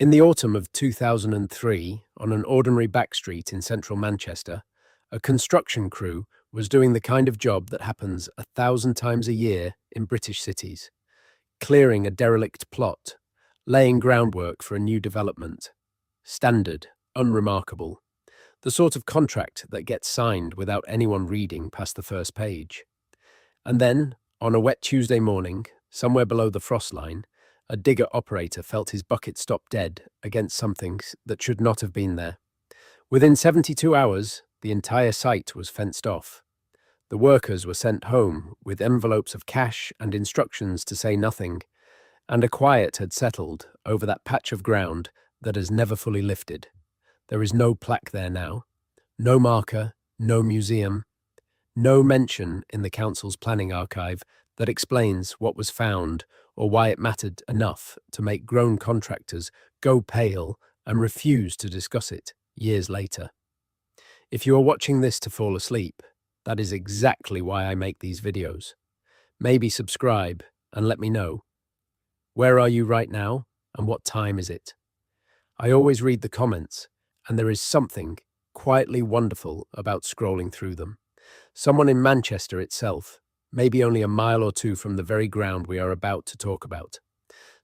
In the autumn of 2003, on an ordinary back street in central Manchester, a construction crew was doing the kind of job that happens 1,000 times a year in British cities: clearing a derelict plot, laying groundwork for a new development. Standard, unremarkable. The sort of contract that gets signed without anyone reading past the first page. And then, on a wet Tuesday morning, somewhere below the frost line, a digger operator felt his bucket stop dead against something that should not have been there. Within 72 hours, the entire site was fenced off. The workers were sent home with envelopes of cash and instructions to say nothing, and a quiet had settled over that patch of ground that has never fully lifted. There is no plaque there now, no marker, no museum, no mention in the council's planning archive that explains what was found or why it mattered enough to make grown contractors go pale and refuse to discuss it years later. If you are watching this to fall asleep, that is exactly why I make these videos. Maybe subscribe and let me know. Where are you right now, and what time is it? I always read the comments, and there is something quietly wonderful about scrolling through them. Someone in Manchester itself, maybe only a mile or two from the very ground we are about to talk about.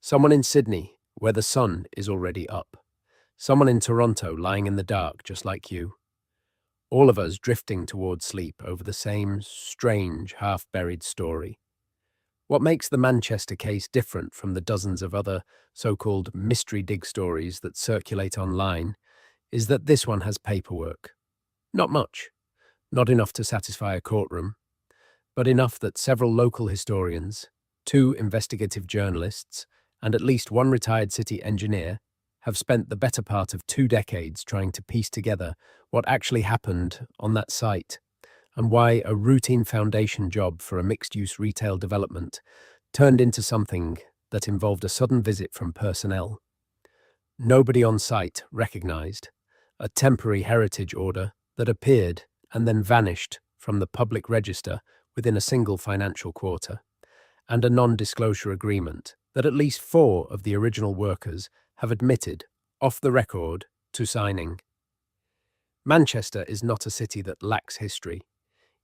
Someone in Sydney, where the sun is already up. Someone in Toronto lying in the dark just like you. All of us drifting towards sleep over the same strange, half-buried story. What makes the Manchester case different from the dozens of other so-called mystery dig stories that circulate online is that this one has paperwork. Not much. Not enough to satisfy a courtroom, but enough that several local historians, 2 investigative journalists, and at least 1 retired city engineer have spent the better part of 2 decades trying to piece together what actually happened on that site and why a routine foundation job for a mixed-use retail development turned into something that involved a sudden visit from personnel. Nobody on site recognized a temporary heritage order that appeared and then vanished from the public register within a single financial quarter, and a non-disclosure agreement that at least 4 of the original workers have admitted, off the record, to signing. Manchester is not a city that lacks history.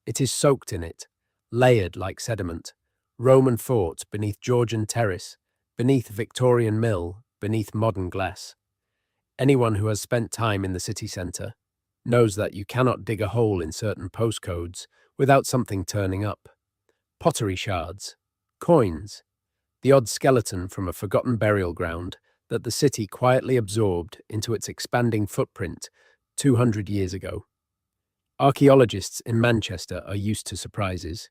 It is soaked in it, layered like sediment, Roman fort beneath Georgian terrace, beneath Victorian mill, beneath modern glass. Anyone who has spent time in the city centre knows that you cannot dig a hole in certain postcodes without something turning up. Pottery shards, coins, the odd skeleton from a forgotten burial ground that the city quietly absorbed into its expanding footprint 200 years ago. Archaeologists in Manchester are used to surprises.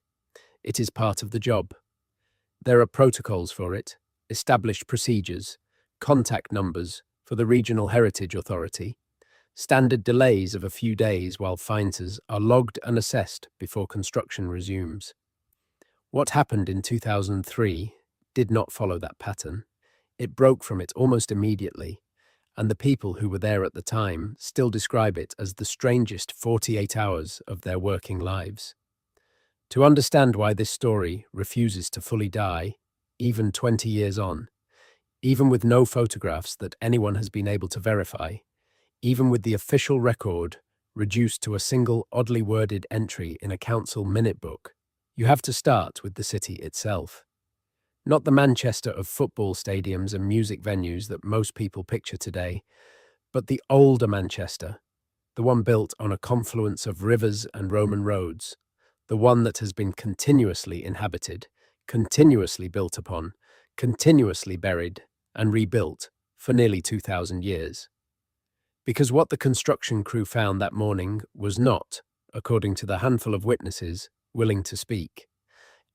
It is part of the job. There are protocols for it, established procedures, contact numbers for the Regional Heritage Authority, standard delays of a few days while finders are logged and assessed before construction resumes. What happened in 2003 did not follow that pattern. It broke from it almost immediately, and the people who were there at the time still describe it as the strangest 48 hours of their working lives. To understand why this story refuses to fully die, even 20 years on, even with no photographs that anyone has been able to verify, even with the official record reduced to a single oddly worded entry in a council minute book, you have to start with the city itself. Not the Manchester of football stadiums and music venues that most people picture today, but the older Manchester, the one built on a confluence of rivers and Roman roads, the one that has been continuously inhabited, continuously built upon, continuously buried and rebuilt for nearly 2,000 years. Because what the construction crew found that morning was not, according to the handful of witnesses willing to speak,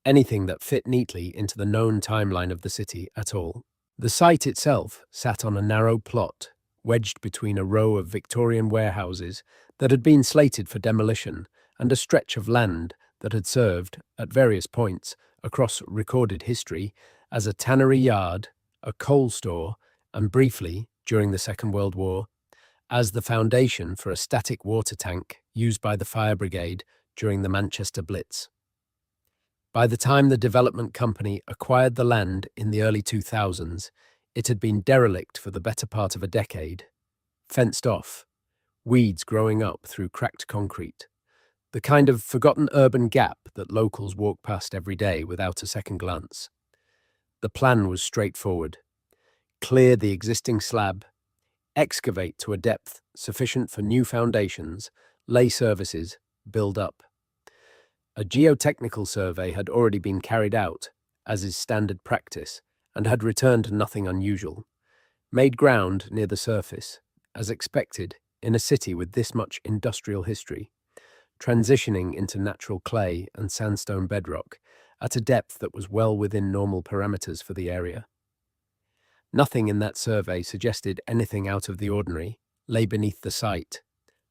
anything that fit neatly into the known timeline of the city at all. The site itself sat on a narrow plot, wedged between a row of Victorian warehouses that had been slated for demolition and a stretch of land that had served, at various points across recorded history, as a tannery yard, a coal store, and briefly, during the Second World War, as the foundation for a static water tank used by the fire brigade during the Manchester Blitz. By the time the development company acquired the land in the early 2000s, It had been derelict for the better part of a decade, fenced off, weeds growing up through cracked concrete, the kind of forgotten urban gap that locals walk past every day without a second glance. The plan was straightforward: clear the existing slab, excavate to a depth sufficient for new foundations, lay services, build up. A geotechnical survey had already been carried out, as is standard practice, and had returned nothing unusual. Made ground near the surface, as expected in a city with this much industrial history, transitioning into natural clay and sandstone bedrock at a depth that was well within normal parameters for the area. Nothing in that survey suggested anything out of the ordinary lay beneath the site.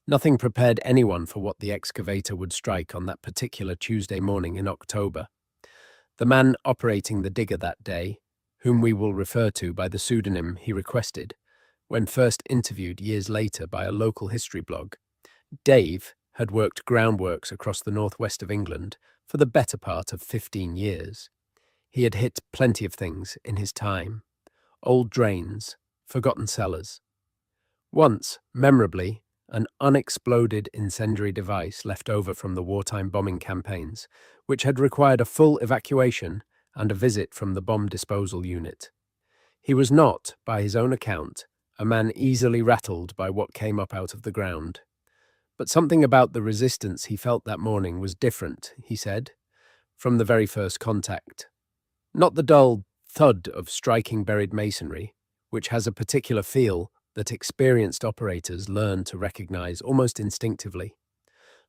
Nothing prepared anyone for what the excavator would strike on that particular Tuesday morning in October. The man operating the digger that day, whom we will refer to by the pseudonym he requested, when first interviewed years later by a local history blog, Dave, had worked groundworks across the northwest of England for the better part of 15 years. He had hit plenty of things in his time: old drains, forgotten cellars. Once, memorably, an unexploded incendiary device left over from the wartime bombing campaigns, which had required a full evacuation and a visit from the bomb disposal unit. He was not, by his own account, a man easily rattled by what came up out of the ground. But something about the resistance he felt that morning was different, he said, from the very first contact. Not the dull thud of striking buried masonry, which has a particular feel that experienced operators learn to recognize almost instinctively.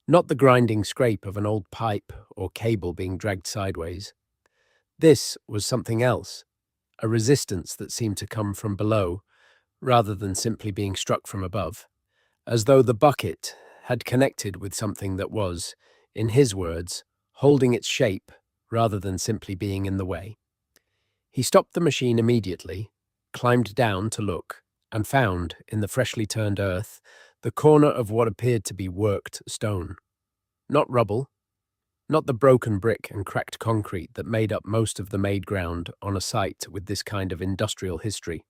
Not the grinding scrape of an old pipe or cable being dragged sideways. This was something else, a resistance that seemed to come from below rather than simply being struck from above, as though the bucket had connected with something that was, in his words, holding its shape rather than simply being in the way. He stopped the machine immediately, climbed down to look, and found, in the freshly turned earth, the corner of what appeared to be worked stone. Not rubble, not the broken brick and cracked concrete that made up most of the made ground on a site with this kind of industrial history.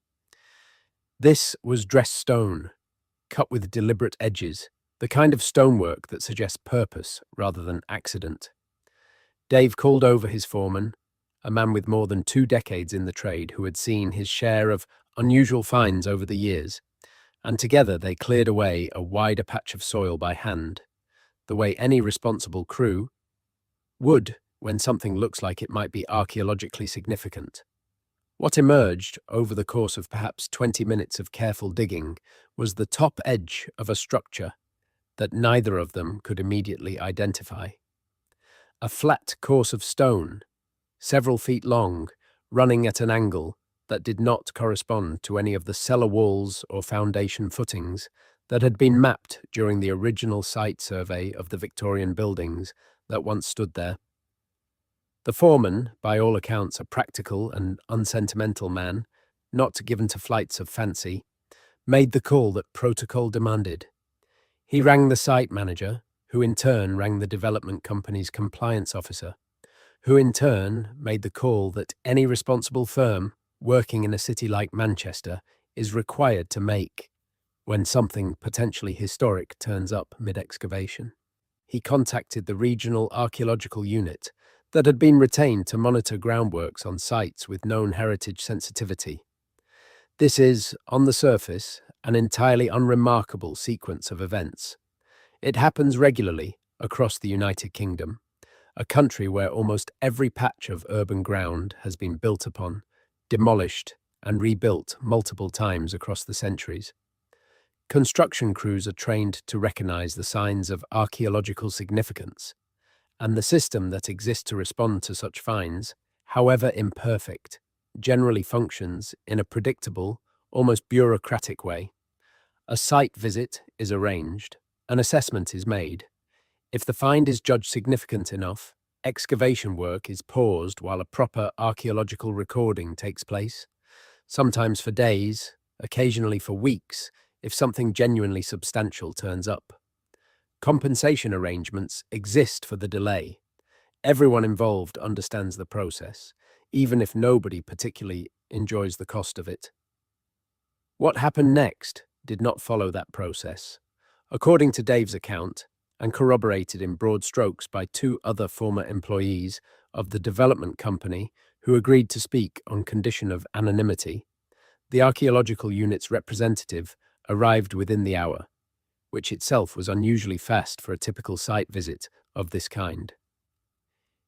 This was dressed stone, cut with deliberate edges, the kind of stonework that suggests purpose rather than accident. Dave called over his foreman, a man with more than 2 decades in the trade who had seen his share of unusual finds over the years, and together they cleared away a wider patch of soil by hand, the way any responsible crew would when something looks like it might be archaeologically significant. What emerged over the course of perhaps 20 minutes of careful digging was the top edge of a structure that neither of them could immediately identify. A flat course of stone, several feet long, running at an angle that did not correspond to any of the cellar walls or foundation footings that had been mapped during the original site survey of the Victorian buildings that once stood there. The foreman, by all accounts a practical and unsentimental man, not given to flights of fancy, made the call that protocol demanded. He rang the site manager, who in turn rang the development company's compliance officer, who in turn made the call that any responsible firm working in a city like Manchester is required to make when something potentially historic turns up mid-excavation. He contacted the regional archaeological unit that had been retained to monitor groundworks on sites with known heritage sensitivity. This is, on the surface, an entirely unremarkable sequence of events. It happens regularly across the United Kingdom, a country where almost every patch of urban ground has been built upon, demolished, and rebuilt multiple times across the centuries. Construction crews are trained to recognize the signs of archaeological significance, and the system that exists to respond to such finds, however imperfect, generally functions in a predictable, almost bureaucratic way. A site visit is arranged, an assessment is made. If the find is judged significant enough, excavation work is paused while a proper archaeological recording takes place, sometimes for days, occasionally for weeks, if something genuinely substantial turns up. Compensation arrangements exist for the delay. Everyone involved understands the process. even if nobody particularly enjoys the cost of it. What happened next did not follow that process. According to Dave's account, and corroborated in broad strokes by two other former employees of the development company who agreed to speak on condition of anonymity, the archaeological unit's representative arrived within the hour, which itself was unusually fast for a typical site visit of this kind.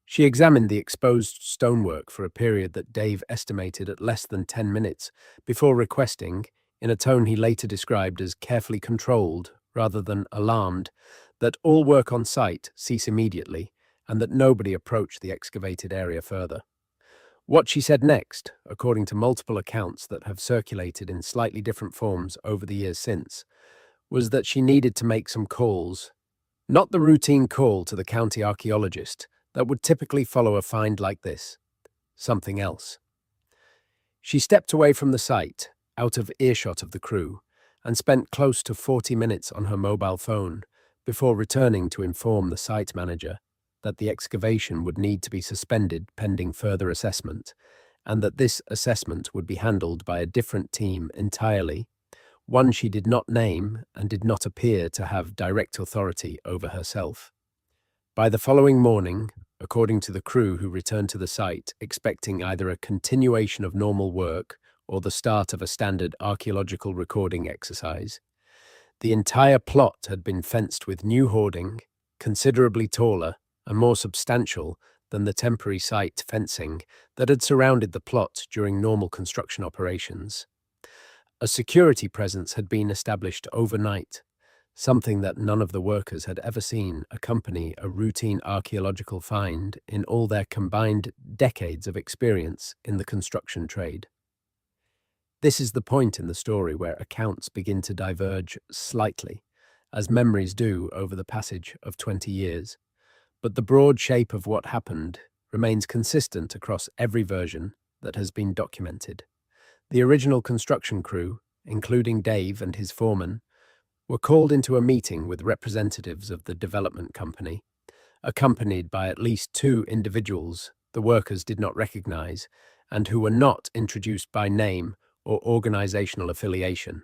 She examined the exposed stonework for a period that Dave estimated at less than 10 minutes before requesting, in a tone he later described as carefully controlled rather than alarmed, that all work on site cease immediately and that nobody approach the excavated area further. What she said next, according to multiple accounts that have circulated in slightly different forms over the years since, was that she needed to make some calls, not the routine call to the county archaeologist that would typically follow a find like this, something else. She stepped away from the site, out of earshot of the crew, and spent close to 40 minutes on her mobile phone before returning to inform the site manager that the excavation would need to be suspended pending further assessment, and that this assessment would be handled by a different team entirely, one she did not name and did not appear to have direct authority over herself. By the following morning, according to the crew who returned to the site, expecting either a continuation of normal work or the start of a standard archaeological recording exercise, the entire plot had been fenced with new hoarding, considerably taller and more substantial than the temporary site fencing that had surrounded the plot during normal construction operations. A security presence had been established overnight, something that none of the workers had ever seen accompany a routine archaeological find in all their combined decades of experience in the construction trade. This is the point in the story where accounts begin to diverge slightly, as memories do over the passage of 20 years, but the broad shape of what happened remains consistent across every version that has been documented. The original construction crew, including Dave and his foreman, were called into a meeting with representatives of the development company, accompanied by at least two individuals the workers did not recognize and who were not introduced by name or organizational affiliation.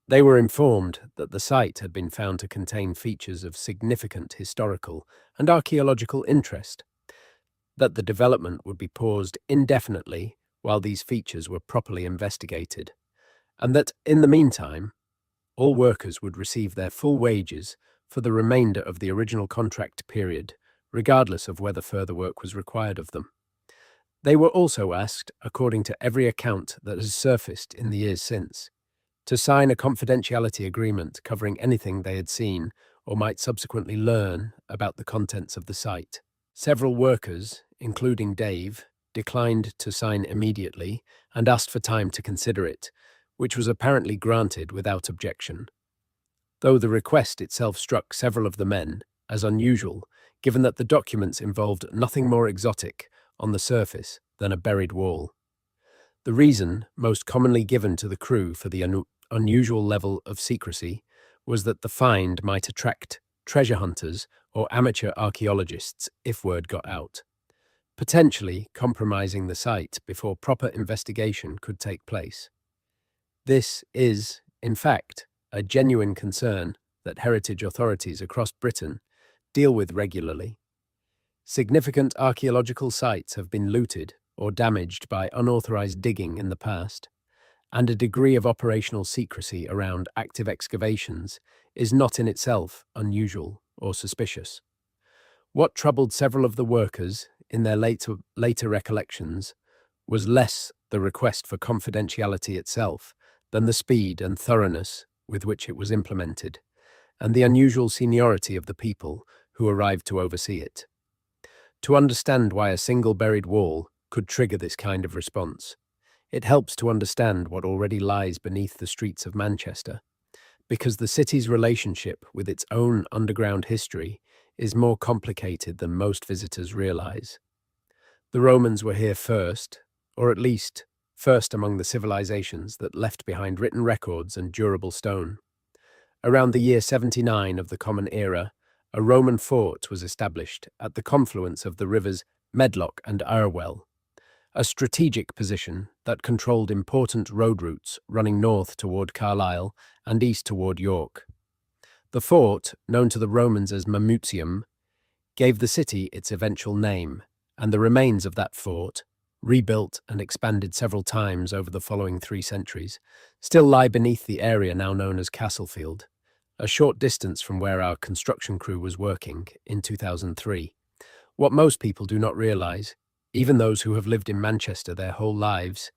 They were informed that the site had been found to contain features of significant historical and archaeological interest, that the development would be paused indefinitely while these features were properly investigated, and that, in the meantime, all workers would receive their full wages for the remainder of the original contract period, regardless of whether further work was required of them. They were also asked, according to every account that has surfaced in the years since, to sign a confidentiality agreement covering anything they had seen or might subsequently learn about the contents of the site. Several workers, including Dave, declined to sign immediately and asked for time to consider it, which was apparently granted without objection, though the request itself struck several of the men as unusual, given that the documents involved nothing more exotic on the surface than a buried wall. The reason most commonly given to the crew for the unusual level of secrecy was that the find might attract treasure hunters or amateur archaeologists if word got out, potentially compromising the site before proper investigation could take place. This is, in fact, a genuine concern that heritage authorities across Britain deal with regularly. Significant archaeological sites have been looted or damaged by unauthorized digging in the past, and a degree of operational secrecy around active excavations is not in itself unusual or suspicious. What troubled several of the workers in their later recollections was less the request for confidentiality itself than the speed and thoroughness with which it was implemented, and the unusual seniority of the people who arrived to oversee it. To understand why a single buried wall could trigger this kind of response, it helps to understand what already lies beneath the streets of Manchester, because the city's relationship with its own underground history is more complicated than most visitors realize. The Romans were here first, or at least first among the civilizations that left behind written records and durable stone. Around the year 79 of the Common Era, a Roman fort was established at the confluence of the rivers Medlock and Irwell, a strategic position that controlled important road routes running north toward Carlisle and east toward York. The fort, known to the Romans as Mamutium, gave the city its eventual name, and the remains of that fort, rebuilt and expanded several times over the following 3 centuries, still lie beneath the area now known as Castlefield, a short distance from where our construction crew was working in 2003. What most people do not realise, even those who have lived in Manchester their whole lives,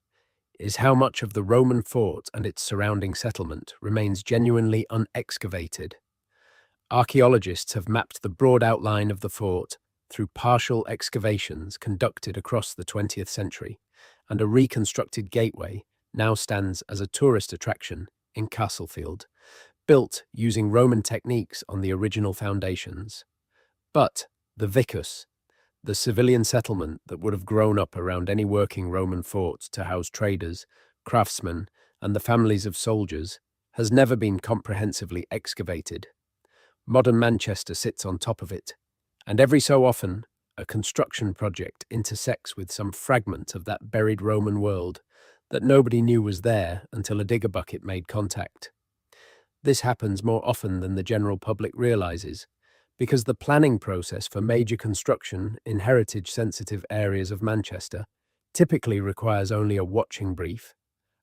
is how much of the Roman fort and its surrounding settlement remains genuinely unexcavated. Archaeologists have mapped the broad outline of the fort through partial excavations conducted across the 20th century, and a reconstructed gateway now stands as a tourist attraction in Castlefield, built using Roman techniques on the original foundations. But the vicus, the civilian settlement that would have grown up around any working Roman fort to house traders, craftsmen, and the families of soldiers, has never been comprehensively excavated. Modern Manchester sits on top of it, and every so often, a construction project intersects with some fragment of that buried Roman world that nobody knew was there until a digger bucket made contact. This happens more often than the general public realizes, because the planning process for major construction in heritage-sensitive areas of Manchester typically requires only a watching brief,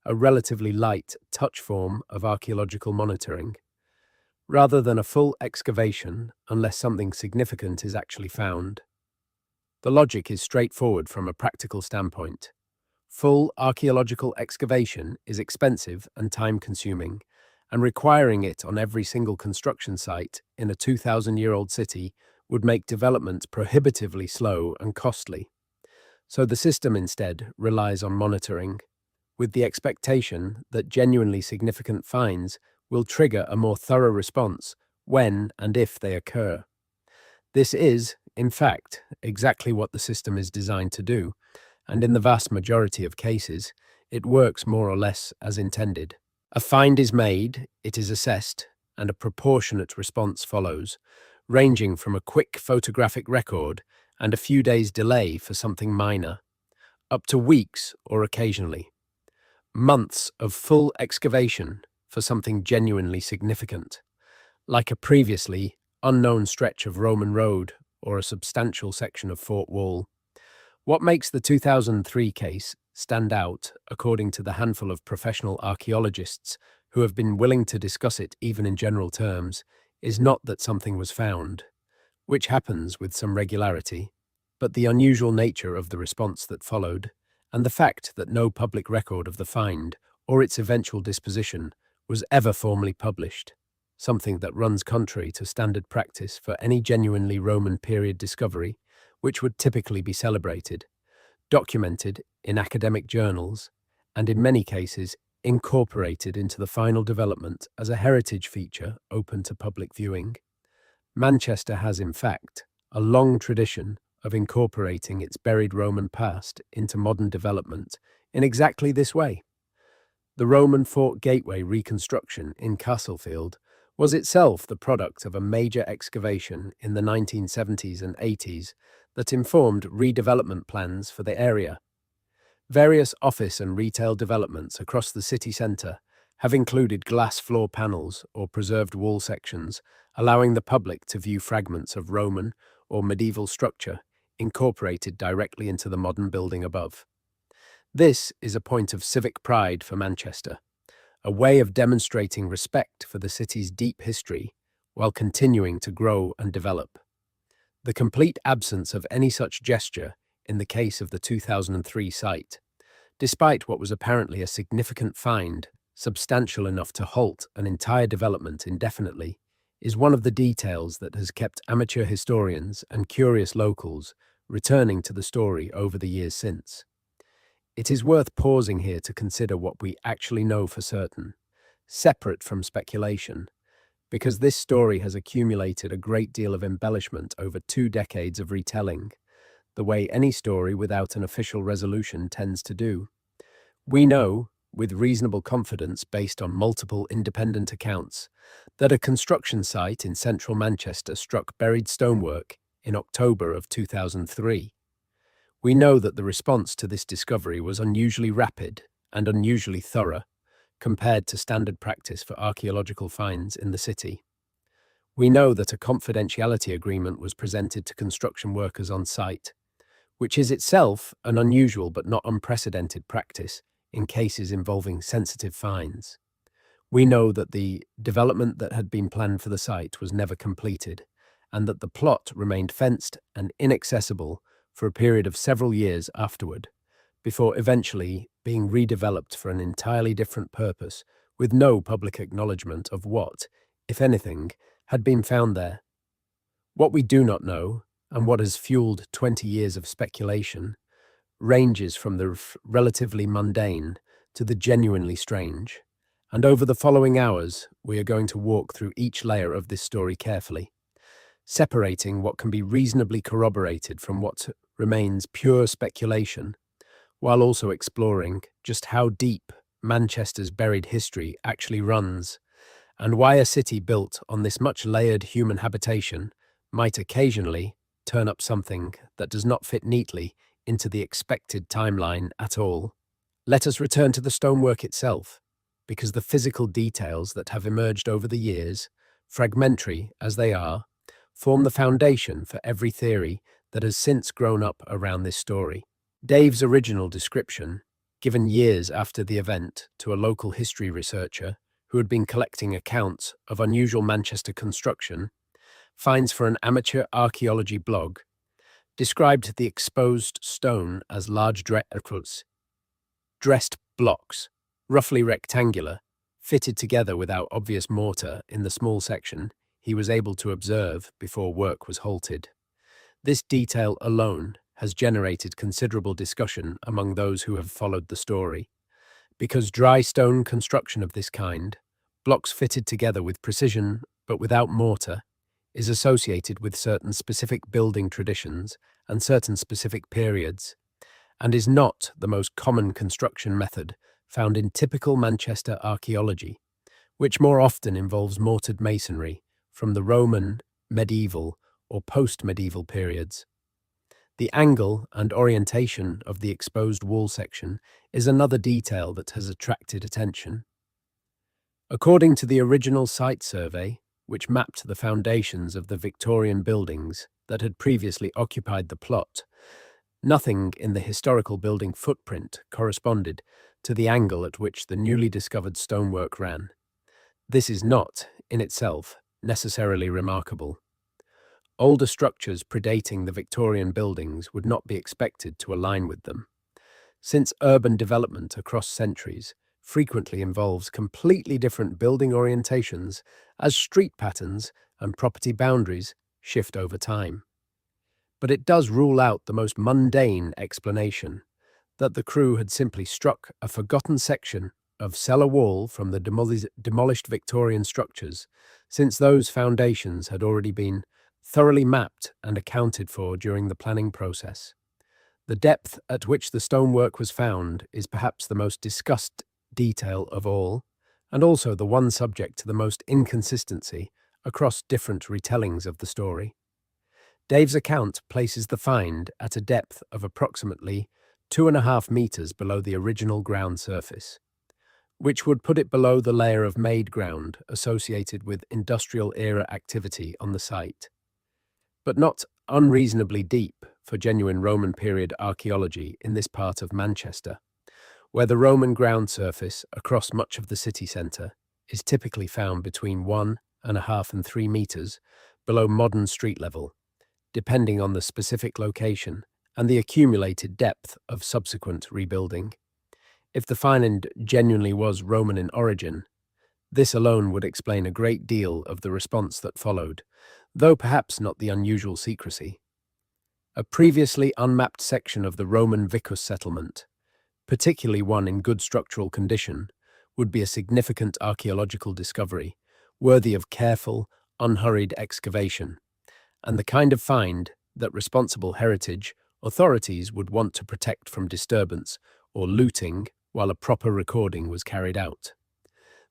a relatively light touch form of archaeological monitoring, rather than a full excavation unless something significant is actually found. The logic is straightforward from a practical standpoint. Full archaeological excavation is expensive and time-consuming, and requiring it on every single construction site in a 2,000-year-old city would make development prohibitively slow and costly. So the system instead relies on monitoring, with the expectation that genuinely significant finds will trigger a more thorough response when and if they occur. This is, in fact, exactly what the system is designed to do, and in the vast majority of cases, it works more or less as intended. A find is made, it is assessed, and a proportionate response follows, ranging from a quick photographic record and a few days' delay for something minor, up to weeks or occasionally months of full excavation for something genuinely significant, like a previously unknown stretch of Roman road or a substantial section of fort wall. What makes the 2003 case stand out, according to the handful of professional archaeologists who have been willing to discuss it even in general terms, is not that something was found, which happens with some regularity, but the unusual nature of the response that followed, and the fact that no public record of the find or its eventual disposition was ever formally published, something that runs contrary to standard practice for any genuinely Roman period discovery, which would typically be celebrated, documented in academic journals, and in many cases incorporated into the final development as a heritage feature open to public viewing. Manchester has, in fact, a long tradition of incorporating its buried Roman past into modern development in exactly this way. The Roman fort gateway reconstruction in Castlefield was itself the product of a major excavation in the 1970s and 80s that informed redevelopment plans for the area. Various office and retail developments across the city centre have included glass floor panels or preserved wall sections, allowing the public to view fragments of Roman or medieval structure incorporated directly into the modern building above. This is a point of civic pride for Manchester, a way of demonstrating respect for the city's deep history while continuing to grow and develop. The complete absence of any such gesture in the case of the 2003 site, despite what was apparently a significant find, substantial enough to halt an entire development indefinitely, is one of the details that has kept amateur historians and curious locals returning to the story over the years since. It is worth pausing here to consider what we actually know for certain, separate from speculation, because this story has accumulated a great deal of embellishment over 2 decades of retelling, the way any story without an official resolution tends to do. We know, with reasonable confidence based on multiple independent accounts, that a construction site in central Manchester struck buried stonework in October of 2003. We know that the response to this discovery was unusually rapid and unusually thorough compared to standard practice for archaeological finds in the city. We know that a confidentiality agreement was presented to construction workers on site, which is itself an unusual but not unprecedented practice in cases involving sensitive finds. We know that the development that had been planned for the site was never completed, and that the plot remained fenced and inaccessible for a period of several years afterward, before eventually being redeveloped for an entirely different purpose, with no public acknowledgement of what, if anything, had been found there. What we do not know, and what has fueled 20 years of speculation, ranges from the relatively mundane to the genuinely strange. And over the following hours, we are going to walk through each layer of this story carefully, separating what can be reasonably corroborated from what remains pure speculation, while also exploring just how deep Manchester's buried history actually runs, and why a city built on this much layered human habitation might occasionally turn up something that does not fit neatly into the expected timeline at all. Let us return to the stonework itself, because the physical details that have emerged over the years, fragmentary as they are, form the foundation for every theory that has since grown up around this story. Dave's original description, given years after the event to a local history researcher who had been collecting accounts of unusual Manchester construction, finds for an amateur archaeology blog, described the exposed stone as large dressed blocks, roughly rectangular, fitted together without obvious mortar in the small section he was able to observe before work was halted. This detail alone has generated considerable discussion among those who have followed the story, because dry stone construction of this kind, blocks fitted together with precision but without mortar, is associated with certain specific building traditions and certain specific periods, and is not the most common construction method found in typical Manchester archaeology, which more often involves mortared masonry from the Roman, medieval, or post-medieval periods. The angle and orientation of the exposed wall section is another detail that has attracted attention. According to the original site survey, which mapped the foundations of the Victorian buildings that had previously occupied the plot, nothing in the historical building footprint corresponded to the angle at which the newly discovered stonework ran. This is not, in itself, necessarily remarkable. Older structures predating the Victorian buildings would not be expected to align with them, since urban development across centuries frequently involves completely different building orientations as street patterns and property boundaries shift over time. But it does rule out the most mundane explanation, that the crew had simply struck a forgotten section of cellar wall from the demolished Victorian structures, since those foundations had already been thoroughly mapped and accounted for during the planning process. The depth at which the stonework was found is perhaps the most discussed detail of all, and also the one subject to the most inconsistency across different retellings of the story. Dave's account places the find at a depth of approximately 2.5 meters below the original ground surface, which would put it below the layer of made ground associated with industrial-era activity on the site, but not unreasonably deep for genuine Roman period archaeology in this part of Manchester, where the Roman ground surface across much of the city centre is typically found between 1.5 and 3 meters below modern street level, depending on the specific location and the accumulated depth of subsequent rebuilding. If the find genuinely was Roman in origin, this alone would explain a great deal of the response that followed, though perhaps not the unusual secrecy. A previously unmapped section of the Roman Vicus settlement, particularly one in good structural condition, would be a significant archaeological discovery, worthy of careful, unhurried excavation, and the kind of find that responsible heritage authorities would want to protect from disturbance or looting while a proper recording was carried out.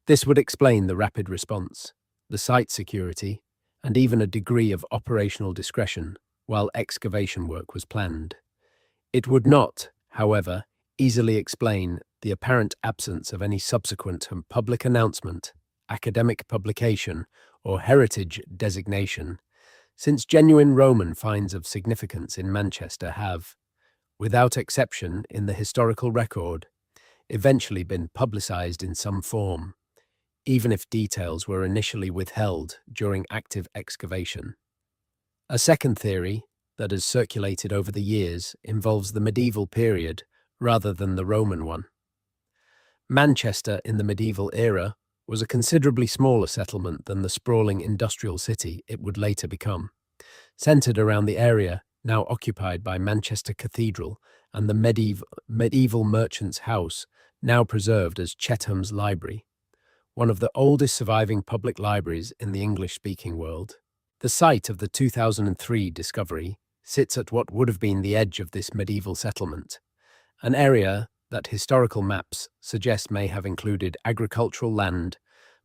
This would explain the rapid response, the site security, and even a degree of operational discretion while excavation work was planned. It would not, however, easily explain the apparent absence of any subsequent public announcement, academic publication, or heritage designation, since genuine Roman finds of significance in Manchester have, without exception in the historical record, eventually been publicized in some form, even if details were initially withheld during active excavation. A second theory that has circulated over the years involves the medieval period rather than the Roman one. Manchester in the medieval era was a considerably smaller settlement than the sprawling industrial city it would later become, centered around the area now occupied by Manchester Cathedral and the medieval merchant's house, now preserved as Chetham's Library, one of the oldest surviving public libraries in the English-speaking world. The site of the 2003 discovery sits at what would have been the edge of this medieval settlement, an area that historical maps suggest may have included agricultural land,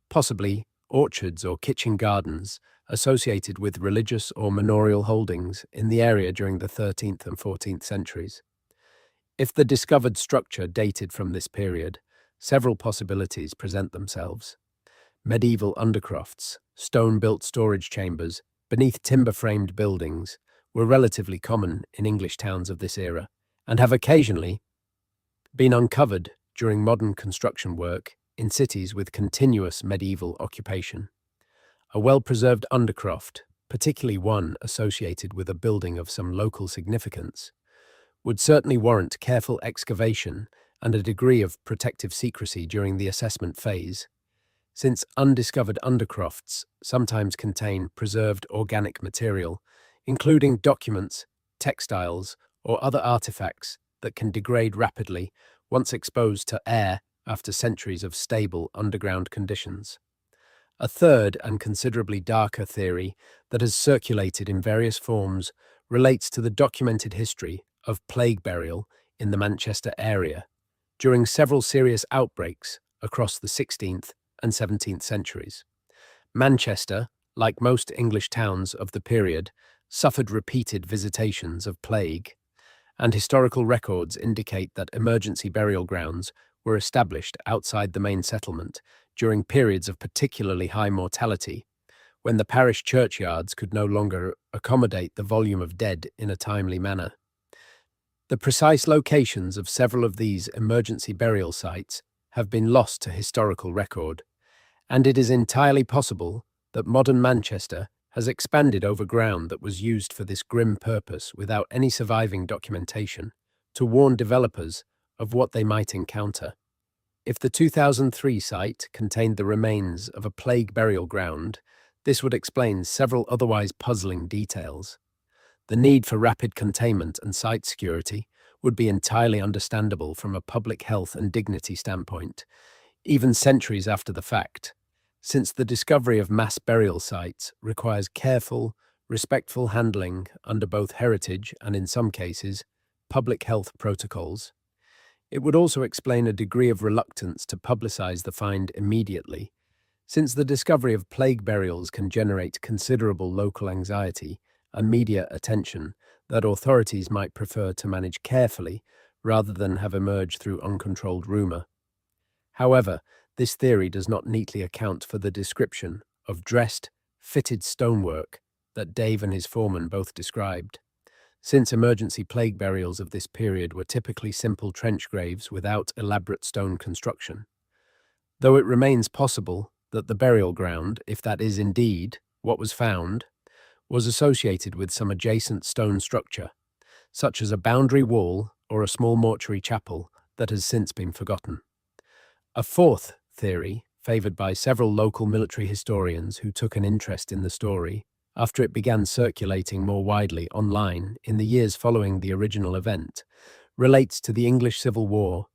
possibly orchards or kitchen gardens associated with religious or manorial holdings in the area during the 13th and 14th centuries. If the discovered structure dated from this period, several possibilities present themselves. Medieval undercrofts, stone-built storage chambers beneath timber-framed buildings were relatively common in English towns of this era and have occasionally been uncovered during modern construction work in cities with continuous medieval occupation. A well-preserved undercroft, particularly one associated with a building of some local significance, would certainly warrant careful excavation and a degree of protective secrecy during the assessment phase, since undiscovered undercrofts sometimes contain preserved organic material, including documents, textiles, or other artifacts that can degrade rapidly once exposed to air after centuries of stable underground conditions. A third and considerably darker theory that has circulated in various forms relates to the documented history of plague burial in the Manchester area during several serious outbreaks across the 16th and 17th centuries. Manchester, like most English towns of the period, suffered repeated visitations of plague, and historical records indicate that emergency burial grounds were established outside the main settlement during periods of particularly high mortality, when the parish churchyards could no longer accommodate the volume of dead in a timely manner. The precise locations of several of these emergency burial sites have been lost to historical record, and it is entirely possible that modern Manchester has expanded over ground that was used for this grim purpose without any surviving documentation to warn developers of what they might encounter. If the 2003 site contained the remains of a plague burial ground, this would explain several otherwise puzzling details. The need for rapid containment and site security would be entirely understandable from a public health and dignity standpoint, even centuries after the fact, since the discovery of mass burial sites requires careful, respectful handling under both heritage and, in some cases, public health protocols. It would also explain a degree of reluctance to publicize the find immediately, since the discovery of plague burials can generate considerable local anxiety and media attention that authorities might prefer to manage carefully rather than have emerged through uncontrolled rumor. However, this theory does not neatly account for the description of dressed, fitted stonework that Dave and his foreman both described, since emergency plague burials of this period were typically simple trench graves without elaborate stone construction. Though it remains possible that the burial ground, if that is indeed what was found, was associated with some adjacent stone structure, such as a boundary wall or a small mortuary chapel that has since been forgotten. A fourth theory, favored by several local military historians who took an interest in the story after it began circulating more widely online in the years following the original event, relates to the English Civil War,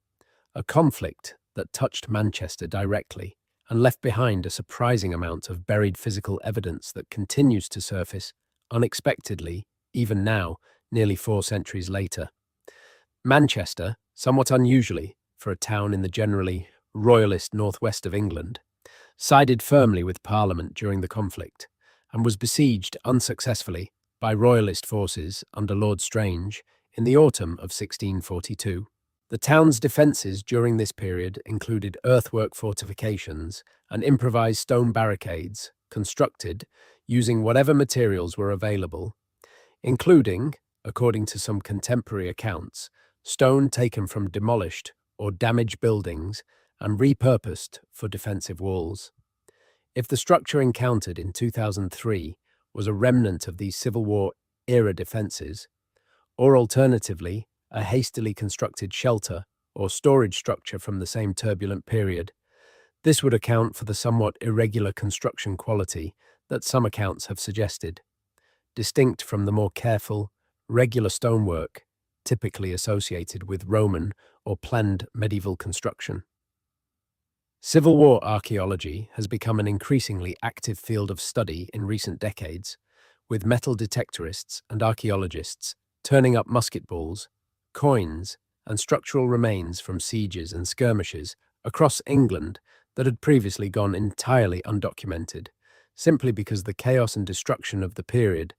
a conflict that touched Manchester directly and left behind a surprising amount of buried physical evidence that continues to surface unexpectedly, even now, nearly 4 centuries later. Manchester, somewhat unusually for a town in the generally royalist northwest of England, sided firmly with Parliament during the conflict and was besieged unsuccessfully by royalist forces under Lord Strange in the autumn of 1642. The town's defences during this period included earthwork fortifications and improvised stone barricades constructed using whatever materials were available, including, according to some contemporary accounts, stone taken from demolished or damaged buildings and repurposed for defensive walls. If the structure encountered in 2003 was a remnant of these Civil War era defences, or alternatively, a hastily constructed shelter or storage structure from the same turbulent period, this would account for the somewhat irregular construction quality that some accounts have suggested, distinct from the more careful, regular stonework typically associated with Roman or planned medieval construction. Civil War archaeology has become an increasingly active field of study in recent decades, with metal detectorists and archaeologists turning up musket balls, coins, and structural remains from sieges and skirmishes across England that had previously gone entirely undocumented, simply because the chaos and destruction of the period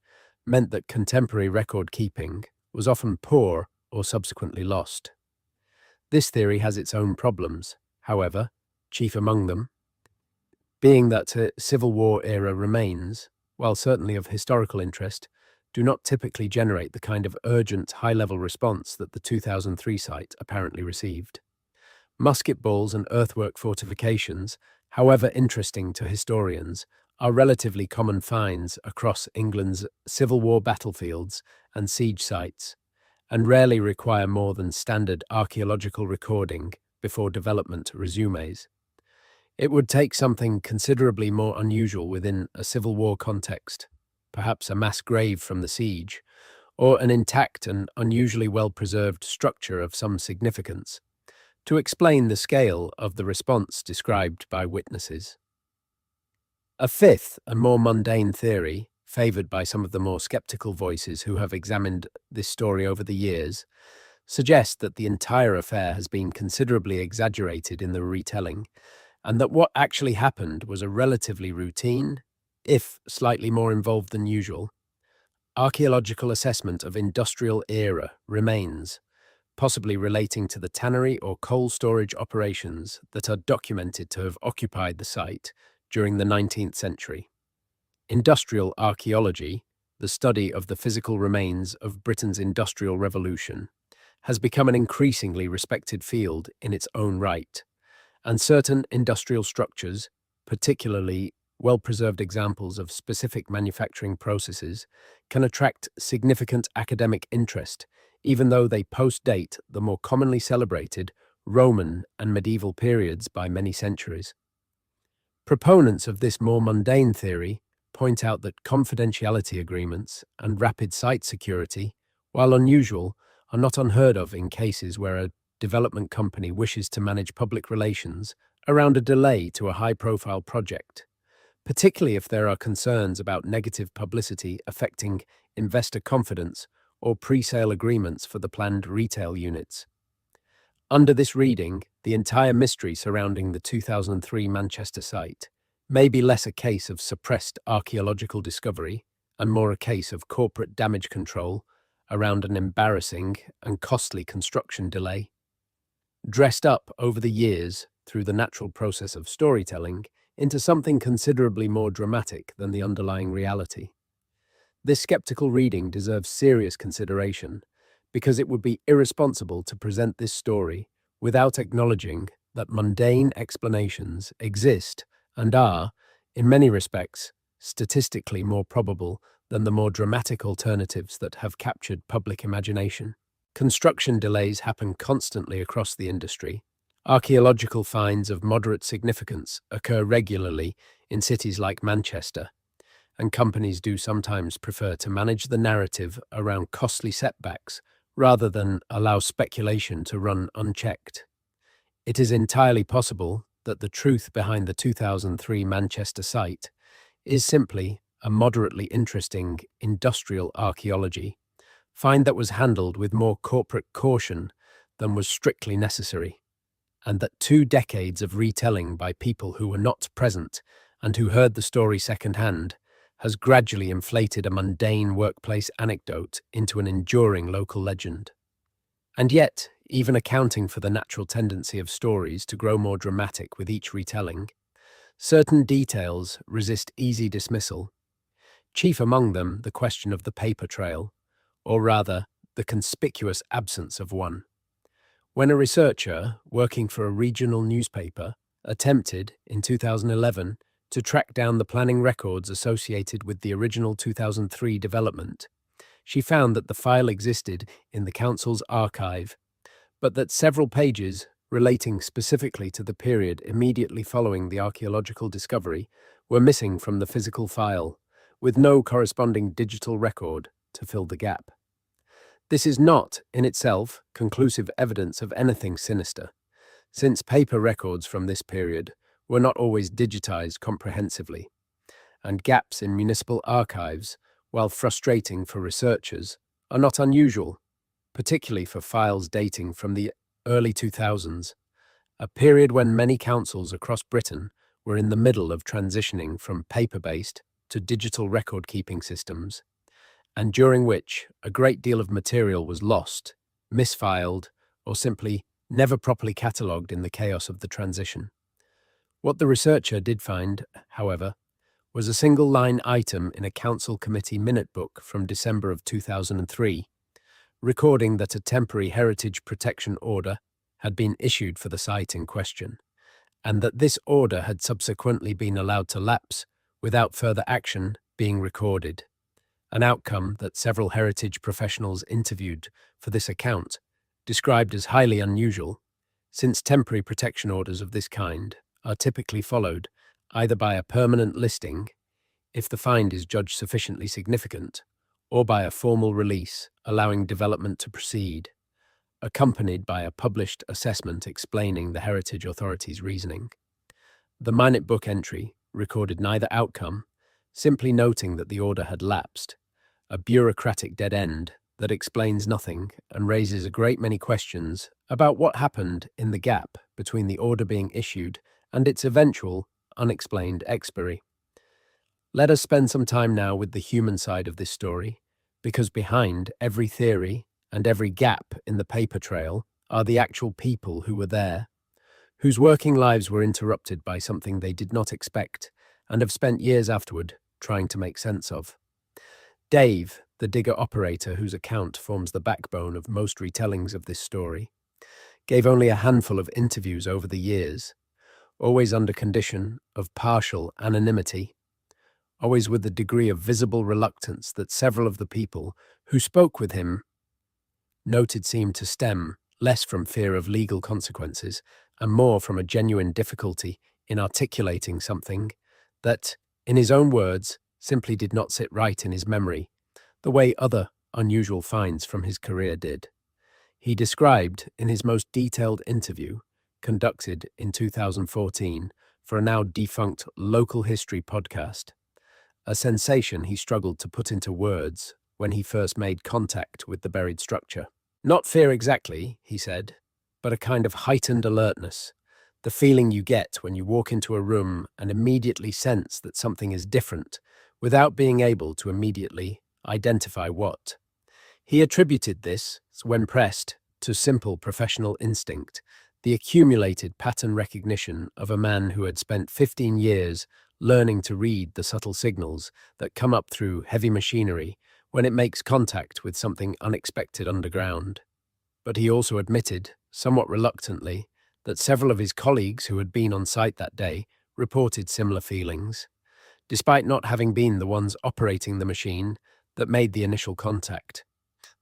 meant that contemporary record keeping was often poor or subsequently lost. This theory has its own problems, however, chief among them being that Civil War era remains, while certainly of historical interest, do not typically generate the kind of urgent, high-level response that the 2003 site apparently received. Musket balls and earthwork fortifications, however interesting to historians, are relatively common finds across England's Civil War battlefields and siege sites, and rarely require more than standard archaeological recording before development resumes. It would take something considerably more unusual within a Civil War context, perhaps a mass grave from the siege, or an intact and unusually well-preserved structure of some significance, to explain the scale of the response described by witnesses. A fifth and more mundane theory, favoured by some of the more sceptical voices who have examined this story over the years, suggests that the entire affair has been considerably exaggerated in the retelling, and that what actually happened was a relatively routine, if slightly more involved than usual, archaeological assessment of industrial era remains, possibly relating to the tannery or coal storage operations that are documented to have occupied the site during the 19th century. Industrial archaeology, the study of the physical remains of Britain's industrial revolution, has become an increasingly respected field in its own right, and certain industrial structures, particularly well-preserved examples of specific manufacturing processes, can attract significant academic interest, even though they post-date the more commonly celebrated Roman and medieval periods by many centuries. Proponents of this more mundane theory point out that confidentiality agreements and rapid site security, while unusual, are not unheard of in cases where a development company wishes to manage public relations around a delay to a high-profile project, particularly if there are concerns about negative publicity affecting investor confidence or pre-sale agreements for the planned retail units. Under this reading, the entire mystery surrounding the 2003 Manchester site may be less a case of suppressed archaeological discovery and more a case of corporate damage control around an embarrassing and costly construction delay. Dressed up over the years through the natural process of storytelling into something considerably more dramatic than the underlying reality. This skeptical reading deserves serious consideration because it would be irresponsible to present this story without acknowledging that mundane explanations exist and are, in many respects, statistically more probable than the more dramatic alternatives that have captured public imagination. Construction delays happen constantly across the industry. Archaeological finds of moderate significance occur regularly in cities like Manchester, and companies do sometimes prefer to manage the narrative around costly setbacks rather than allow speculation to run unchecked. It is entirely possible that the truth behind the 2003 Manchester site is simply a moderately interesting industrial archaeology find that was handled with more corporate caution than was strictly necessary, and that 2 decades of retelling by people who were not present and who heard the story secondhand has gradually inflated a mundane workplace anecdote into an enduring local legend. And yet, even accounting for the natural tendency of stories to grow more dramatic with each retelling, certain details resist easy dismissal, chief among them the question of the paper trail, or rather, the conspicuous absence of one. When a researcher, working for a regional newspaper, attempted, in 2011, to track down the planning records associated with the original 2003 development, she found that the file existed in the council's archive, but that several pages relating specifically to the period immediately following the archaeological discovery were missing from the physical file, with no corresponding digital record to fill the gap. This is not, in itself, conclusive evidence of anything sinister, since paper records from this period were not always digitized comprehensively, and gaps in municipal archives, while frustrating for researchers, are not unusual, particularly for files dating from the early 2000s, a period when many councils across Britain were in the middle of transitioning from paper-based to digital record-keeping systems, and during which a great deal of material was lost, misfiled, or simply never properly catalogued in the chaos of the transition. What the researcher did find, however, was a single-line item in a council committee minute book from December of 2003, recording that a temporary heritage protection order had been issued for the site in question, and that this order had subsequently been allowed to lapse without further action being recorded, an outcome that several heritage professionals interviewed for this account described as highly unusual, since temporary protection orders of this kind are typically followed either by a permanent listing, if the find is judged sufficiently significant, or by a formal release allowing development to proceed, accompanied by a published assessment explaining the Heritage Authority's reasoning. The minute book entry recorded neither outcome, simply noting that the order had lapsed, a bureaucratic dead end that explains nothing and raises a great many questions about what happened in the gap between the order being issued and its eventual, unexplained expiry. Let us spend some time now with the human side of this story, because behind every theory and every gap in the paper trail are the actual people who were there, whose working lives were interrupted by something they did not expect and have spent years afterward trying to make sense of. Dave, the digger operator whose account forms the backbone of most retellings of this story, gave only a handful of interviews over the years, always under condition of partial anonymity, always with the degree of visible reluctance that several of the people who spoke with him noted seemed to stem less from fear of legal consequences and more from a genuine difficulty in articulating something that, in his own words, simply did not sit right in his memory, the way other unusual finds from his career did. He described, in his most detailed interview, conducted in 2014 for a now defunct local history podcast, a sensation he struggled to put into words when he first made contact with the buried structure. Not fear exactly, he said, but a kind of heightened alertness, the feeling you get when you walk into a room and immediately sense that something is different without being able to immediately identify what. He attributed this, when pressed, to simple professional instinct, the accumulated pattern recognition of a man who had spent 15 years learning to read the subtle signals that come up through heavy machinery when it makes contact with something unexpected underground. But he also admitted, somewhat reluctantly, that several of his colleagues who had been on site that day reported similar feelings, despite not having been the ones operating the machine that made the initial contact.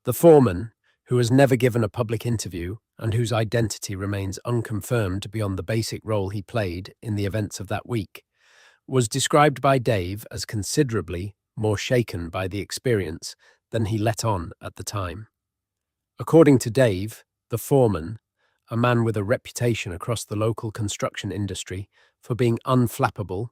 The foreman, who has never given a public interview and whose identity remains unconfirmed beyond the basic role he played in the events of that week, was described by Dave as considerably more shaken by the experience than he let on at the time. According to Dave, the foreman, a man with a reputation across the local construction industry for being unflappable,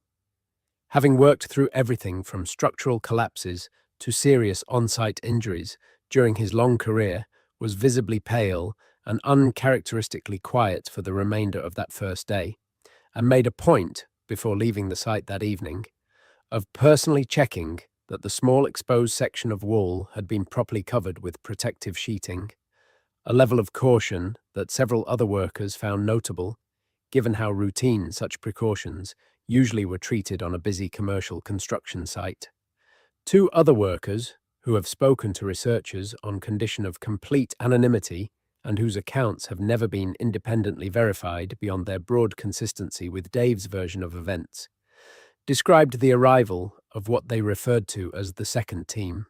having worked through everything from structural collapses to serious on-site injuries during his long career, was visibly pale and uncharacteristically quiet for the remainder of that first day, and made a point, before leaving the site that evening, of personally checking that the small exposed section of wall had been properly covered with protective sheeting, a level of caution that several other workers found notable, given how routine such precautions usually were treated on a busy commercial construction site. Two other workers, who have spoken to researchers on condition of complete anonymity and whose accounts have never been independently verified beyond their broad consistency with Dave's version of events, described the arrival of what they referred to as the second team,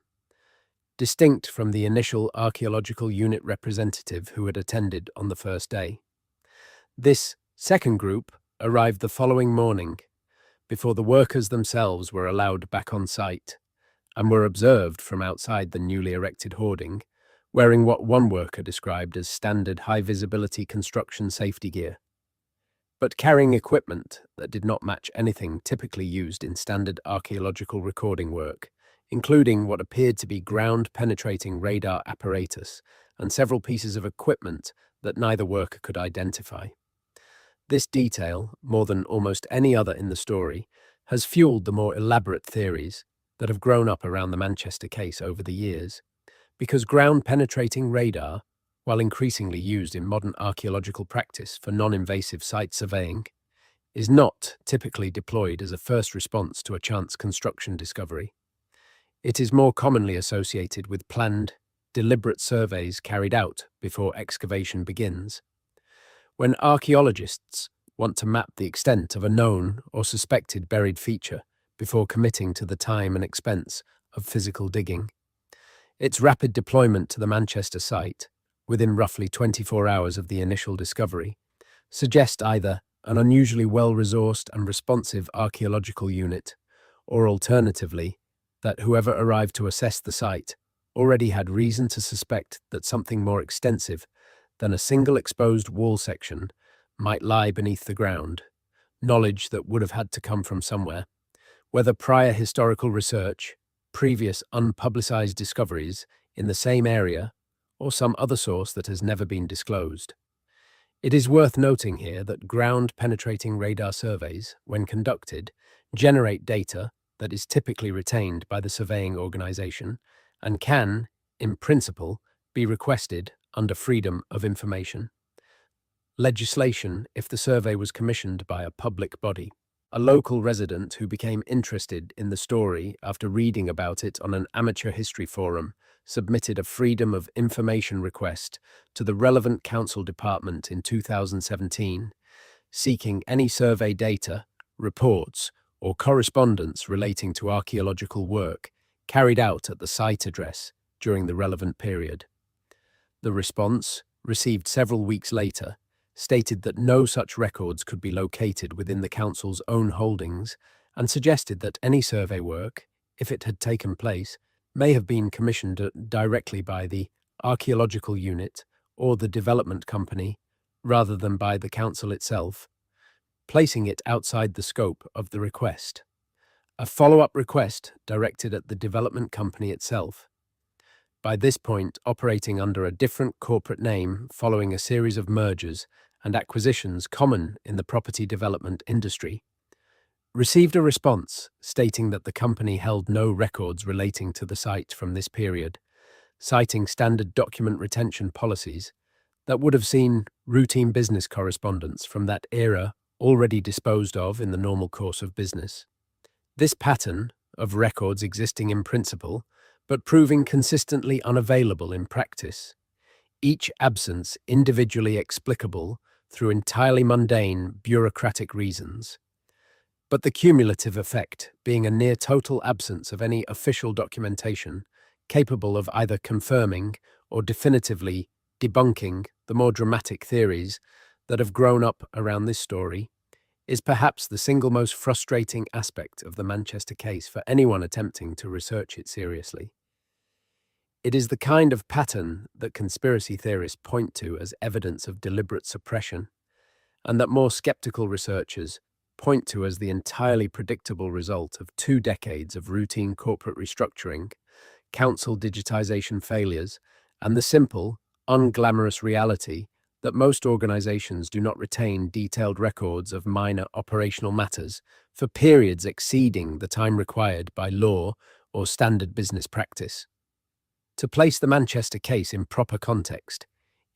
distinct from the initial archaeological unit representative who had attended on the first day. This second group arrived the following morning, before the workers themselves were allowed back on site, and were observed from outside the newly erected hoarding, wearing what one worker described as standard high-visibility construction safety gear, but carrying equipment that did not match anything typically used in standard archaeological recording work, including what appeared to be ground-penetrating radar apparatus and several pieces of equipment that neither worker could identify. This detail, more than almost any other in the story, has fueled the more elaborate theories that have grown up around the Manchester case over the years, because ground-penetrating radar, while increasingly used in modern archaeological practice for non-invasive site surveying, is not typically deployed as a first response to a chance construction discovery. It is more commonly associated with planned, deliberate surveys carried out before excavation begins. When archaeologists want to map the extent of a known or suspected buried feature before committing to the time and expense of physical digging, its rapid deployment to the Manchester site, within roughly 24 hours of the initial discovery, suggests either an unusually well-resourced and responsive archaeological unit, or alternatively, that whoever arrived to assess the site already had reason to suspect that something more extensive than a single exposed wall section might lie beneath the ground, knowledge that would have had to come from somewhere, whether prior historical research, previous unpublicized discoveries in the same area, or some other source that has never been disclosed. It is worth noting here that ground-penetrating radar surveys, when conducted, generate data that is typically retained by the surveying organization and can, in principle, be requested under freedom of information legislation if the survey was commissioned by a public body. A local resident who became interested in the story after reading about it on an amateur history forum submitted a Freedom of Information request to the relevant council department in 2017, seeking any survey data, reports, or correspondence relating to archaeological work carried out at the site address during the relevant period. The response, received several weeks later, stated that no such records could be located within the council's own holdings and suggested that any survey work, if it had taken place, may have been commissioned directly by the archaeological unit or the development company rather than by the council itself, placing it outside the scope of the request. A follow-up request directed at the development company itself, by this point operating under a different corporate name following a series of mergers and acquisitions common in the property development industry, received a response stating that the company held no records relating to the site from this period, citing standard document retention policies that would have seen routine business correspondence from that era already disposed of in the normal course of business. This pattern of records existing in principle, but proving consistently unavailable in practice, each absence individually explicable through entirely mundane bureaucratic reasons, but the cumulative effect being a near total absence of any official documentation capable of either confirming or definitively debunking the more dramatic theories that have grown up around this story, is perhaps the single most frustrating aspect of the Manchester case for anyone attempting to research it seriously. It is the kind of pattern that conspiracy theorists point to as evidence of deliberate suppression, and that more skeptical researchers point to as the entirely predictable result of 2 decades of routine corporate restructuring, council digitization failures, and the simple, unglamorous reality that most organizations do not retain detailed records of minor operational matters for periods exceeding the time required by law or standard business practice. To place the Manchester case in proper context,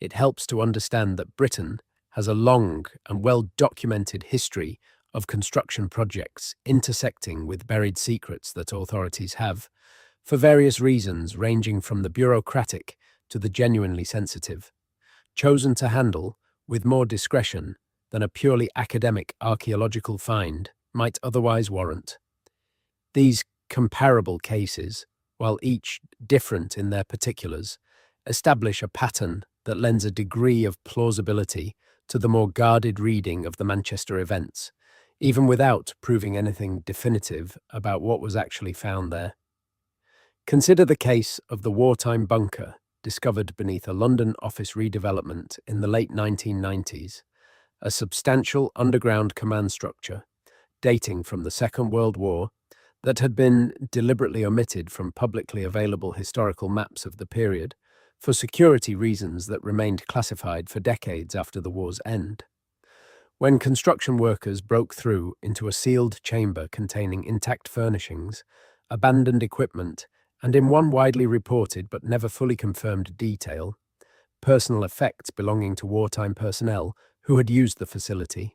it helps to understand that Britain has a long and well-documented history of construction projects intersecting with buried secrets that authorities have, for various reasons ranging from the bureaucratic to the genuinely sensitive, chosen to handle with more discretion than a purely academic archaeological find might otherwise warrant. These comparable cases, while each different in their particulars, establish a pattern that lends a degree of plausibility to the more guarded reading of the Manchester events, even without proving anything definitive about what was actually found there. Consider the case of the wartime bunker discovered beneath a London office redevelopment in the late 1990s, a substantial underground command structure dating from the Second World War that had been deliberately omitted from publicly available historical maps of the period for security reasons that remained classified for decades after the war's end. When construction workers broke through into a sealed chamber containing intact furnishings, abandoned equipment, and in one widely reported but never fully confirmed detail, personal effects belonging to wartime personnel who had used the facility.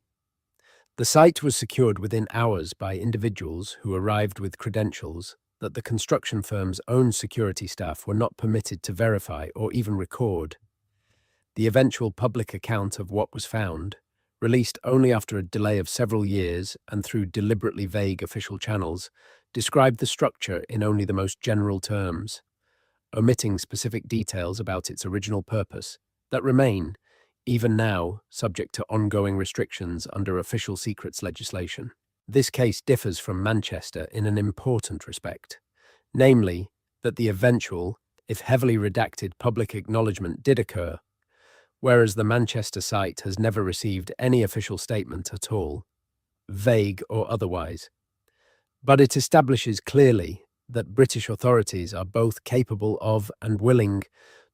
The site was secured within hours by individuals who arrived with credentials that the construction firm's own security staff were not permitted to verify or even record. The eventual public account of what was found, released only after a delay of several years and through deliberately vague official channels, described the structure in only the most general terms, omitting specific details about its original purpose that remain, even now, subject to ongoing restrictions under official secrets legislation. This case differs from Manchester in an important respect, namely that the eventual, if heavily redacted, public acknowledgement did occur, whereas the Manchester site has never received any official statement at all, vague or otherwise. But it establishes clearly that British authorities are both capable of and willing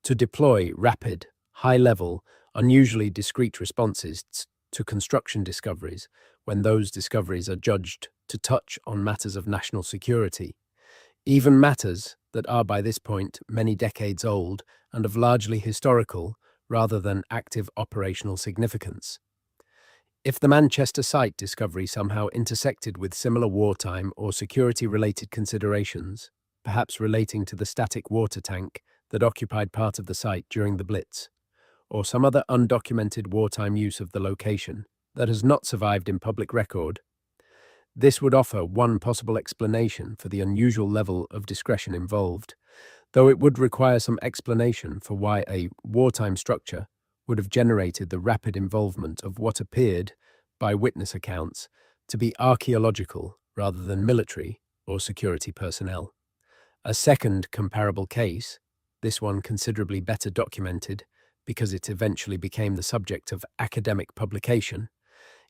to deploy rapid, high-level, unusually discreet responses to construction discoveries when those discoveries are judged to touch on matters of national security, even matters that are by this point many decades old and of largely historical rather than active operational significance. If the Manchester site discovery somehow intersected with similar wartime or security-related considerations, perhaps relating to the static water tank that occupied part of the site during the Blitz, or some other undocumented wartime use of the location that has not survived in public record, this would offer one possible explanation for the unusual level of discretion involved, though it would require some explanation for why a wartime structure would have generated the rapid involvement of what appeared, by witness accounts, to be archaeological rather than military or security personnel. A second comparable case, this one considerably better documented because it eventually became the subject of academic publication,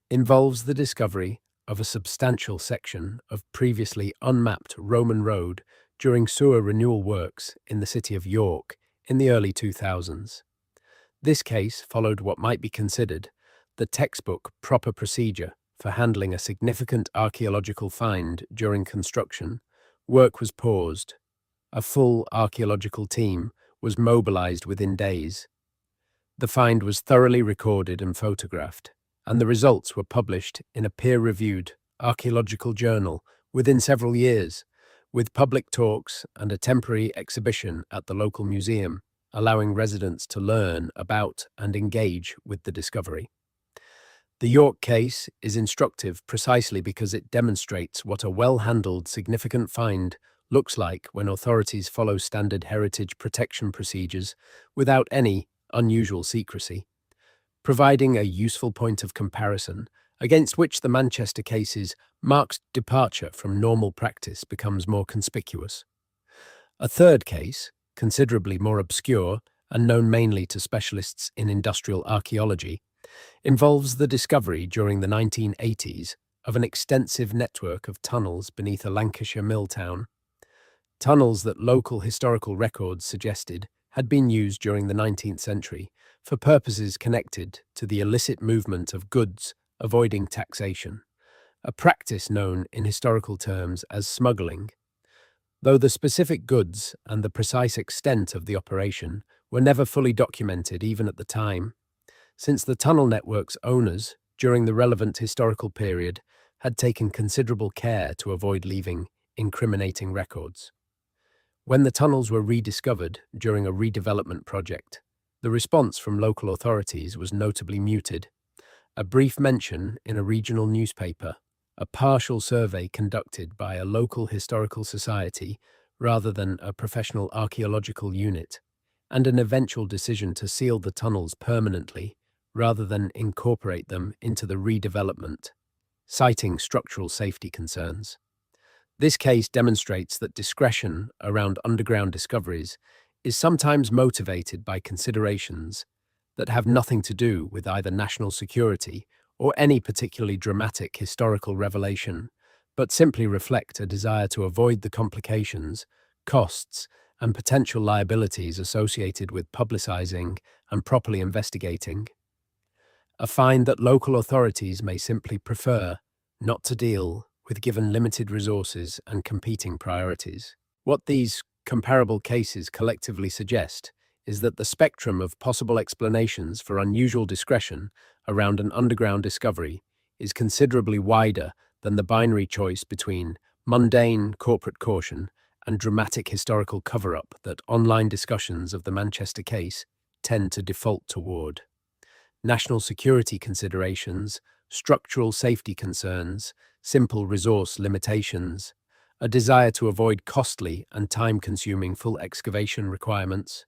involves the discovery of a substantial section of previously unmapped Roman road during sewer renewal works in the city of York in the early 2000s. This case followed what might be considered the textbook proper procedure for handling a significant archaeological find during construction. Work was paused. A full archaeological team was mobilized within days. The find was thoroughly recorded and photographed, and the results were published in a peer-reviewed archaeological journal within several years, with public talks and a temporary exhibition at the local museum, allowing residents to learn about and engage with the discovery. The York case is instructive precisely because it demonstrates what a well-handled, significant find looks like when authorities follow standard heritage protection procedures without any unusual secrecy, providing a useful point of comparison against which the Manchester case's marked departure from normal practice becomes more conspicuous. A third case, considerably more obscure and known mainly to specialists in industrial archaeology, involves the discovery during the 1980s of an extensive network of tunnels beneath a Lancashire mill town. Tunnels that local historical records suggested had been used during the 19th century for purposes connected to the illicit movement of goods avoiding taxation, a practice known in historical terms as smuggling, though the specific goods and the precise extent of the operation were never fully documented even at the time, since the tunnel network's owners, during the relevant historical period, had taken considerable care to avoid leaving incriminating records. When the tunnels were rediscovered during a redevelopment project, the response from local authorities was notably muted. A brief mention in a regional newspaper, a partial survey conducted by a local historical society rather than a professional archaeological unit, and an eventual decision to seal the tunnels permanently rather than incorporate them into the redevelopment, citing structural safety concerns. This case demonstrates that discretion around underground discoveries is sometimes motivated by considerations that have nothing to do with either national security or any particularly dramatic historical revelation, but simply reflect a desire to avoid the complications, costs, and potential liabilities associated with publicizing and properly investigating. A find that local authorities may simply prefer not to deal with given limited resources and competing priorities. What these comparable cases collectively suggest is that the spectrum of possible explanations for unusual discretion around an underground discovery is considerably wider than the binary choice between mundane corporate caution and dramatic historical cover-up that online discussions of the Manchester case tend to default toward. National security considerations, structural safety concerns, simple resource limitations, a desire to avoid costly and time-consuming full excavation requirements,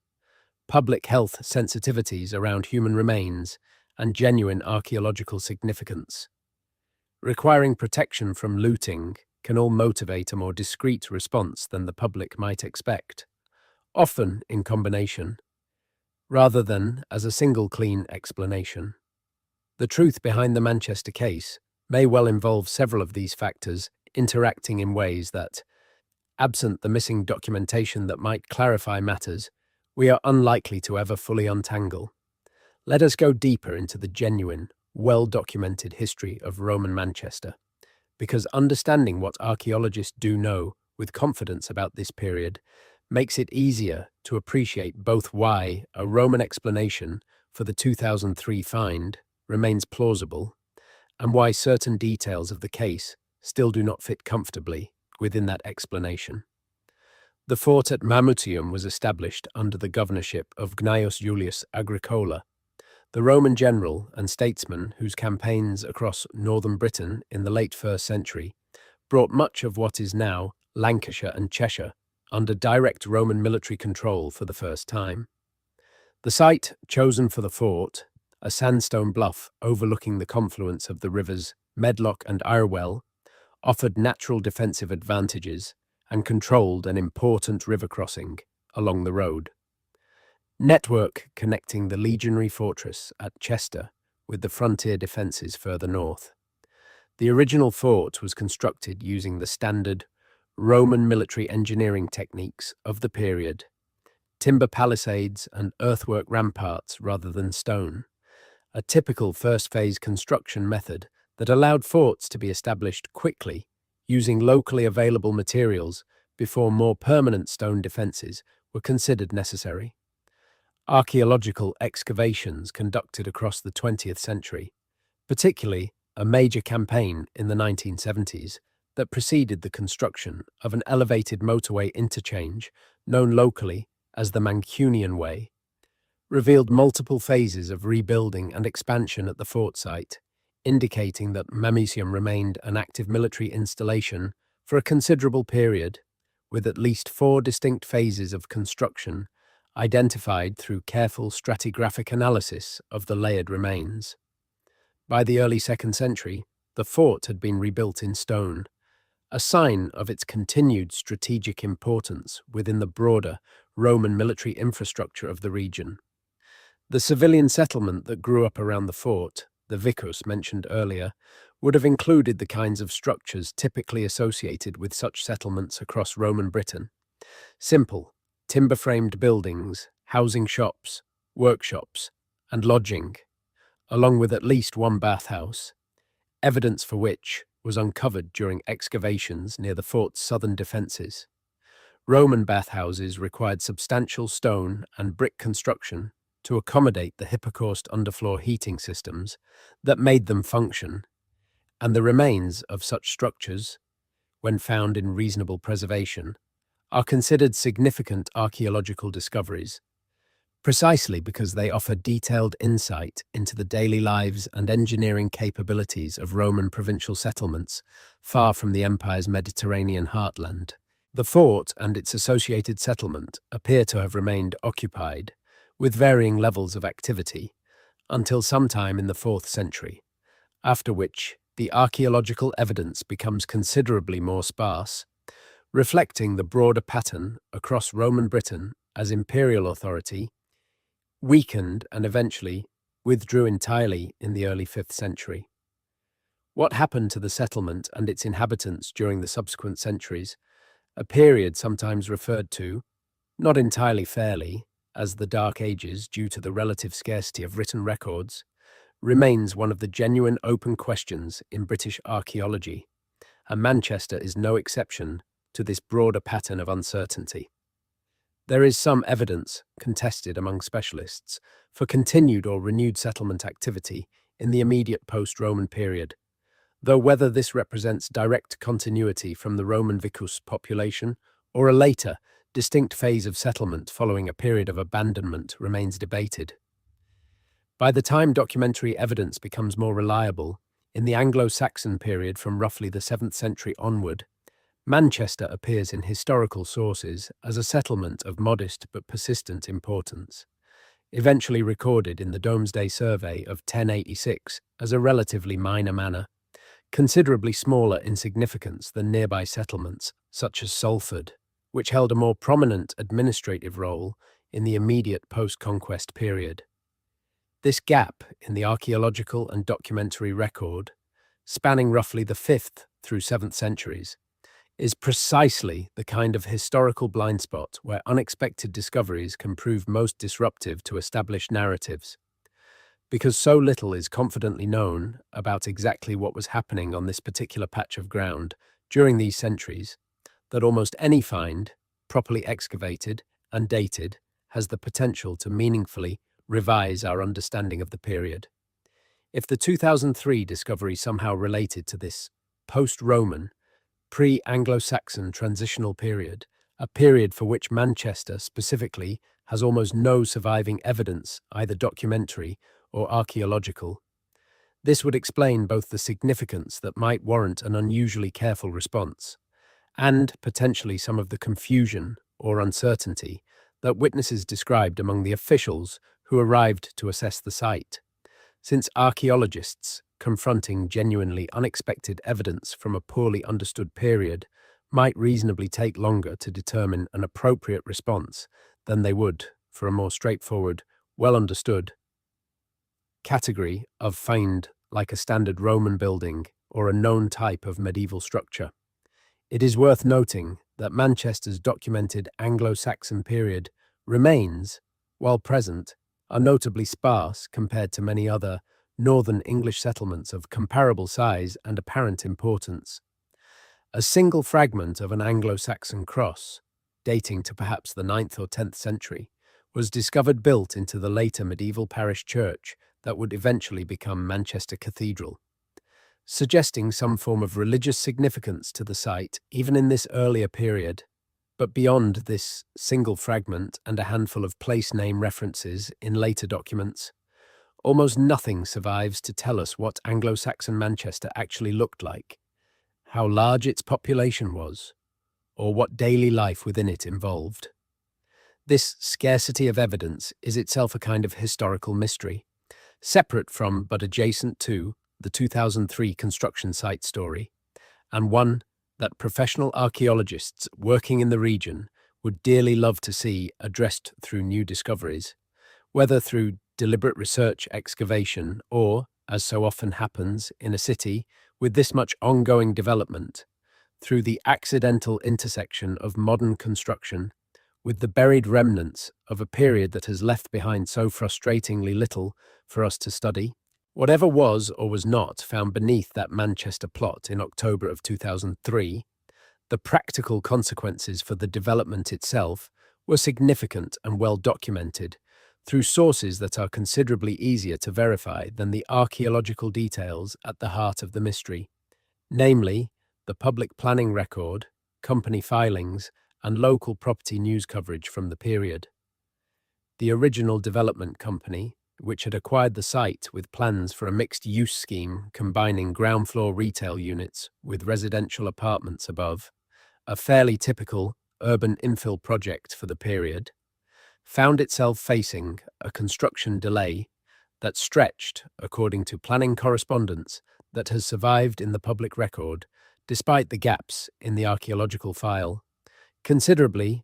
public health sensitivities around human remains, and genuine archaeological significance. Requiring protection from looting can all motivate a more discreet response than the public might expect, often in combination, rather than as a single clean explanation. The truth behind the Manchester case may well involve several of these factors interacting in ways that, absent the missing documentation that might clarify matters, we are unlikely to ever fully untangle. Let us go deeper into the genuine, well-documented history of Roman Manchester, because understanding what archaeologists do know with confidence about this period makes it easier to appreciate both why a Roman explanation for the 2003 find remains plausible and why certain details of the case still do not fit comfortably within that explanation. The fort at Mamutium was established under the governorship of Gnaeus Julius Agricola, the Roman general and statesman whose campaigns across northern Britain in the late 1st century brought much of what is now Lancashire and Cheshire under direct Roman military control for the first time. The site chosen for the fort, a sandstone bluff overlooking the confluence of the rivers Medlock and Irwell, offered natural defensive advantages and controlled an important river crossing along the road. Network connecting the legionary fortress at Chester with the frontier defences further north. The original fort was constructed using the standard Roman military engineering techniques of the period, timber palisades and earthwork ramparts rather than stone, a typical first-phase construction method that allowed forts to be established quickly using locally available materials before more permanent stone defences were considered necessary. Archaeological excavations conducted across the 20th century, particularly a major campaign in the 1970s that preceded the construction of an elevated motorway interchange known locally as the Mancunian Way, revealed multiple phases of rebuilding and expansion at the fort site, indicating that Mamutium remained an active military installation for a considerable period, with at least 4 distinct phases of construction identified through careful stratigraphic analysis of the layered remains. By the early 2nd century, the fort had been rebuilt in stone, a sign of its continued strategic importance within the broader Roman military infrastructure of the region. The civilian settlement that grew up around the fort, the vicus mentioned earlier, would have included the kinds of structures typically associated with such settlements across Roman Britain. Simple, timber-framed buildings, housing shops, workshops, and lodging, along with at least one bathhouse, evidence for which was uncovered during excavations near the fort's southern defences. Roman bathhouses required substantial stone and brick construction to accommodate the hypocaust underfloor heating systems that made them function, and the remains of such structures, when found in reasonable preservation, are considered significant archaeological discoveries, precisely because they offer detailed insight into the daily lives and engineering capabilities of Roman provincial settlements far from the empire's Mediterranean heartland. The fort and its associated settlement appear to have remained occupied, with varying levels of activity, until sometime in the 4th century, after which the archaeological evidence becomes considerably more sparse, reflecting the broader pattern across Roman Britain as imperial authority weakened and eventually withdrew entirely in the early 5th century. What happened to the settlement and its inhabitants during the subsequent centuries, a period sometimes referred to, not entirely fairly, as the Dark Ages due to the relative scarcity of written records, remains one of the genuine open questions in British archaeology, and Manchester is no exception to this broader pattern of uncertainty. There is some evidence, contested among specialists, for continued or renewed settlement activity in the immediate post-Roman period, though whether this represents direct continuity from the Roman vicus population or a later, distinct phase of settlement following a period of abandonment remains debated. By the time documentary evidence becomes more reliable, in the Anglo-Saxon period from roughly the 7th century onward, Manchester appears in historical sources as a settlement of modest but persistent importance, eventually recorded in the Domesday Survey of 1086 as a relatively minor manor, considerably smaller in significance than nearby settlements such as Salford, which held a more prominent administrative role in the immediate post-conquest period. This gap in the archaeological and documentary record, spanning roughly the 5th through 7th centuries, is precisely the kind of historical blind spot where unexpected discoveries can prove most disruptive to established narratives. Because so little is confidently known about exactly what was happening on this particular patch of ground during these centuries, that almost any find, properly excavated and dated, has the potential to meaningfully revise our understanding of the period. If the 2003 discovery somehow related to this post-Roman, pre-Anglo-Saxon transitional period, a period for which Manchester specifically has almost no surviving evidence, either documentary or archaeological, this would explain both the significance that might warrant an unusually careful response, and potentially some of the confusion or uncertainty that witnesses described among the officials who arrived to assess the site, since archaeologists confronting genuinely unexpected evidence from a poorly understood period might reasonably take longer to determine an appropriate response than they would for a more straightforward, well-understood category of find like a standard Roman building or a known type of medieval structure. It is worth noting that Manchester's documented Anglo-Saxon period remains, while present, are notably sparse compared to many other northern English settlements of comparable size and apparent importance. A single fragment of an Anglo-Saxon cross, dating to perhaps the 9th or 10th century, was discovered built into the later medieval parish church that would eventually become Manchester Cathedral, suggesting some form of religious significance to the site even in this earlier period. But beyond this single fragment and a handful of place name references in later documents, almost nothing survives to tell us what Anglo-Saxon Manchester actually looked like, how large its population was, or what daily life within it involved. This scarcity of evidence is itself a kind of historical mystery, separate from but adjacent to the 2003 construction site story, and one that professional archaeologists working in the region would dearly love to see addressed through new discoveries, whether through deliberate research excavation or, as so often happens in a city with this much ongoing development, through the accidental intersection of modern construction with the buried remnants of a period that has left behind so frustratingly little for us to study. Whatever was or was not found beneath that Manchester plot in October of 2003, the practical consequences for the development itself were significant and well documented through sources that are considerably easier to verify than the archaeological details at the heart of the mystery, namely the public planning record, company filings, and local property news coverage from the period. The original development company, which had acquired the site with plans for a mixed-use scheme combining ground floor retail units with residential apartments above, a fairly typical urban infill project for the period, found itself facing a construction delay that stretched, according to planning correspondence that has survived in the public record, despite the gaps in the archaeological file, considerably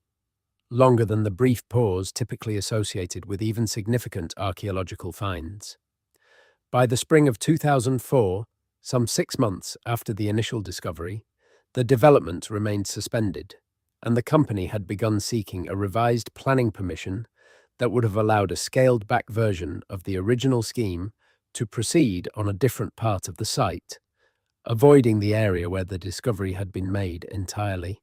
longer than the brief pause typically associated with even significant archaeological finds. By the spring of 2004, some 6 months after the initial discovery, the development remained suspended, and the company had begun seeking a revised planning permission that would have allowed a scaled-back version of the original scheme to proceed on a different part of the site, avoiding the area where the discovery had been made entirely.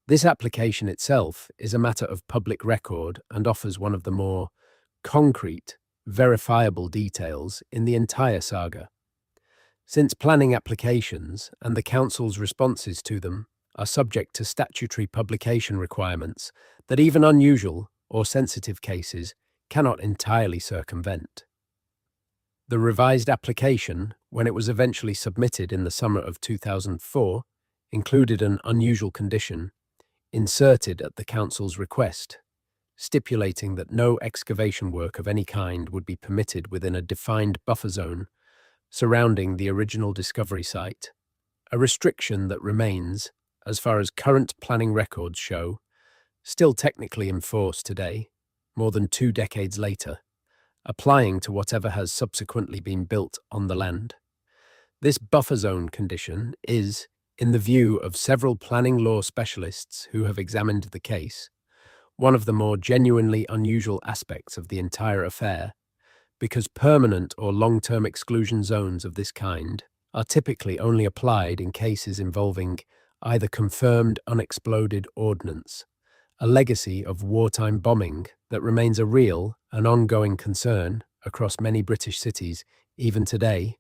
This application itself is a matter of public record and offers one of the more concrete, verifiable details in the entire saga. Since planning applications and the Council's responses to them are subject to statutory publication requirements that even unusual or sensitive cases cannot entirely circumvent. The revised application, when it was eventually submitted in the summer of 2004, included an unusual condition inserted at the Council's request, stipulating that no excavation work of any kind would be permitted within a defined buffer zone surrounding the original discovery site, a restriction that remains, as far as current planning records show, still technically enforced today, more than 2 decades later, applying to whatever has subsequently been built on the land. This buffer zone condition is, in the view of several planning law specialists who have examined the case, one of the more genuinely unusual aspects of the entire affair, because permanent or long-term exclusion zones of this kind are typically only applied in cases involving either confirmed unexploded ordnance, a legacy of wartime bombing that remains a real and ongoing concern across many British cities even today,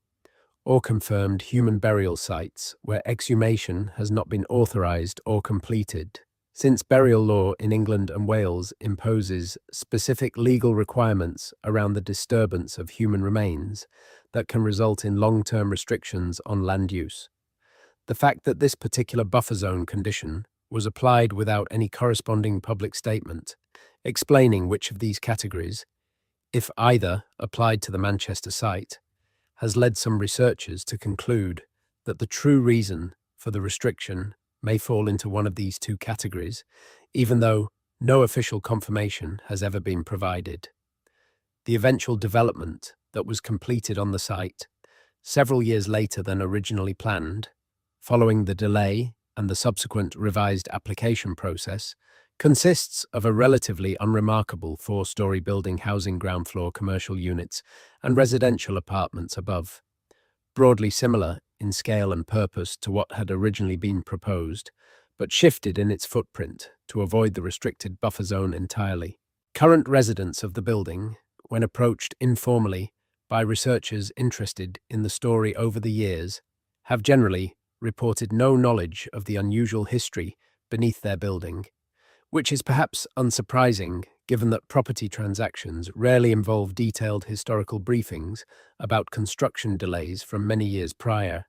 or confirmed human burial sites where exhumation has not been authorised or completed. Since burial law in England and Wales imposes specific legal requirements around the disturbance of human remains that can result in long-term restrictions on land use, the fact that this particular buffer zone condition was applied without any corresponding public statement explaining which of these categories, if either, applied to the Manchester site, has led some researchers to conclude that the true reason for the restriction may fall into one of these 2 categories, even though no official confirmation has ever been provided. The eventual development that was completed on the site several years later than originally planned, following the delay and the subsequent revised application process, consists of a relatively unremarkable 4-story building housing ground floor commercial units and residential apartments above, broadly similar in scale and purpose to what had originally been proposed, but shifted in its footprint to avoid the restricted buffer zone entirely. Current residents of the building, when approached informally by researchers interested in the story over the years, have generally reported no knowledge of the unusual history beneath their building, which is perhaps unsurprising given that property transactions rarely involve detailed historical briefings about construction delays from many years prior,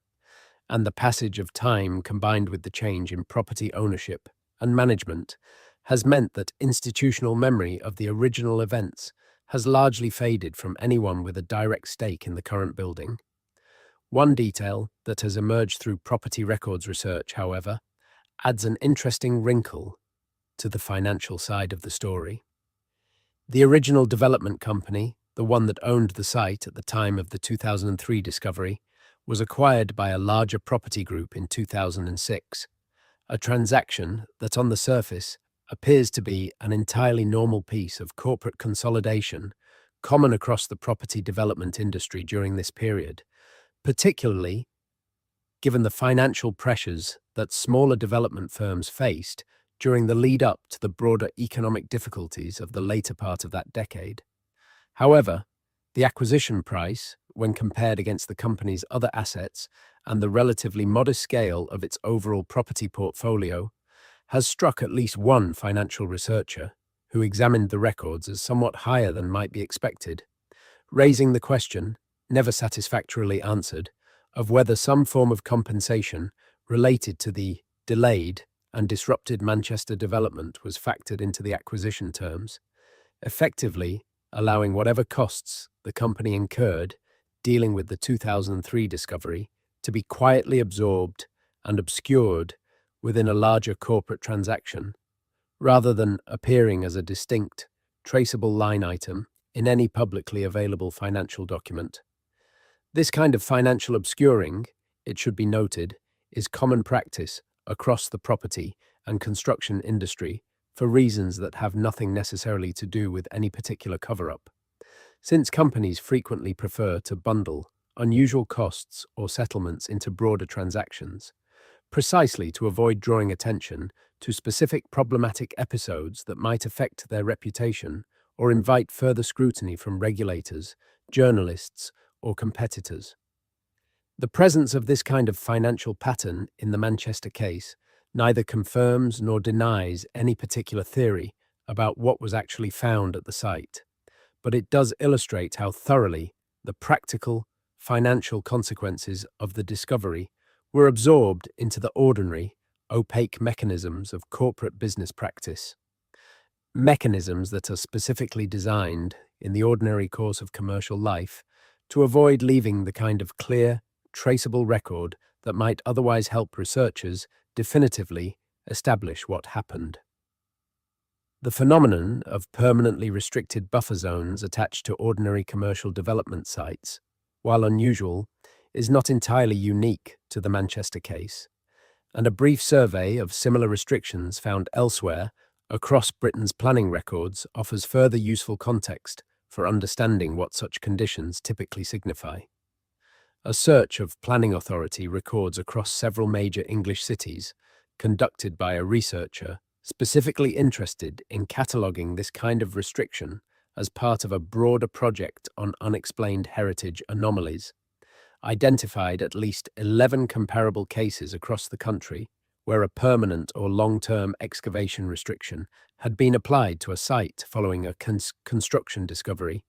and the passage of time combined with the change in property ownership and management has meant that institutional memory of the original events has largely faded from anyone with a direct stake in the current building. One detail that has emerged through property records research, however, adds an interesting wrinkle to the financial side of the story. The original development company, the one that owned the site at the time of the 2003 discovery, was acquired by a larger property group in 2006, a transaction that on the surface appears to be an entirely normal piece of corporate consolidation common across the property development industry during this period, particularly given the financial pressures that smaller development firms faced during the lead up to the broader economic difficulties of the later part of that decade. However, the acquisition price, when compared against the company's other assets and the relatively modest scale of its overall property portfolio, has struck at least one financial researcher who examined the records as somewhat higher than might be expected, raising the question, never satisfactorily answered, of whether some form of compensation related to the delayed and disrupted Manchester development was factored into the acquisition terms, effectively allowing whatever costs the company incurred dealing with the 2003 discovery to be quietly absorbed and obscured within a larger corporate transaction, rather than appearing as a distinct, traceable line item in any publicly available financial document. This kind of financial obscuring, it should be noted, is common practice across the property and construction industry for reasons that have nothing necessarily to do with any particular cover-up. Since companies frequently prefer to bundle unusual costs or settlements into broader transactions, precisely to avoid drawing attention to specific problematic episodes that might affect their reputation or invite further scrutiny from regulators, journalists, or competitors. The presence of this kind of financial pattern in the Manchester case neither confirms nor denies any particular theory about what was actually found at the site, but it does illustrate how thoroughly the practical, financial consequences of the discovery were absorbed into the ordinary, opaque mechanisms of corporate business practice. Mechanisms that are specifically designed, in the ordinary course of commercial life, to avoid leaving the kind of clear, traceable record that might otherwise help researchers definitively establish what happened. The phenomenon of permanently restricted buffer zones attached to ordinary commercial development sites, while unusual, is not entirely unique to the Manchester case, and a brief survey of similar restrictions found elsewhere across Britain's planning records offers further useful context for understanding what such conditions typically signify. A search of planning authority records across several major English cities, conducted by a researcher specifically interested in cataloguing this kind of restriction as part of a broader project on unexplained heritage anomalies, identified at least 11 comparable cases across the country where a permanent or long-term excavation restriction had been applied to a site following a construction discovery,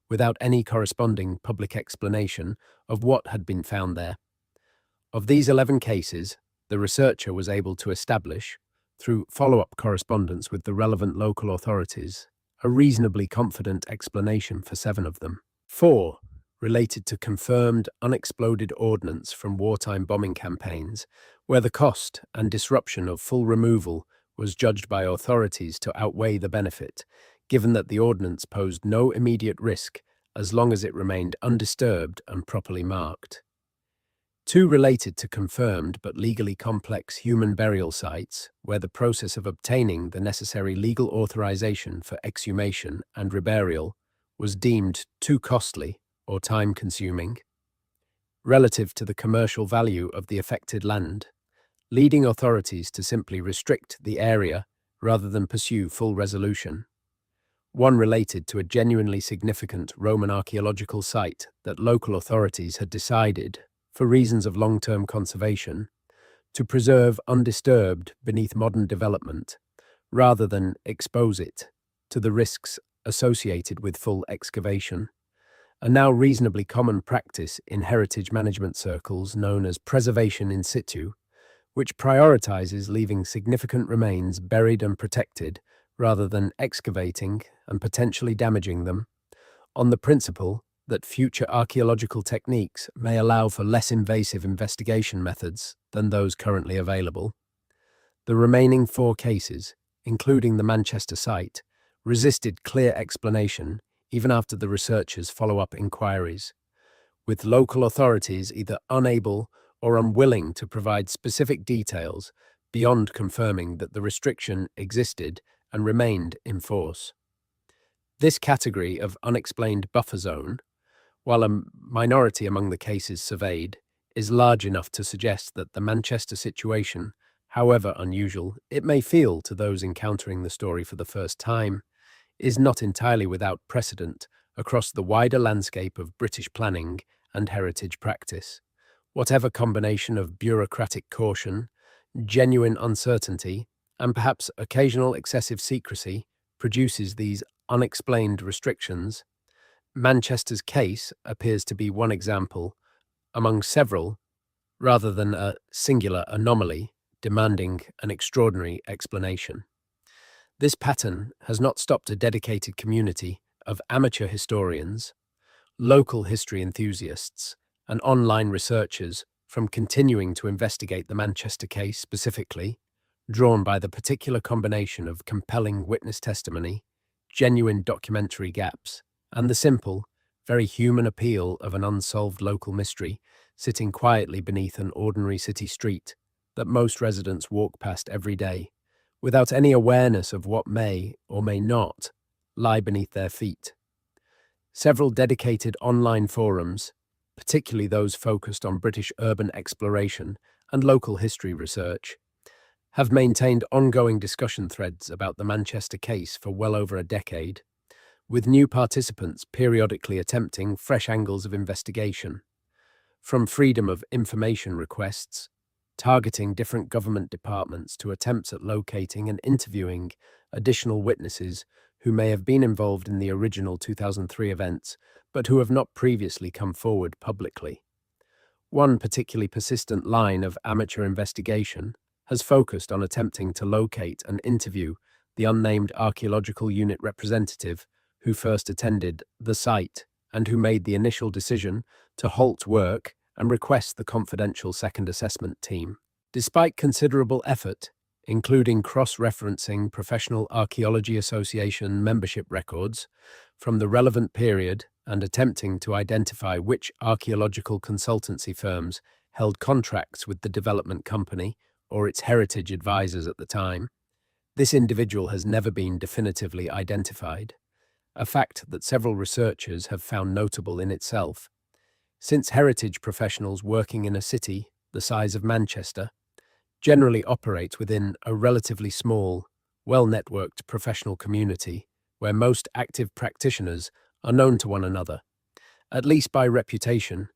without any corresponding public explanation of what had been found there. Of these 11 cases, the researcher was able to establish, through follow-up correspondence with the relevant local authorities, a reasonably confident explanation for 7 of them. 4 related to confirmed unexploded ordnance from wartime bombing campaigns, where the cost and disruption of full removal was judged by authorities to outweigh the benefit, given that the ordnance posed no immediate risk as long as it remained undisturbed and properly marked. 2 related to confirmed but legally complex human burial sites, where the process of obtaining the necessary legal authorization for exhumation and reburial was deemed too costly or time-consuming, relative to the commercial value of the affected land, leading authorities to simply restrict the area rather than pursue full resolution. 1 related to a genuinely significant Roman archaeological site that local authorities had decided, for reasons of long-term conservation, to preserve undisturbed beneath modern development, rather than expose it to the risks associated with full excavation. A now reasonably common practice in heritage management circles known as preservation in situ, which prioritizes leaving significant remains buried and protected rather than excavating and potentially damaging them, on the principle that future archaeological techniques may allow for less invasive investigation methods than those currently available. The remaining 4 cases, including the Manchester site, resisted clear explanation even after the researchers' follow-up inquiries, with local authorities either unable or unwilling to provide specific details beyond confirming that the restriction existed and remained in force. This category of unexplained buffer zone, while a minority among the cases surveyed, is large enough to suggest that the Manchester situation, however unusual it may feel to those encountering the story for the first time, is not entirely without precedent across the wider landscape of British planning and heritage practice. Whatever combination of bureaucratic caution, genuine uncertainty, and perhaps occasional excessive secrecy produces these unexplained restrictions, Manchester's case appears to be one example among several rather than a singular anomaly demanding an extraordinary explanation. This pattern has not stopped a dedicated community of amateur historians, local history enthusiasts, and online researchers from continuing to investigate the Manchester case specifically, drawn by the particular combination of compelling witness testimony, genuine documentary gaps, and the simple, very human appeal of an unsolved local mystery sitting quietly beneath an ordinary city street that most residents walk past every day, without any awareness of what may or may not lie beneath their feet. Several dedicated online forums, particularly those focused on British urban exploration and local history research, have maintained ongoing discussion threads about the Manchester case for well over a decade, with new participants periodically attempting fresh angles of investigation, from freedom of information requests, targeting different government departments to attempts at locating and interviewing additional witnesses who may have been involved in the original 2003 events, but who have not previously come forward publicly. One particularly persistent line of amateur investigation has focused on attempting to locate and interview the unnamed archaeological unit representative who first attended the site and who made the initial decision to halt work and request the confidential second assessment team. Despite considerable effort, including cross-referencing Professional Archaeology Association membership records from the relevant period and attempting to identify which archaeological consultancy firms held contracts with the development company or its heritage advisors at the time, this individual has never been definitively identified, a fact that several researchers have found notable in itself. Since heritage professionals working in a city the size of Manchester generally operate within a relatively small, well-networked professional community where most active practitioners are known to one another, at least by reputation,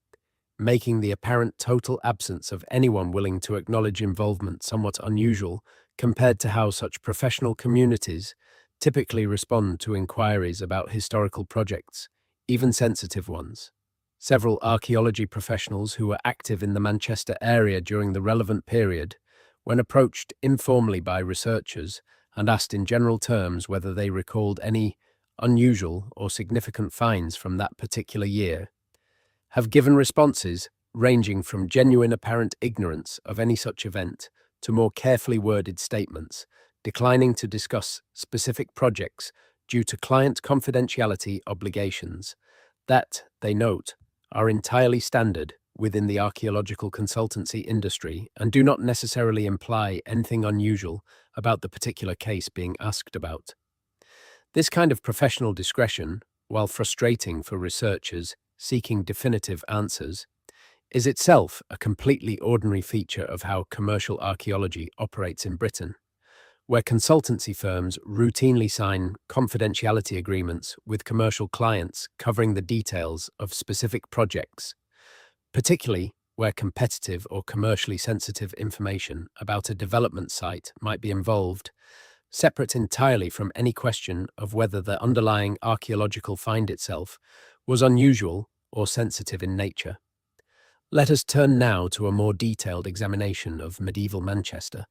making the apparent total absence of anyone willing to acknowledge involvement somewhat unusual compared to how such professional communities typically respond to inquiries about historical projects, even sensitive ones. Several archaeology professionals who were active in the Manchester area during the relevant period, when approached informally by researchers and asked in general terms whether they recalled any unusual or significant finds from that particular year, have given responses ranging from genuine apparent ignorance of any such event to more carefully worded statements, declining to discuss specific projects due to client confidentiality obligations that, they note, are entirely standard within the archaeological consultancy industry and do not necessarily imply anything unusual about the particular case being asked about. This kind of professional discretion, while frustrating for researchers seeking definitive answers, is itself a completely ordinary feature of how commercial archaeology operates in Britain, where consultancy firms routinely sign confidentiality agreements with commercial clients covering the details of specific projects, particularly where competitive or commercially sensitive information about a development site might be involved, separate entirely from any question of whether the underlying archaeological find itself was unusual or sensitive in nature. Let us turn now to a more detailed examination of medieval Manchester,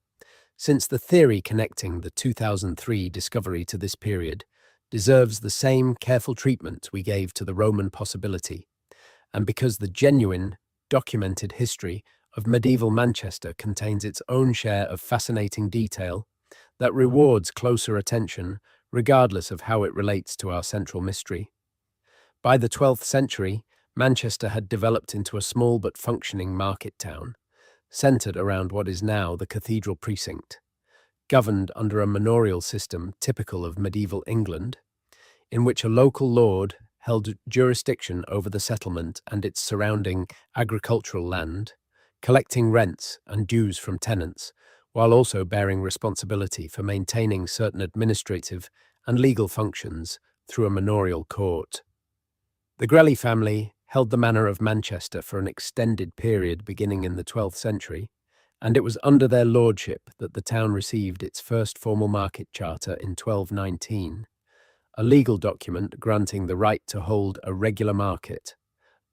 since the theory connecting the 2003 discovery to this period deserves the same careful treatment we gave to the Roman possibility, and because the genuine, documented history of medieval Manchester contains its own share of fascinating detail that rewards closer attention regardless of how it relates to our central mystery. By the 12th century, Manchester had developed into a small but functioning market town, centred around what is now the cathedral precinct, governed under a manorial system typical of medieval England. in which a local lord held jurisdiction over the settlement and its surrounding agricultural land, collecting rents and dues from tenants, while also bearing responsibility for maintaining certain administrative and legal functions through a manorial court. The Grelly family held the manor of Manchester for an extended period beginning in the 12th century, and it was under their lordship that the town received its first formal market charter in 1219, a legal document granting the right to hold a regular market,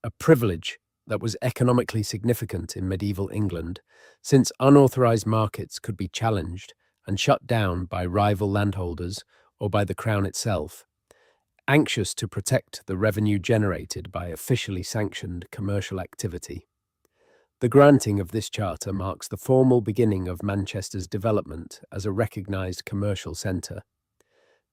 a privilege that was economically significant in medieval England, since unauthorized markets could be challenged and shut down by rival landholders or by the Crown itself, anxious to protect the revenue generated by officially sanctioned commercial activity. The granting of this charter marks the formal beginning of Manchester's development as a recognized commercial centre,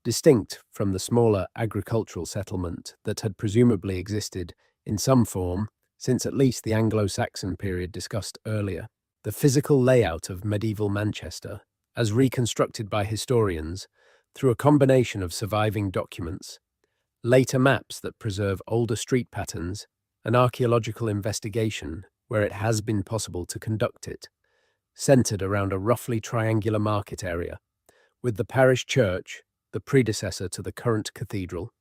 distinct from the smaller agricultural settlement that had presumably existed in some form since at least the Anglo-Saxon period discussed earlier. The physical layout of medieval Manchester, as reconstructed by historians through a combination of surviving documents, later maps that preserve older street patterns, and archaeological investigation where it has been possible to conduct it, centred around a roughly triangular market area, with the parish church, the predecessor to the current cathedral,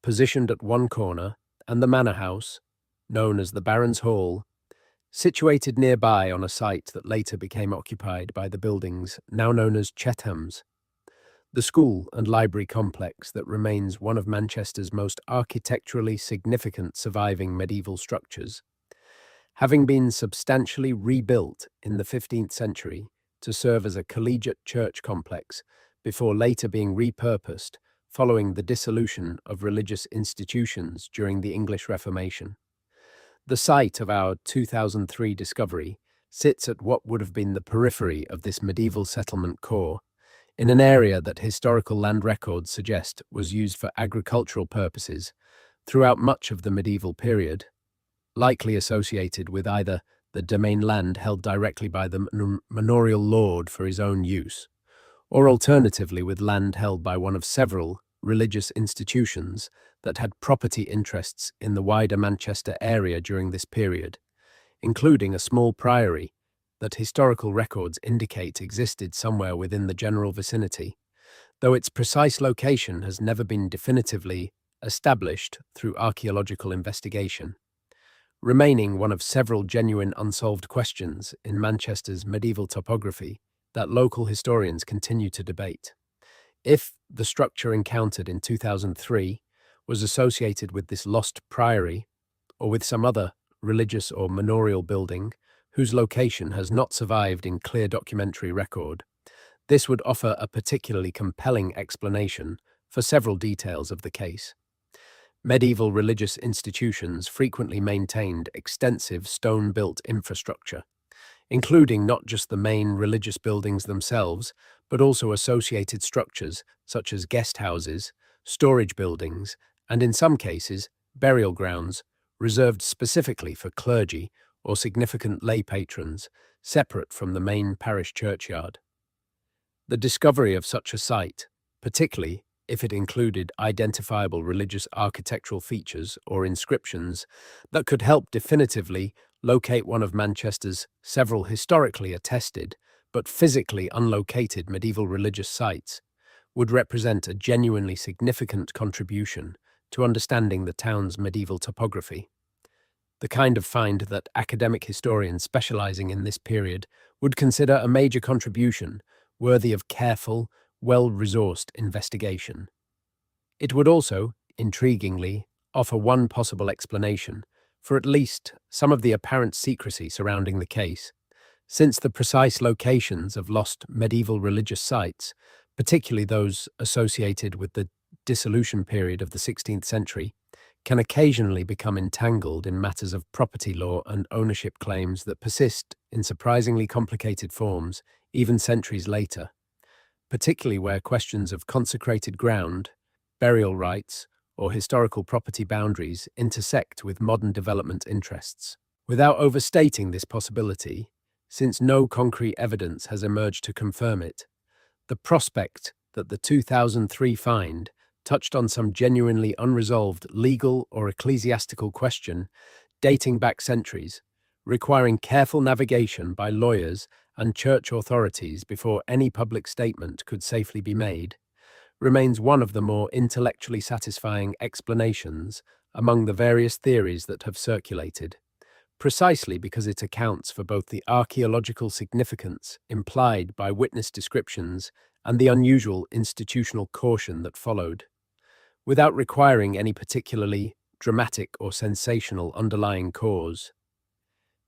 positioned at one corner, and the manor house, known as the Baron's Hall, situated nearby on a site that later became occupied by the buildings now known as Chetham's. The school and library complex that remains one of Manchester's most architecturally significant surviving medieval structures, having been substantially rebuilt in the 15th century to serve as a collegiate church complex before later being repurposed following the dissolution of religious institutions during the English Reformation. The site of our 2003 discovery sits at what would have been the periphery of this medieval settlement core, in an area that historical land records suggest was used for agricultural purposes throughout much of the medieval period, likely associated with either the domain land held directly by the manorial lord for his own use, or alternatively with land held by one of several religious institutions that had property interests in the wider Manchester area during this period, including a small priory that historical records indicate existed somewhere within the general vicinity, though its precise location has never been definitively established through archaeological investigation, remaining one of several genuine unsolved questions in Manchester's medieval topography that local historians continue to debate. If the structure encountered in 2003 was associated with this lost priory, or with some other religious or manorial building whose location has not survived in clear documentary record, this would offer a particularly compelling explanation for several details of the case. Medieval religious institutions frequently maintained extensive stone-built infrastructure, including not just the main religious buildings themselves, but also associated structures such as guest houses, storage buildings, and in some cases, burial grounds reserved specifically for clergy or significant lay patrons, separate from the main parish churchyard. The discovery of such a site, particularly if it included identifiable religious architectural features or inscriptions that could help definitively locate one of Manchester's several historically attested but physically unlocated medieval religious sites, would represent a genuinely significant contribution to understanding the town's medieval topography. The kind of find that academic historians specializing in this period would consider a major contribution worthy of careful, well-resourced investigation. It would also, intriguingly, offer one possible explanation for at least some of the apparent secrecy surrounding the case, since the precise locations of lost medieval religious sites, particularly those associated with the dissolution period of the 16th century, can occasionally become entangled in matters of property law and ownership claims that persist in surprisingly complicated forms even centuries later, particularly where questions of consecrated ground, burial rights, or historical property boundaries intersect with modern development interests. Without overstating this possibility, since no concrete evidence has emerged to confirm it, the prospect that the 2003 find touched on some genuinely unresolved legal or ecclesiastical question dating back centuries, requiring careful navigation by lawyers and church authorities before any public statement could safely be made, remains one of the more intellectually satisfying explanations among the various theories that have circulated, precisely because it accounts for both the archaeological significance implied by witness descriptions and the unusual institutional caution that followed, without requiring any particularly dramatic or sensational underlying cause.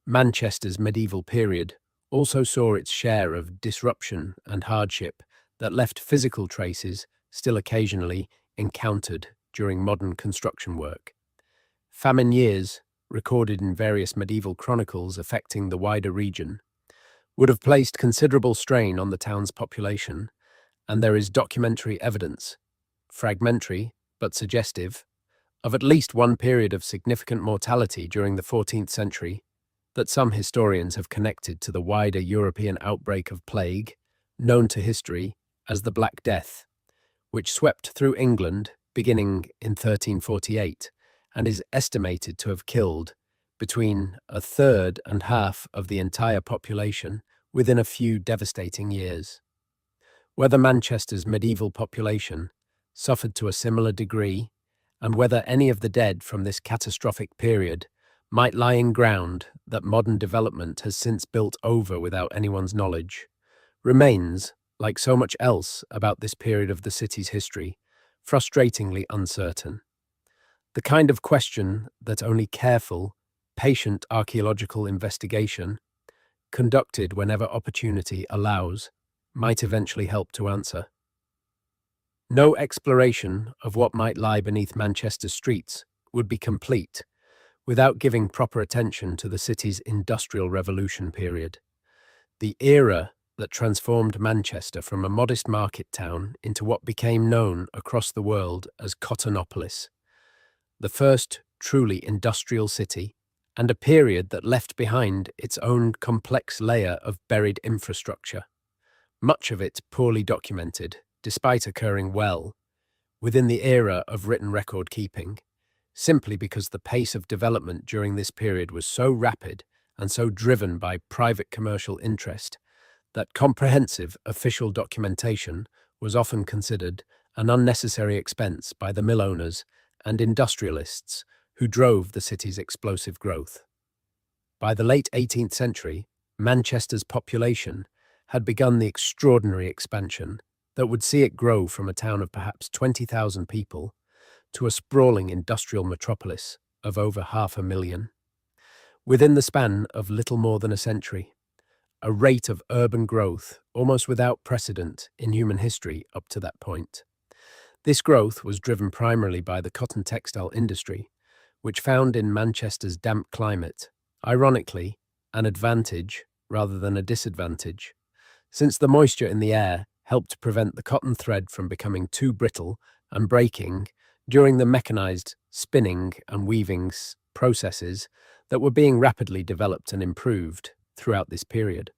Manchester's medieval period also saw its share of disruption and hardship that left physical traces still occasionally encountered during modern construction work. Famine years, recorded in various medieval chronicles affecting the wider region, would have placed considerable strain on the town's population, and there is documentary evidence, fragmentary but suggestive, of at least one period of significant mortality during the 14th century that some historians have connected to the wider European outbreak of plague, known to history as the Black Death, which swept through England beginning in 1348 and is estimated to have killed between a third and half of the entire population within a few devastating years. Whether Manchester's medieval population suffered to a similar degree, and whether any of the dead from this catastrophic period might lie in ground that modern development has since built over without anyone's knowledge, remains, like so much else about this period of the city's history, frustratingly uncertain. The kind of question that only careful, patient archaeological investigation, conducted whenever opportunity allows, might eventually help to answer. No exploration of what might lie beneath Manchester's streets would be complete without giving proper attention to the city's Industrial Revolution period, the era that transformed Manchester from a modest market town into what became known across the world as Cottonopolis, the first truly industrial city, and a period that left behind its own complex layer of buried infrastructure, much of it poorly documented, despite occurring well, within the era of written record keeping, simply because the pace of development during this period was so rapid and so driven by private commercial interest that comprehensive official documentation was often considered an unnecessary expense by the mill owners and industrialists who drove the city's explosive growth. By the late 18th century, Manchester's population had begun the extraordinary expansion that would see it grow from a town of perhaps 20,000 people to a sprawling industrial metropolis of over 500,000. Within the span of little more than a century, a rate of urban growth almost without precedent in human history up to that point. This growth was driven primarily by the cotton textile industry, which found in Manchester's damp climate, ironically, an advantage rather than a disadvantage, since the moisture in the air helped prevent the cotton thread from becoming too brittle and breaking during the mechanized spinning and weaving processes that were being rapidly developed and improved throughout this period.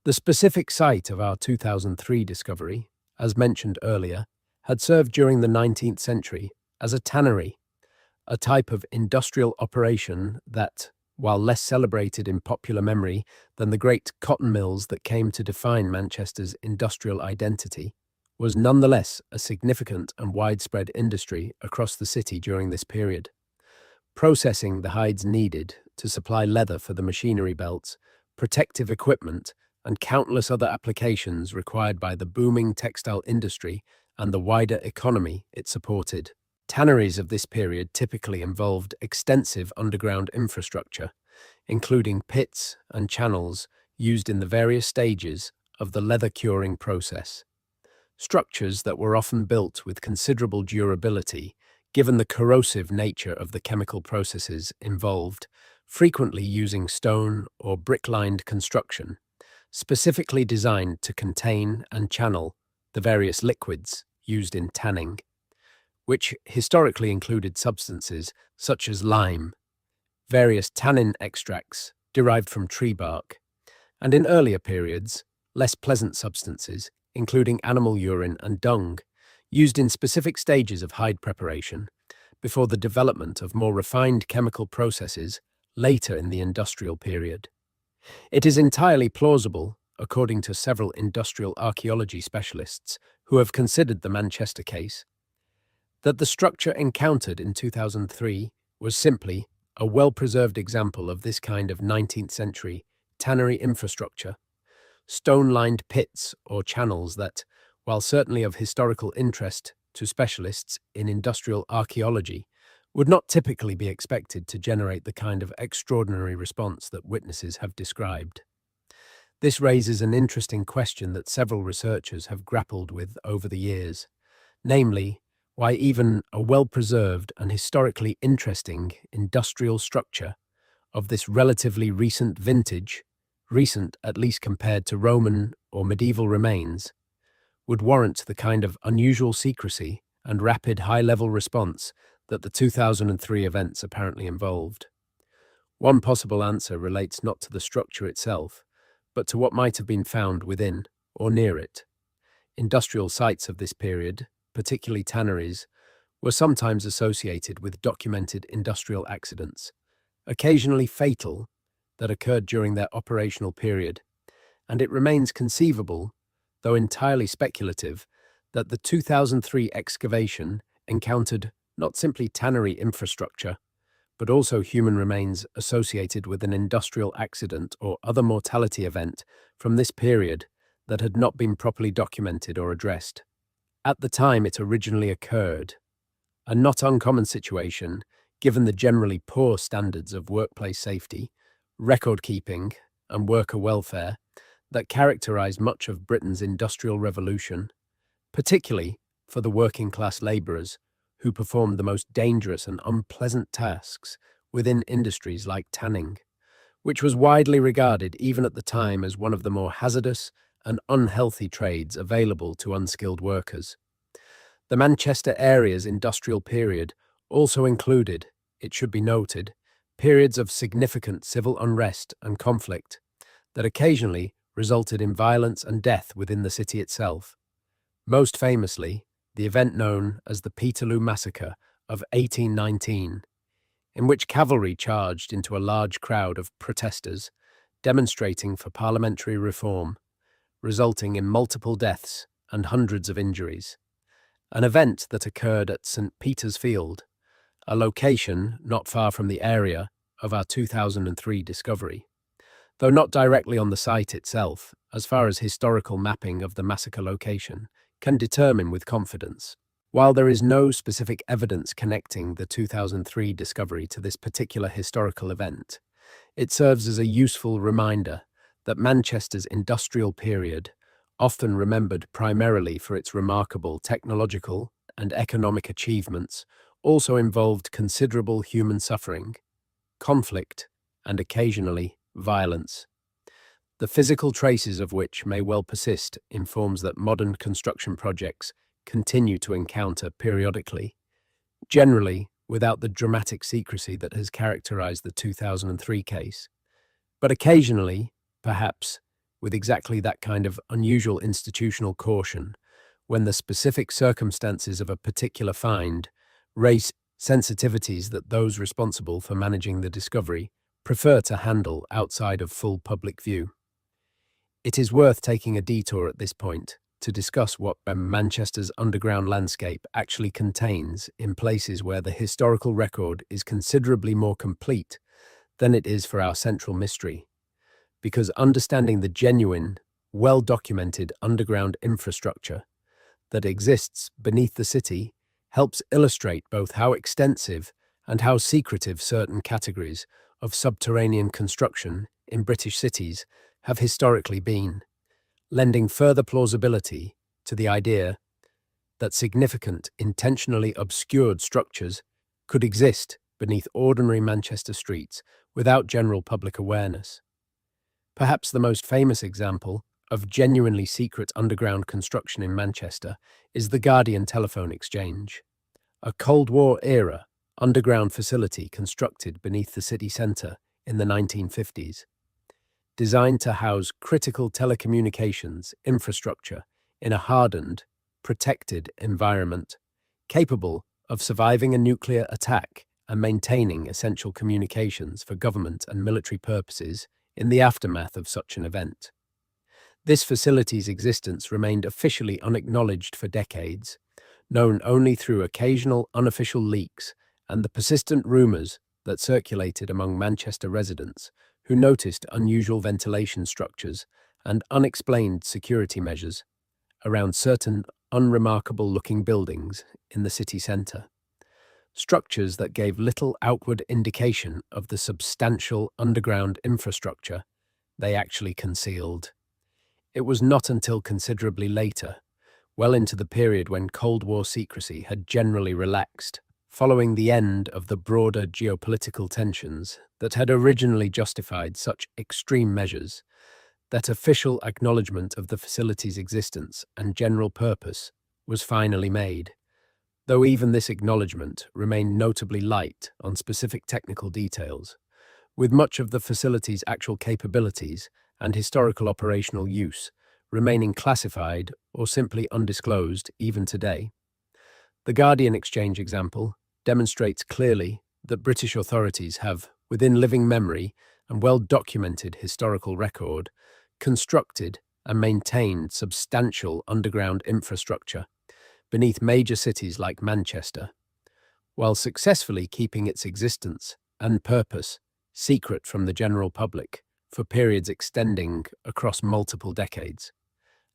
The specific site of our 2003 discovery, as mentioned earlier, had served during the 19th century as a tannery, a type of industrial operation that, while less celebrated in popular memory than the great cotton mills that came to define Manchester's industrial identity, was nonetheless a significant and widespread industry across the city during this period. Processing the hides needed to supply leather for the machinery belts, protective equipment, and countless other applications required by the booming textile industry and the wider economy it supported. Tanneries of this period typically involved extensive underground infrastructure, including pits and channels used in the various stages of the leather curing process. Structures that were often built with considerable durability, given the corrosive nature of the chemical processes involved, frequently using stone or brick-lined construction, specifically designed to contain and channel the various liquids used in tanning, which historically included substances such as lime, various tannin extracts derived from tree bark, and in earlier periods, less pleasant substances, including animal urine and dung, used in specific stages of hide preparation before the development of more refined chemical processes later in the industrial period. It is entirely plausible, according to several industrial archaeology specialists who have considered the Manchester case, that the structure encountered in 2003 was simply a well-preserved example of this kind of 19th century tannery infrastructure, stone-lined pits or channels that, while certainly of historical interest to specialists in industrial archaeology, would not typically be expected to generate the kind of extraordinary response that witnesses have described. This raises an interesting question that several researchers have grappled with over the years, namely, why even a well-preserved and historically interesting industrial structure of this relatively recent vintage, recent at least compared to Roman or medieval remains, would warrant the kind of unusual secrecy and rapid high-level response that the 2003 events apparently involved. One possible answer relates not to the structure itself, but to what might have been found within or near it. Industrial sites of this period, particularly tanneries, were sometimes associated with documented industrial accidents, occasionally fatal, that occurred during their operational period, and it remains conceivable, though entirely speculative, that the 2003 excavation encountered not simply tannery infrastructure, but also human remains associated with an industrial accident or other mortality event from this period that had not been properly documented or addressed at the time it originally occurred, a not uncommon situation given the generally poor standards of workplace safety, record-keeping, and worker welfare that characterized much of Britain's Industrial Revolution, particularly for the working-class labourers who performed the most dangerous and unpleasant tasks within industries like tanning, which was widely regarded even at the time as one of the more hazardous and unhealthy trades available to unskilled workers. The Manchester area's industrial period also included, it should be noted, periods of significant civil unrest and conflict that occasionally resulted in violence and death within the city itself. Most famously, the event known as the Peterloo Massacre of 1819, in which cavalry charged into a large crowd of protesters demonstrating for parliamentary reform, resulting in multiple deaths and hundreds of injuries. An event that occurred at St. Peter's Field, a location not far from the area of our 2003 discovery. Though not directly on the site itself, as far as historical mapping of the massacre location can determine with confidence. While there is no specific evidence connecting the 2003 discovery to this particular historical event, it serves as a useful reminder that Manchester's industrial period, often remembered primarily for its remarkable technological and economic achievements, also involved considerable human suffering, conflict, and occasionally violence. The physical traces of which may well persist informs that modern construction projects continue to encounter periodically, generally without the dramatic secrecy that has characterized the 2003 case, but occasionally, perhaps, with exactly that kind of unusual institutional caution, when the specific circumstances of a particular find raise sensitivities that those responsible for managing the discovery prefer to handle outside of full public view. It is worth taking a detour at this point to discuss what Manchester's underground landscape actually contains in places where the historical record is considerably more complete than it is for our central mystery, because understanding the genuine, well-documented underground infrastructure that exists beneath the city helps illustrate both how extensive and how secretive certain categories of subterranean construction in British cities have historically been, lending further plausibility to the idea that significant, intentionally obscured structures could exist beneath ordinary Manchester streets without general public awareness. Perhaps the most famous example of genuinely secret underground construction in Manchester is the Guardian Telephone Exchange, a Cold War-era underground facility constructed beneath the city centre in the 1950s. Designed to house critical telecommunications infrastructure in a hardened, protected environment, capable of surviving a nuclear attack and maintaining essential communications for government and military purposes in the aftermath of such an event. This facility's existence remained officially unacknowledged for decades, known only through occasional unofficial leaks and the persistent rumours that circulated among Manchester residents who noticed unusual ventilation structures and unexplained security measures around certain unremarkable-looking buildings in the city centre. Structures that gave little outward indication of the substantial underground infrastructure they actually concealed. It was not until considerably later, well into the period when Cold War secrecy had generally relaxed, following the end of the broader geopolitical tensions that had originally justified such extreme measures, that official acknowledgement of the facility's existence and general purpose was finally made, though even this acknowledgement remained notably light on specific technical details, with much of the facility's actual capabilities and historical operational use remaining classified or simply undisclosed even today. The Guardian Exchange example demonstrates clearly that British authorities have, within living memory and well-documented historical record, constructed and maintained substantial underground infrastructure beneath major cities like Manchester, while successfully keeping its existence and purpose secret from the general public for periods extending across multiple decades.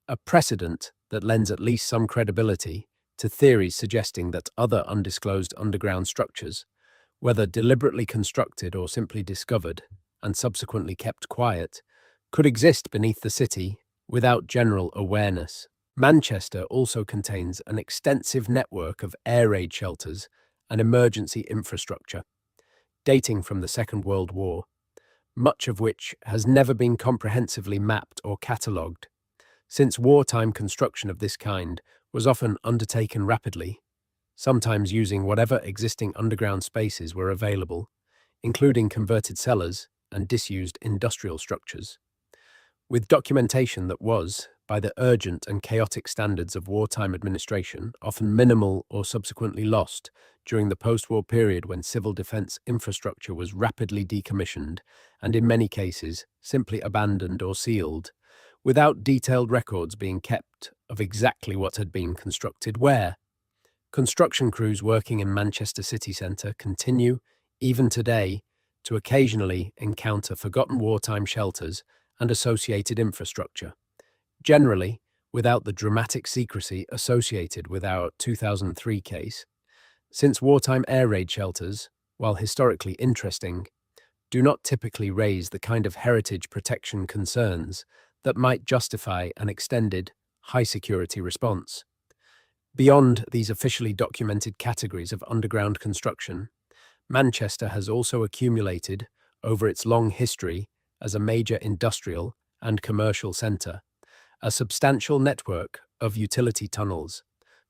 A precedent that lends at least some credibility to theories suggesting that other undisclosed underground structures, whether deliberately constructed or simply discovered and subsequently kept quiet, could exist beneath the city without general awareness. Manchester also contains an extensive network of air raid shelters and emergency infrastructure, dating from the Second World War, much of which has never been comprehensively mapped or catalogued, since wartime construction of this kind was often undertaken rapidly, sometimes using whatever existing underground spaces were available, including converted cellars and disused industrial structures. With documentation that was, by the urgent and chaotic standards of wartime administration, often minimal or subsequently lost during the post-war period when civil defense infrastructure was rapidly decommissioned and in many cases simply abandoned or sealed, without detailed records being kept of exactly what had been constructed where. Construction crews working in Manchester city centre continue, even today, to occasionally encounter forgotten wartime shelters and associated infrastructure, generally without the dramatic secrecy associated with our 2003 case, since wartime air raid shelters, while historically interesting, do not typically raise the kind of heritage protection concerns that might justify an extended, high-security response. Beyond these officially documented categories of underground construction, Manchester has also accumulated, over its long history as a major industrial and commercial centre, a substantial network of utility tunnels,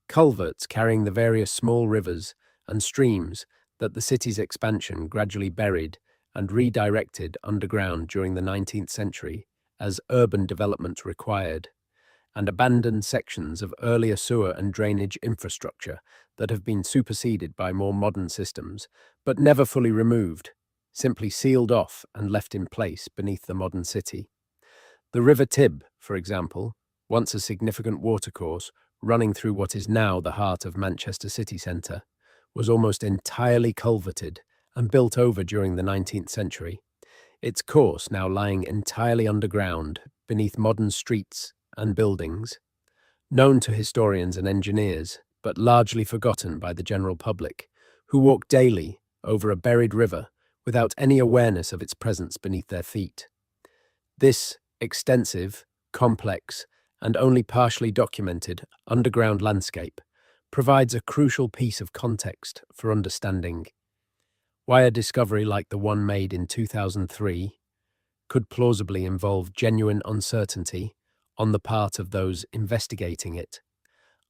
culverts carrying the various small rivers and streams that the city's expansion gradually buried and redirected underground during the 19th century as urban development required, and abandoned sections of earlier sewer and drainage infrastructure that have been superseded by more modern systems, but never fully removed, simply sealed off and left in place beneath the modern city. The River Tib, for example, once a significant watercourse running through what is now the heart of Manchester city centre, was almost entirely culverted and built over during the 19th century, its course now lying entirely underground beneath modern streets and buildings, known to historians and engineers, but largely forgotten by the general public, who walk daily over a buried river without any awareness of its presence beneath their feet. This extensive, complex, and only partially documented underground landscape provides a crucial piece of context for understanding why a discovery like the one made in 2003 could plausibly involve genuine uncertainty on the part of those investigating it.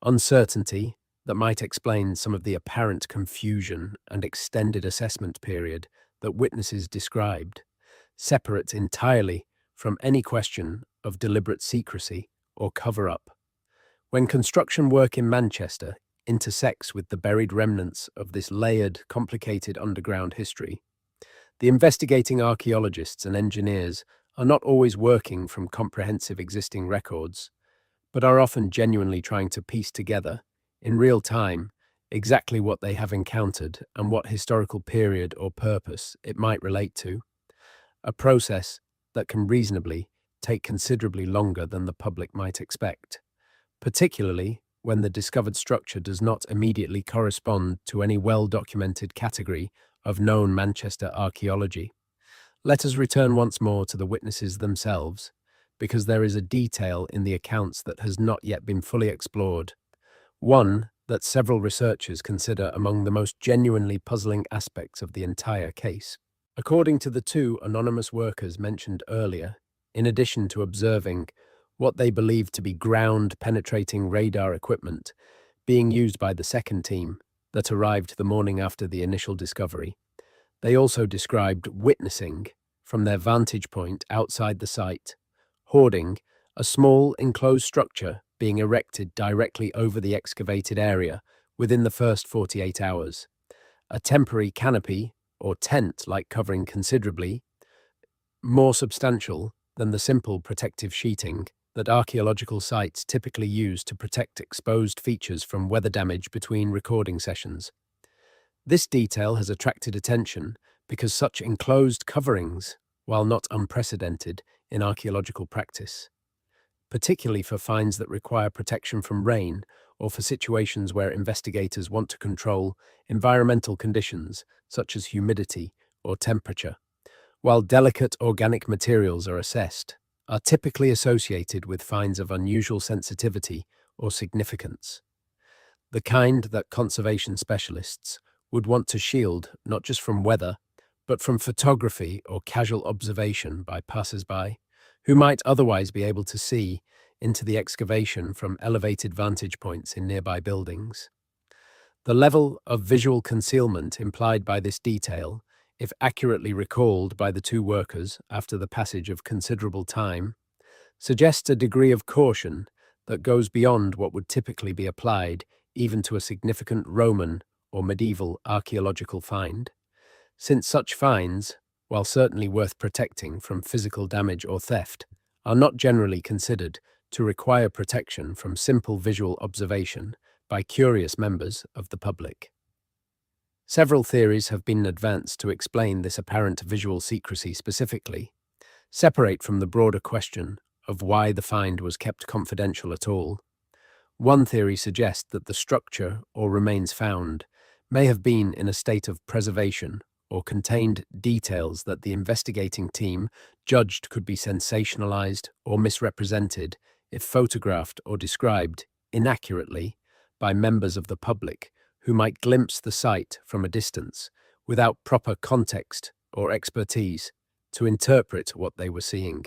Uncertainty that might explain some of the apparent confusion and extended assessment period that witnesses described, separate entirely from any question of deliberate secrecy or cover-up. When construction work in Manchester intersects with the buried remnants of this layered, complicated underground history, the investigating archaeologists and engineers are not always working from comprehensive existing records, but are often genuinely trying to piece together, in real time, exactly what they have encountered and what historical period or purpose it might relate to, a process that can reasonably take considerably longer than the public might expect, particularly when the discovered structure does not immediately correspond to any well-documented category of known Manchester archaeology. Let us return once more to the witnesses themselves, because there is a detail in the accounts that has not yet been fully explored, one that several researchers consider among the most genuinely puzzling aspects of the entire case. According to the two anonymous workers mentioned earlier, in addition to observing what they believed to be ground-penetrating radar equipment being used by the second team that arrived the morning after the initial discovery, they also described witnessing, from their vantage point outside the site, hoarding, a small enclosed structure being erected directly over the excavated area within the first 48 hours. A temporary canopy, or tent-like covering considerably more substantial than the simple protective sheeting that archaeological sites typically use to protect exposed features from weather damage between recording sessions. This detail has attracted attention because such enclosed coverings, while not unprecedented in archaeological practice, particularly for finds that require protection from rain or for situations where investigators want to control environmental conditions such as humidity or temperature, while delicate organic materials are assessed, are typically associated with finds of unusual sensitivity or significance, the kind that conservation specialists would want to shield not just from weather, but from photography or casual observation by passers-by, who might otherwise be able to see into the excavation from elevated vantage points in nearby buildings. The level of visual concealment implied by this detail, if accurately recalled by the two workers after the passage of considerable time, suggests a degree of caution that goes beyond what would typically be applied even to a significant Roman or medieval archaeological find, since such finds, while certainly worth protecting from physical damage or theft, are not generally considered to require protection from simple visual observation by curious members of the public. Several theories have been advanced to explain this apparent visual secrecy specifically, separate from the broader question of why the find was kept confidential at all. One theory suggests that the structure or remains found may have been in a state of preservation or contained details that the investigating team judged could be sensationalized or misrepresented if photographed or described inaccurately by members of the public who might glimpse the site from a distance without proper context or expertise to interpret what they were seeing.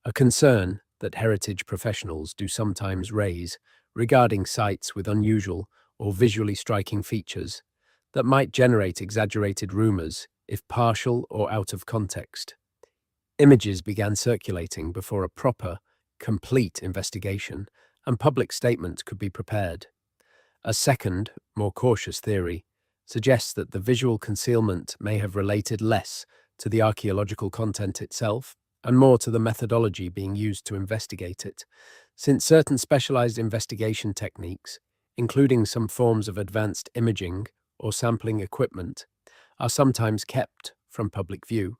A concern that heritage professionals do sometimes raise regarding sites with unusual or visually striking features that might generate exaggerated rumors if partial or out of context. Images began circulating before a proper, complete investigation and public statement could be prepared. A second, more cautious theory suggests that the visual concealment may have related less to the archaeological content itself and more to the methodology being used to investigate it, since certain specialized investigation techniques, including some forms of advanced imaging or sampling equipment, are sometimes kept from public view.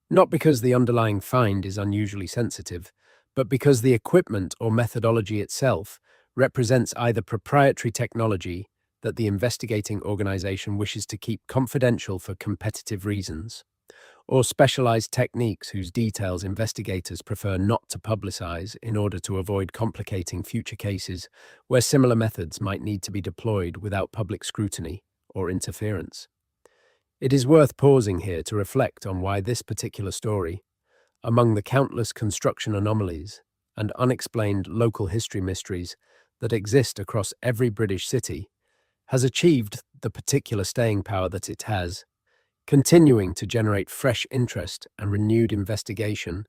Not because the underlying find is unusually sensitive, but because the equipment or methodology itself represents either proprietary technology that the investigating organization wishes to keep confidential for competitive reasons, or specialized techniques whose details investigators prefer not to publicize in order to avoid complicating future cases where similar methods might need to be deployed without public scrutiny or interference. It is worth pausing here to reflect on why this particular story, among the countless construction anomalies and unexplained local history mysteries that exist across every British city, has achieved the particular staying power that it has, continuing to generate fresh interest and renewed investigation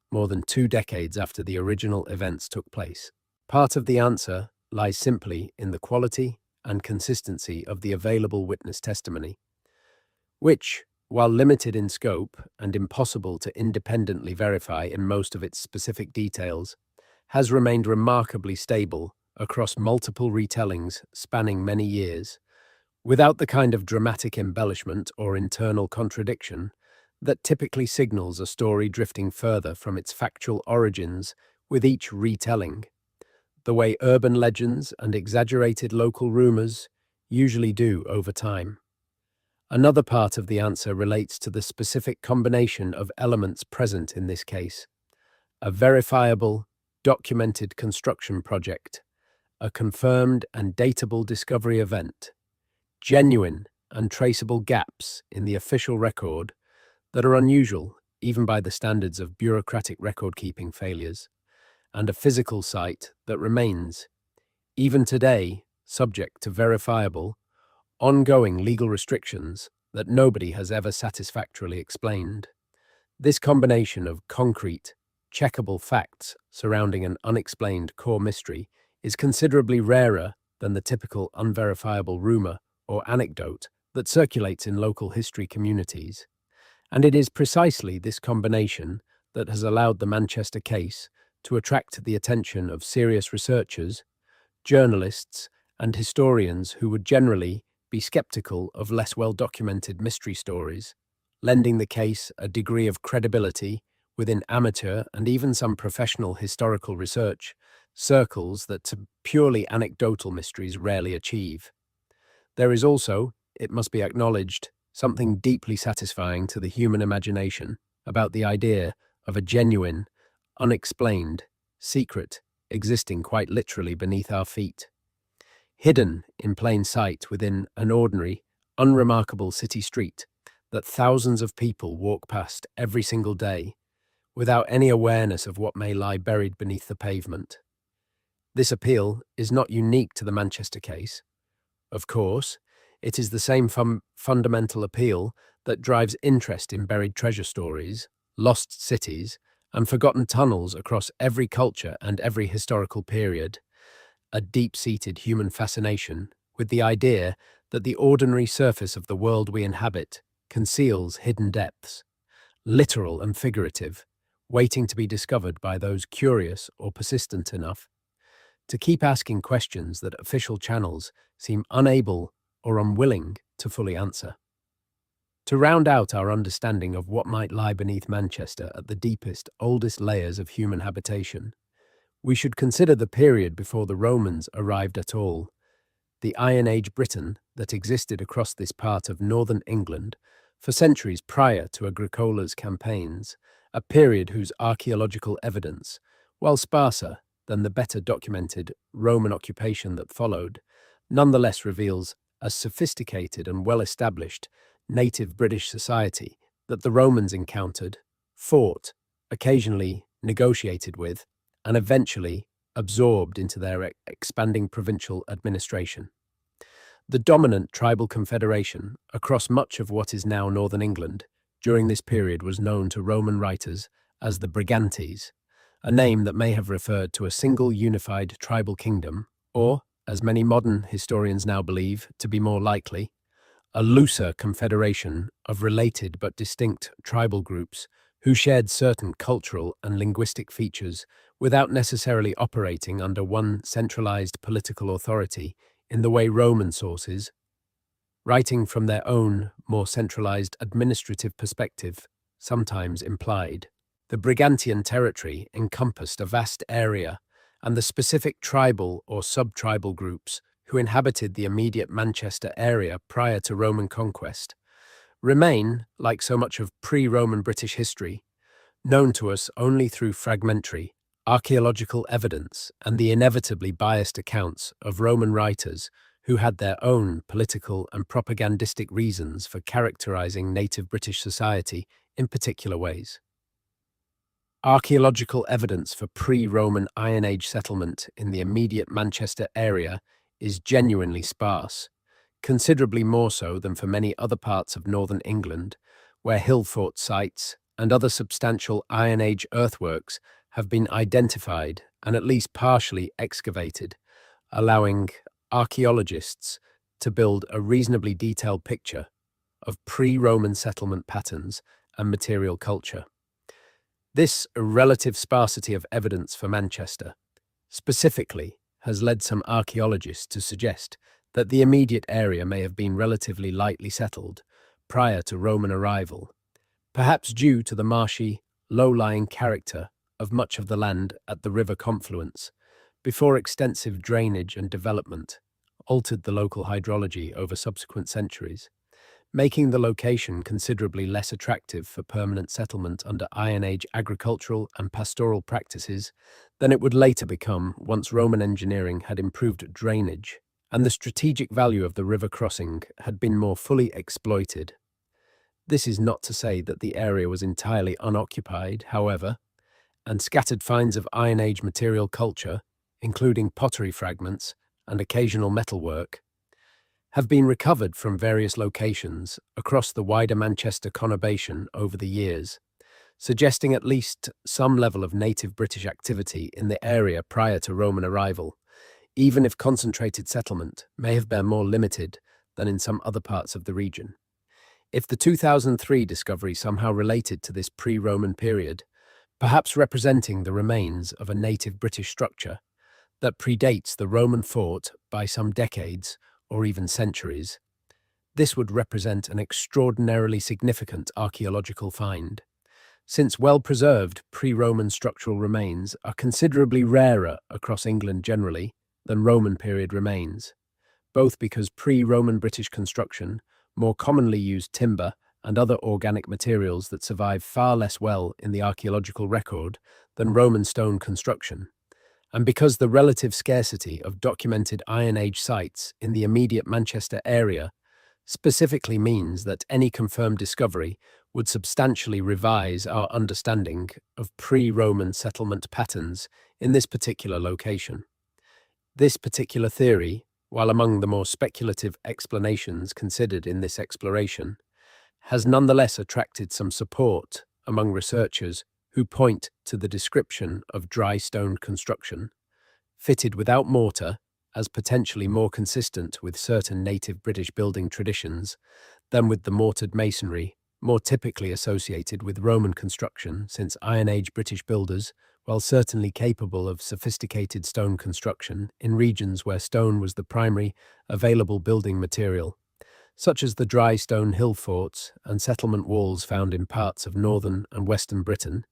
more than 2 decades after the original events took place. Part of the answer lies simply in the quality and consistency of the available witness testimony, which, while limited in scope and impossible to independently verify in most of its specific details, has remained remarkably stable across multiple retellings spanning many years, without the kind of dramatic embellishment or internal contradiction that typically signals a story drifting further from its factual origins with each retelling, the way urban legends and exaggerated local rumors usually do over time. Another part of the answer relates to the specific combination of elements present in this case: a verifiable, documented construction project, a confirmed and datable discovery event, genuine and traceable gaps in the official record that are unusual even by the standards of bureaucratic record-keeping failures, and a physical site that remains, even today, subject to verifiable, ongoing legal restrictions that nobody has ever satisfactorily explained. This combination of concrete, checkable facts surrounding an unexplained core mystery is considerably rarer than the typical unverifiable rumor or anecdote that circulates in local history communities. And it is precisely this combination that has allowed the Manchester case to attract the attention of serious researchers, journalists, and historians who would generally be skeptical of less well-documented mystery stories, lending the case a degree of credibility within amateur and even some professional historical research circles that purely anecdotal mysteries rarely achieve. There is also, it must be acknowledged, something deeply satisfying to the human imagination about the idea of a genuine, unexplained, secret existing quite literally beneath our feet, hidden in plain sight within an ordinary, unremarkable city street that thousands of people walk past every single day without any awareness of what may lie buried beneath the pavement. This appeal is not unique to the Manchester case. Of course, it is the same fundamental appeal that drives interest in buried treasure stories, lost cities, and forgotten tunnels across every culture and every historical period, a deep-seated human fascination with the idea that the ordinary surface of the world we inhabit conceals hidden depths, literal and figurative, waiting to be discovered by those curious or persistent enough to keep asking questions that official channels seem unable or unwilling to fully answer. To round out our understanding of what might lie beneath Manchester at the deepest, oldest layers of human habitation, we should consider the period before the Romans arrived at all, the Iron Age Britain that existed across this part of northern England for centuries prior to Agricola's campaigns, a period whose archaeological evidence, while sparser than the better documented Roman occupation that followed, nonetheless reveals a sophisticated and well-established native British society that the Romans encountered, fought, occasionally negotiated with, and eventually absorbed into their expanding provincial administration. The dominant tribal confederation across much of what is now northern England during this period was known to Roman writers as the Brigantes, a name that may have referred to a single unified tribal kingdom, or, as many modern historians now believe to be more likely, a looser confederation of related but distinct tribal groups who shared certain cultural and linguistic features without necessarily operating under one centralized political authority in the way Roman sources, writing from their own more centralized administrative perspective, sometimes implied. The Brigantian territory encompassed a vast area, and the specific tribal or sub-tribal groups who inhabited the immediate Manchester area prior to Roman conquest remain, like so much of pre-Roman British history, known to us only through fragmentary, archaeological evidence and the inevitably biased accounts of Roman writers who had their own political and propagandistic reasons for characterizing native British society in particular ways. Archaeological evidence for pre-Roman Iron Age settlement in the immediate Manchester area is genuinely sparse, considerably more so than for many other parts of northern England, where hill fort sites and other substantial Iron Age earthworks have been identified and at least partially excavated, allowing archaeologists to build a reasonably detailed picture of pre-Roman settlement patterns and material culture. This relative sparsity of evidence for Manchester, specifically, has led some archaeologists to suggest that the immediate area may have been relatively lightly settled prior to Roman arrival, perhaps due to the marshy, low-lying character of much of the land at the river confluence, before extensive drainage and development altered the local hydrology over subsequent centuries, making the location considerably less attractive for permanent settlement under Iron Age agricultural and pastoral practices than it would later become once Roman engineering had improved drainage and the strategic value of the river crossing had been more fully exploited. This is not to say that the area was entirely unoccupied, however, and scattered finds of Iron Age material culture, including pottery fragments and occasional metalwork, have been recovered from various locations across the wider Manchester conurbation over the years, suggesting at least some level of native British activity in the area prior to Roman arrival, even if concentrated settlement may have been more limited than in some other parts of the region. If the 2003 discovery somehow related to this pre-Roman period, perhaps representing the remains of a native British structure that predates the Roman fort by some decades or even centuries, this would represent an extraordinarily significant archaeological find, since well-preserved pre-Roman structural remains are considerably rarer across England generally than Roman period remains, both because pre-Roman British construction more commonly used timber and other organic materials that survive far less well in the archaeological record than Roman stone construction, and because the relative scarcity of documented Iron Age sites in the immediate Manchester area specifically means that any confirmed discovery would substantially revise our understanding of pre-Roman settlement patterns in this particular location. This particular theory, while among the more speculative explanations considered in this exploration, has nonetheless attracted some support among researchers who point to the description of dry stone construction, fitted without mortar, as potentially more consistent with certain native British building traditions than with the mortared masonry more typically associated with Roman construction, since Iron Age British builders, while certainly capable of sophisticated stone construction in regions where stone was the primary available building material, such as the dry stone hill forts and settlement walls found in parts of northern and western Britain,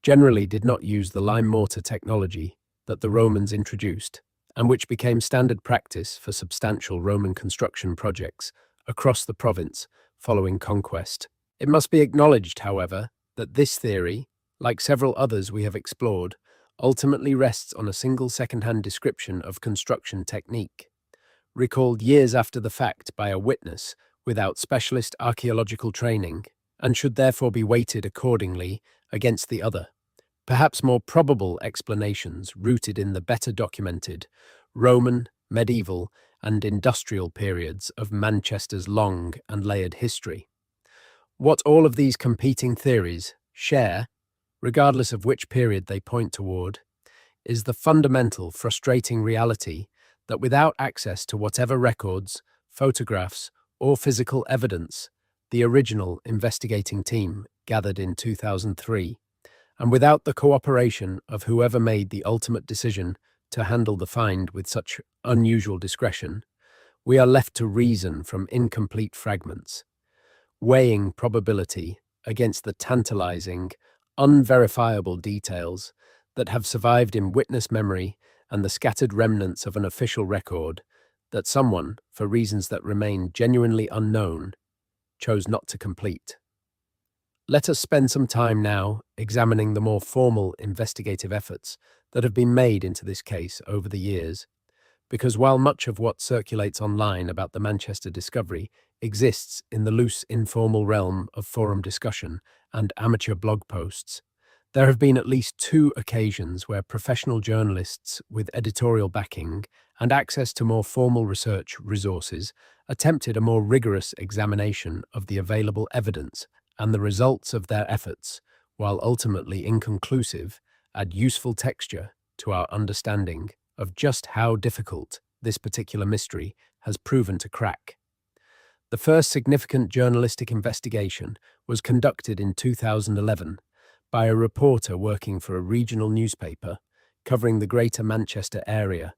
generally did not use the lime mortar technology that the Romans introduced, and which became standard practice for substantial Roman construction projects across the province following conquest. It must be acknowledged, however, that this theory, like several others we have explored, ultimately rests on a single second-hand description of construction technique, recalled years after the fact by a witness without specialist archaeological training, and should therefore be weighted accordingly against the other, perhaps more probable explanations rooted in the better documented Roman, medieval, and industrial periods of Manchester's long and layered history. What all of these competing theories share, regardless of which period they point toward, is the fundamental frustrating reality that without access to whatever records, photographs, or physical evidence the original investigating team gathered in 2003, and without the cooperation of whoever made the ultimate decision to handle the find with such unusual discretion, we are left to reason from incomplete fragments, weighing probability against the tantalizing, unverifiable details that have survived in witness memory and the scattered remnants of an official record that someone, for reasons that remain genuinely unknown, chose not to complete. Let us spend some time now examining the more formal investigative efforts that have been made into this case over the years, because while much of what circulates online about the Manchester discovery exists in the loose, informal realm of forum discussion and amateur blog posts, there have been at least 2 occasions where professional journalists with editorial backing and access to more formal research resources attempted a more rigorous examination of the available evidence and the results of their efforts, while ultimately inconclusive, add useful texture to our understanding of just how difficult this particular mystery has proven to crack. The first significant journalistic investigation was conducted in 2011 by a reporter working for a regional newspaper covering the Greater Manchester area,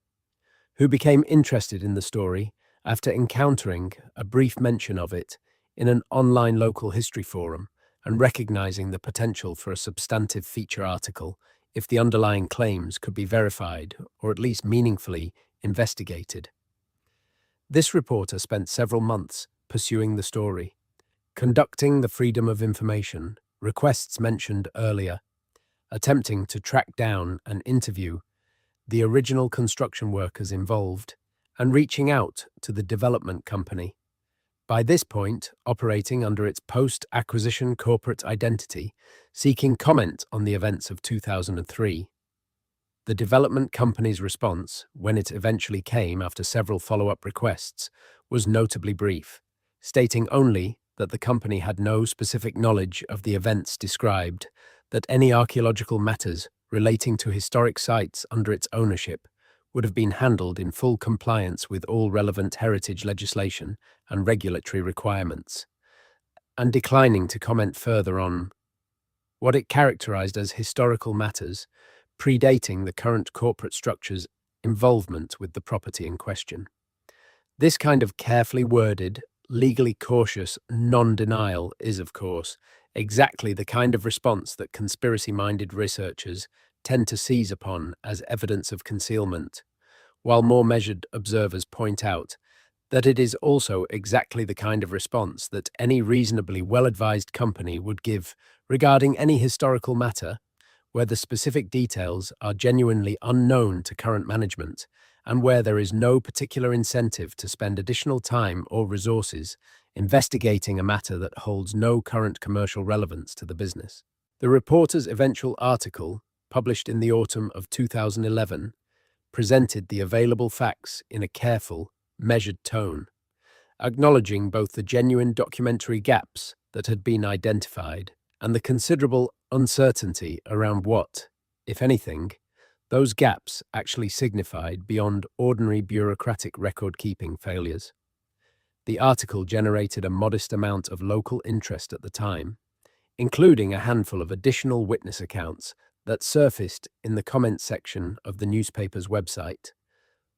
who became interested in the story after encountering a brief mention of it in an online local history forum and recognizing the potential for a substantive feature article if the underlying claims could be verified or at least meaningfully investigated. This reporter spent several months pursuing the story, conducting the Freedom of Information requests mentioned earlier, attempting to track down and interview the original construction workers involved, and reaching out to the development company, by this point operating under its post-acquisition corporate identity, seeking comment on the events of 2003. The development company's response, when it eventually came after several follow-up requests, was notably brief, stating only that the company had no specific knowledge of the events described, that any archaeological matters relating to historic sites under its ownership would have been handled in full compliance with all relevant heritage legislation and regulatory requirements, and declining to comment further on what it characterized as historical matters predating the current corporate structure's involvement with the property in question. This kind of carefully worded, legally cautious non-denial is, of course, exactly the kind of response that conspiracy-minded researchers tend to seize upon as evidence of concealment, while more measured observers point out that it is also exactly the kind of response that any reasonably well-advised company would give regarding any historical matter where the specific details are genuinely unknown to current management and where there is no particular incentive to spend additional time or resources investigating a matter that holds no current commercial relevance to the business. The reporter's eventual article, published in the autumn of 2011, presented the available facts in a careful, measured tone, acknowledging both the genuine documentary gaps that had been identified and the considerable uncertainty around what, if anything, those gaps actually signified beyond ordinary bureaucratic record-keeping failures. The article generated a modest amount of local interest at the time, including a handful of additional witness accounts that surfaced in the comments section of the newspaper's website,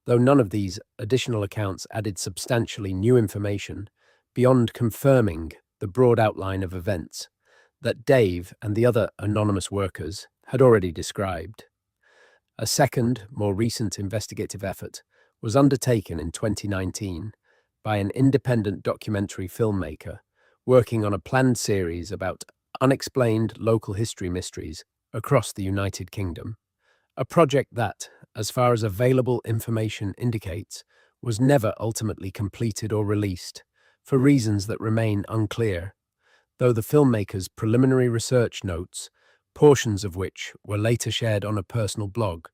though none of these additional accounts added substantially new information beyond confirming the broad outline of events that Dave and the other anonymous workers had already described. A second, more recent investigative effort was undertaken in 2019 by an independent documentary filmmaker working on a planned series about unexplained local history mysteries across the United Kingdom, a project that, as far as available information indicates, was never ultimately completed or released, for reasons that remain unclear, though the filmmaker's preliminary research notes, portions of which were later shared on a personal blog,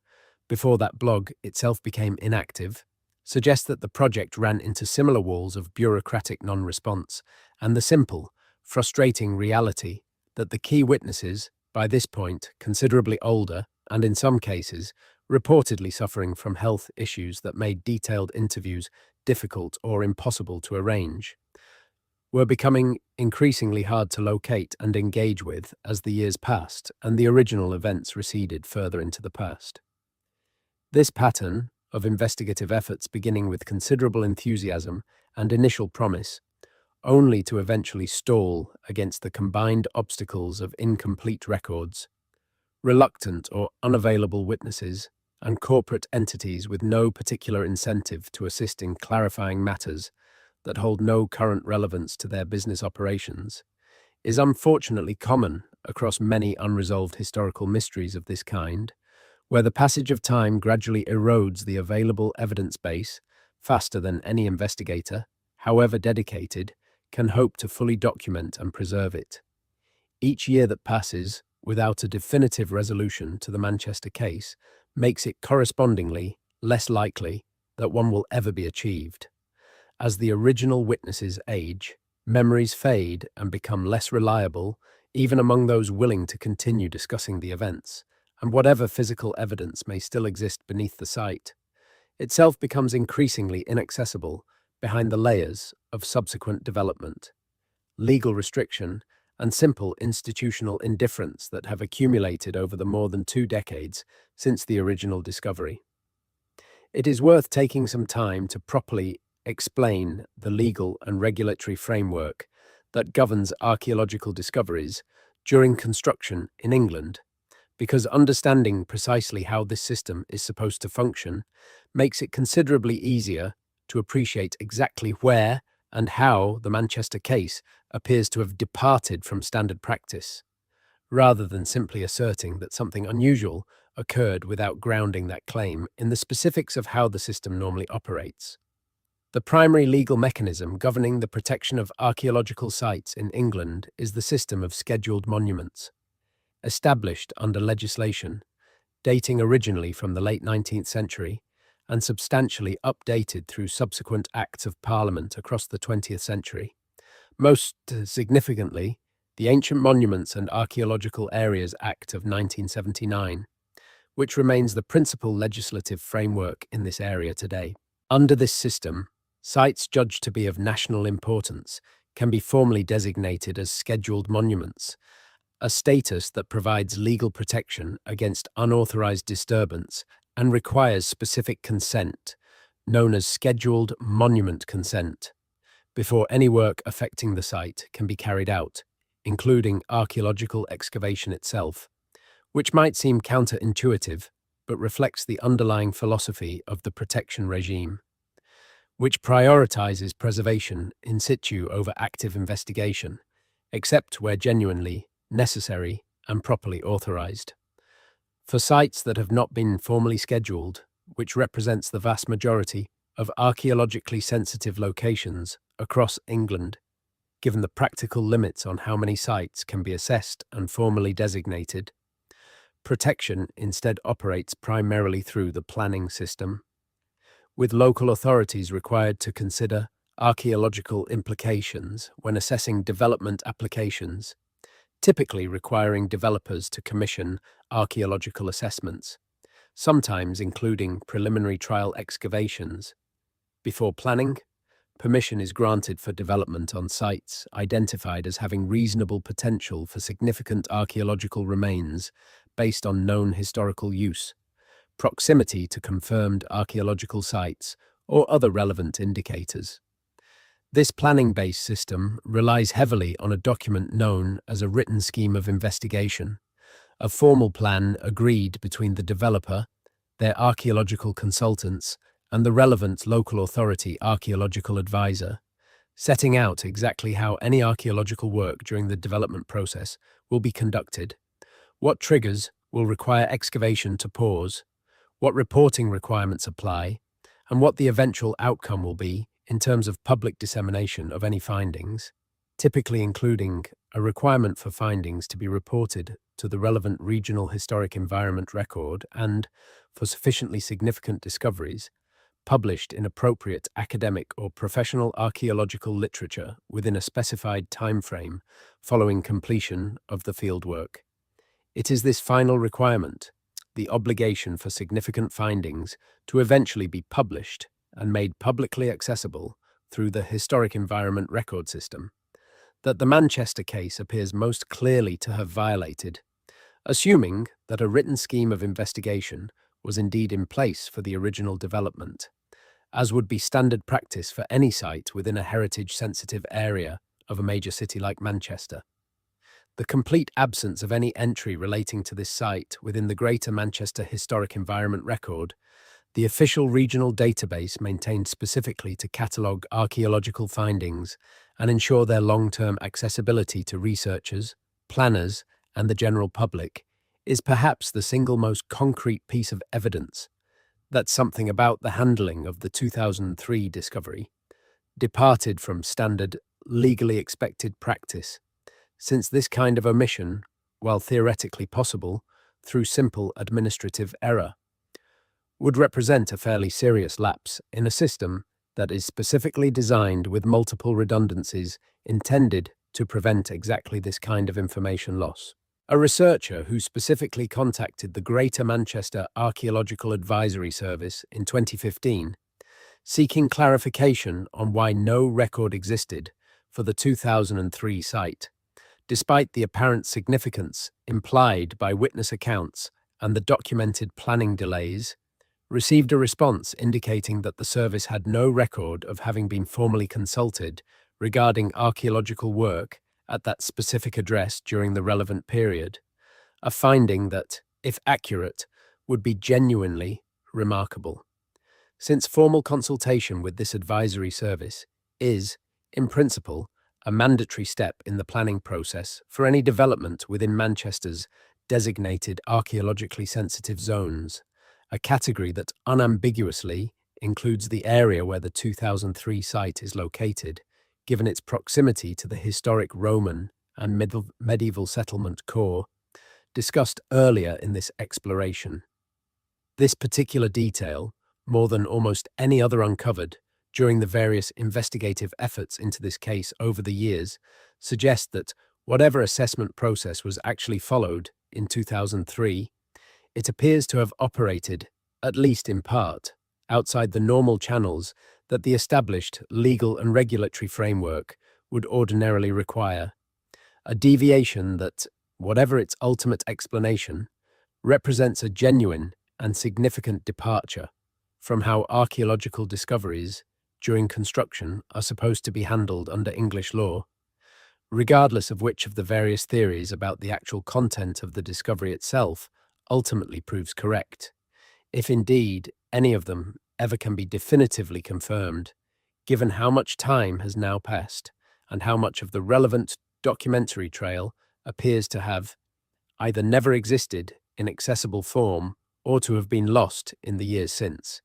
before that blog itself became inactive, suggest that the project ran into similar walls of bureaucratic non-response and the simple, frustrating reality that the key witnesses, by this point considerably older and in some cases reportedly suffering from health issues that made detailed interviews difficult or impossible to arrange, were becoming increasingly hard to locate and engage with as the years passed and the original events receded further into the past. This pattern of investigative efforts beginning with considerable enthusiasm and initial promise, only to eventually stall against the combined obstacles of incomplete records, reluctant or unavailable witnesses, and corporate entities with no particular incentive to assist in clarifying matters that hold no current relevance to their business operations, is unfortunately common across many unresolved historical mysteries of this kind, where the passage of time gradually erodes the available evidence base faster than any investigator, however dedicated, can hope to fully document and preserve it. Each year that passes without a definitive resolution to the Manchester case makes it correspondingly less likely that one will ever be achieved. As the original witnesses age, memories fade and become less reliable, even among those willing to continue discussing the events, and whatever physical evidence may still exist beneath the site, itself becomes increasingly inaccessible behind the layers of subsequent development, legal restriction, and simple institutional indifference that have accumulated over the more than 2 decades since the original discovery. It is worth taking some time to properly explain the legal and regulatory framework that governs archaeological discoveries during construction in England, because understanding precisely how this system is supposed to function makes it considerably easier to appreciate exactly where and how the Manchester case appears to have departed from standard practice, rather than simply asserting that something unusual occurred without grounding that claim in the specifics of how the system normally operates. The primary legal mechanism governing the protection of archaeological sites in England is the system of scheduled monuments, established under legislation dating originally from the late 19th century and substantially updated through subsequent acts of Parliament across the 20th century. Most significantly, the Ancient Monuments and Archaeological Areas Act of 1979, which remains the principal legislative framework in this area today. Under this system, sites judged to be of national importance can be formally designated as scheduled monuments, a status that provides legal protection against unauthorized disturbance and requires specific consent, known as scheduled monument consent, before any work affecting the site can be carried out, including archaeological excavation itself, which might seem counterintuitive but reflects the underlying philosophy of the protection regime, which prioritizes preservation in situ over active investigation, except where genuinely necessary and properly authorized. For sites that have not been formally scheduled, which represents the vast majority of archaeologically sensitive locations across England, given the practical limits on how many sites can be assessed and formally designated, protection instead operates primarily through the planning system, with local authorities required to consider archaeological implications when assessing development applications, typically requiring developers to commission archaeological assessments, sometimes including preliminary trial excavations. Before planning, permission is granted for development on sites identified as having reasonable potential for significant archaeological remains based on known historical use, proximity to confirmed archaeological sites, or other relevant indicators. This planning-based system relies heavily on a document known as a written scheme of investigation, a formal plan agreed between the developer, their archaeological consultants, and the relevant local authority archaeological advisor, setting out exactly how any archaeological work during the development process will be conducted, what triggers will require excavation to pause, what reporting requirements apply, and what the eventual outcome will be in terms of public dissemination of any findings, typically including a requirement for findings to be reported to the relevant regional historic environment record and, for sufficiently significant discoveries, published in appropriate academic or professional archaeological literature within a specified time frame following completion of the fieldwork. It is this final requirement, the obligation for significant findings to eventually be published and made publicly accessible through the Historic Environment Record System, that the Manchester case appears most clearly to have violated, assuming that a written scheme of investigation was indeed in place for the original development, as would be standard practice for any site within a heritage-sensitive area of a major city like Manchester. The complete absence of any entry relating to this site within the Greater Manchester Historic Environment Record, the official regional database maintained specifically to catalogue archaeological findings and ensure their long-term accessibility to researchers, planners, and the general public, is perhaps the single most concrete piece of evidence that something about the handling of the 2003 discovery departed from standard, legally expected practice, since this kind of omission, while theoretically possible through simple administrative error, would represent a fairly serious lapse in a system that is specifically designed with multiple redundancies intended to prevent exactly this kind of information loss. A researcher who specifically contacted the Greater Manchester Archaeological Advisory Service in 2015, seeking clarification on why no record existed for the 2003 site, despite the apparent significance implied by witness accounts and the documented planning delays, received a response indicating that the service had no record of having been formally consulted regarding archaeological work at that specific address during the relevant period, a finding that, if accurate, would be genuinely remarkable. Since formal consultation with this advisory service is, in principle, a mandatory step in the planning process for any development within Manchester's designated archaeologically sensitive zones, a category that unambiguously includes the area where the 2003 site is located, given its proximity to the historic Roman and medieval settlement core discussed earlier in this exploration. This particular detail, more than almost any other uncovered during the various investigative efforts into this case over the years, suggests that whatever assessment process was actually followed in 2003, it appears to have operated, at least in part, outside the normal channels that the established legal and regulatory framework would ordinarily require, a deviation that, whatever its ultimate explanation, represents a genuine and significant departure from how archaeological discoveries during construction are supposed to be handled under English law, regardless of which of the various theories about the actual content of the discovery itself ultimately proves correct, if indeed any of them ever can be definitively confirmed, given how much time has now passed and how much of the relevant documentary trail appears to have either never existed in accessible form or to have been lost in the years since.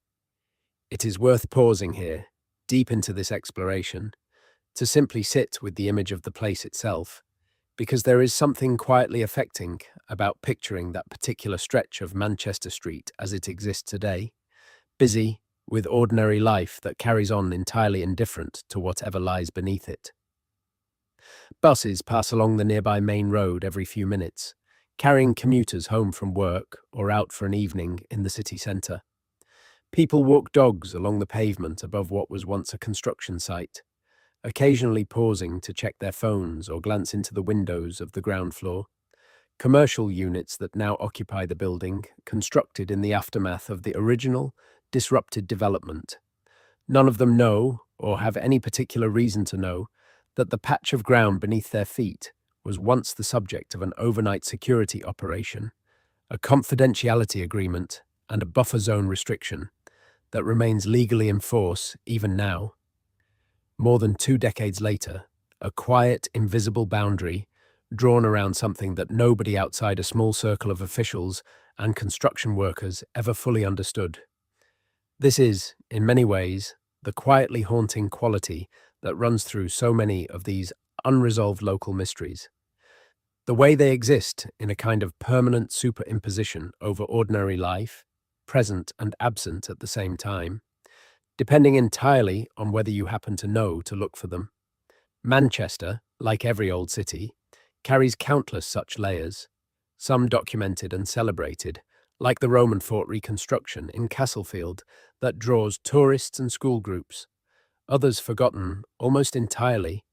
It is worth pausing here, deep into this exploration, to simply sit with the image of the place itself, because there is something quietly affecting about picturing that particular stretch of Manchester Street as it exists today, busy with ordinary life that carries on entirely indifferent to whatever lies beneath it. Buses pass along the nearby main road every few minutes, carrying commuters home from work or out for an evening in the city centre. People walk dogs along the pavement above what was once a construction site, occasionally pausing to check their phones or glance into the windows of the ground floor. Commercial units that now occupy the building, constructed in the aftermath of the original, disrupted development. None of them know, or have any particular reason to know, that the patch of ground beneath their feet was once the subject of an overnight security operation, a confidentiality agreement, and a buffer zone restriction that remains legally in force even now. More than 2 decades later, a quiet, invisible boundary drawn around something that nobody outside a small circle of officials and construction workers ever fully understood. This is, in many ways, the quietly haunting quality that runs through so many of these unresolved local mysteries. The way they exist in a kind of permanent superimposition over ordinary life, present and absent at the same time, depending entirely on whether you happen to know to look for them. Manchester, like every old city, carries countless such layers, some documented and celebrated, like the Roman fort reconstruction in Castlefield that draws tourists and school groups, others forgotten almost entirely,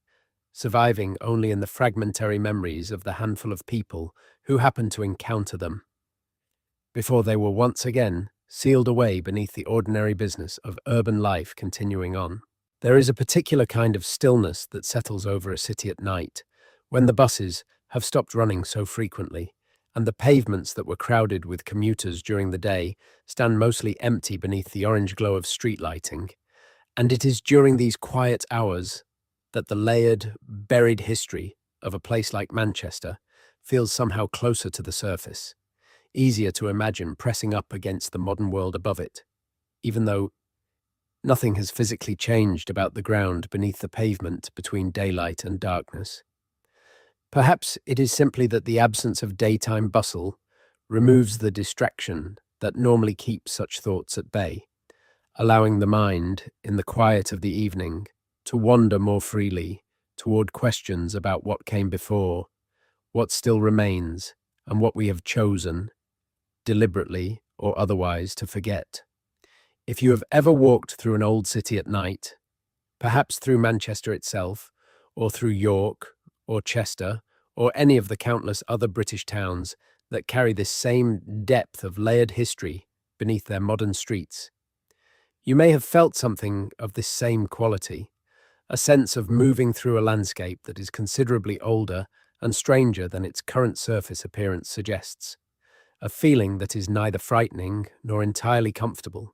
surviving only in the fragmentary memories of the handful of people who happened to encounter them, before they were once again sealed away beneath the ordinary business of urban life continuing on. There is a particular kind of stillness that settles over a city at night, when the buses have stopped running so frequently, and the pavements that were crowded with commuters during the day stand mostly empty beneath the orange glow of street lighting. And it is during these quiet hours that the layered, buried history of a place like Manchester feels somehow closer to the surface, easier to imagine pressing up against the modern world above it, even though nothing has physically changed about the ground beneath the pavement between daylight and darkness. Perhaps it is simply that the absence of daytime bustle removes the distraction that normally keeps such thoughts at bay, allowing the mind, in the quiet of the evening, to wander more freely toward questions about what came before, what still remains, and what we have chosen, deliberately or otherwise, to forget. If you have ever walked through an old city at night, perhaps through Manchester itself, or through York, or Chester, or any of the countless other British towns that carry this same depth of layered history beneath their modern streets, you may have felt something of this same quality, a sense of moving through a landscape that is considerably older and stranger than its current surface appearance suggests, a feeling that is neither frightening nor entirely comfortable,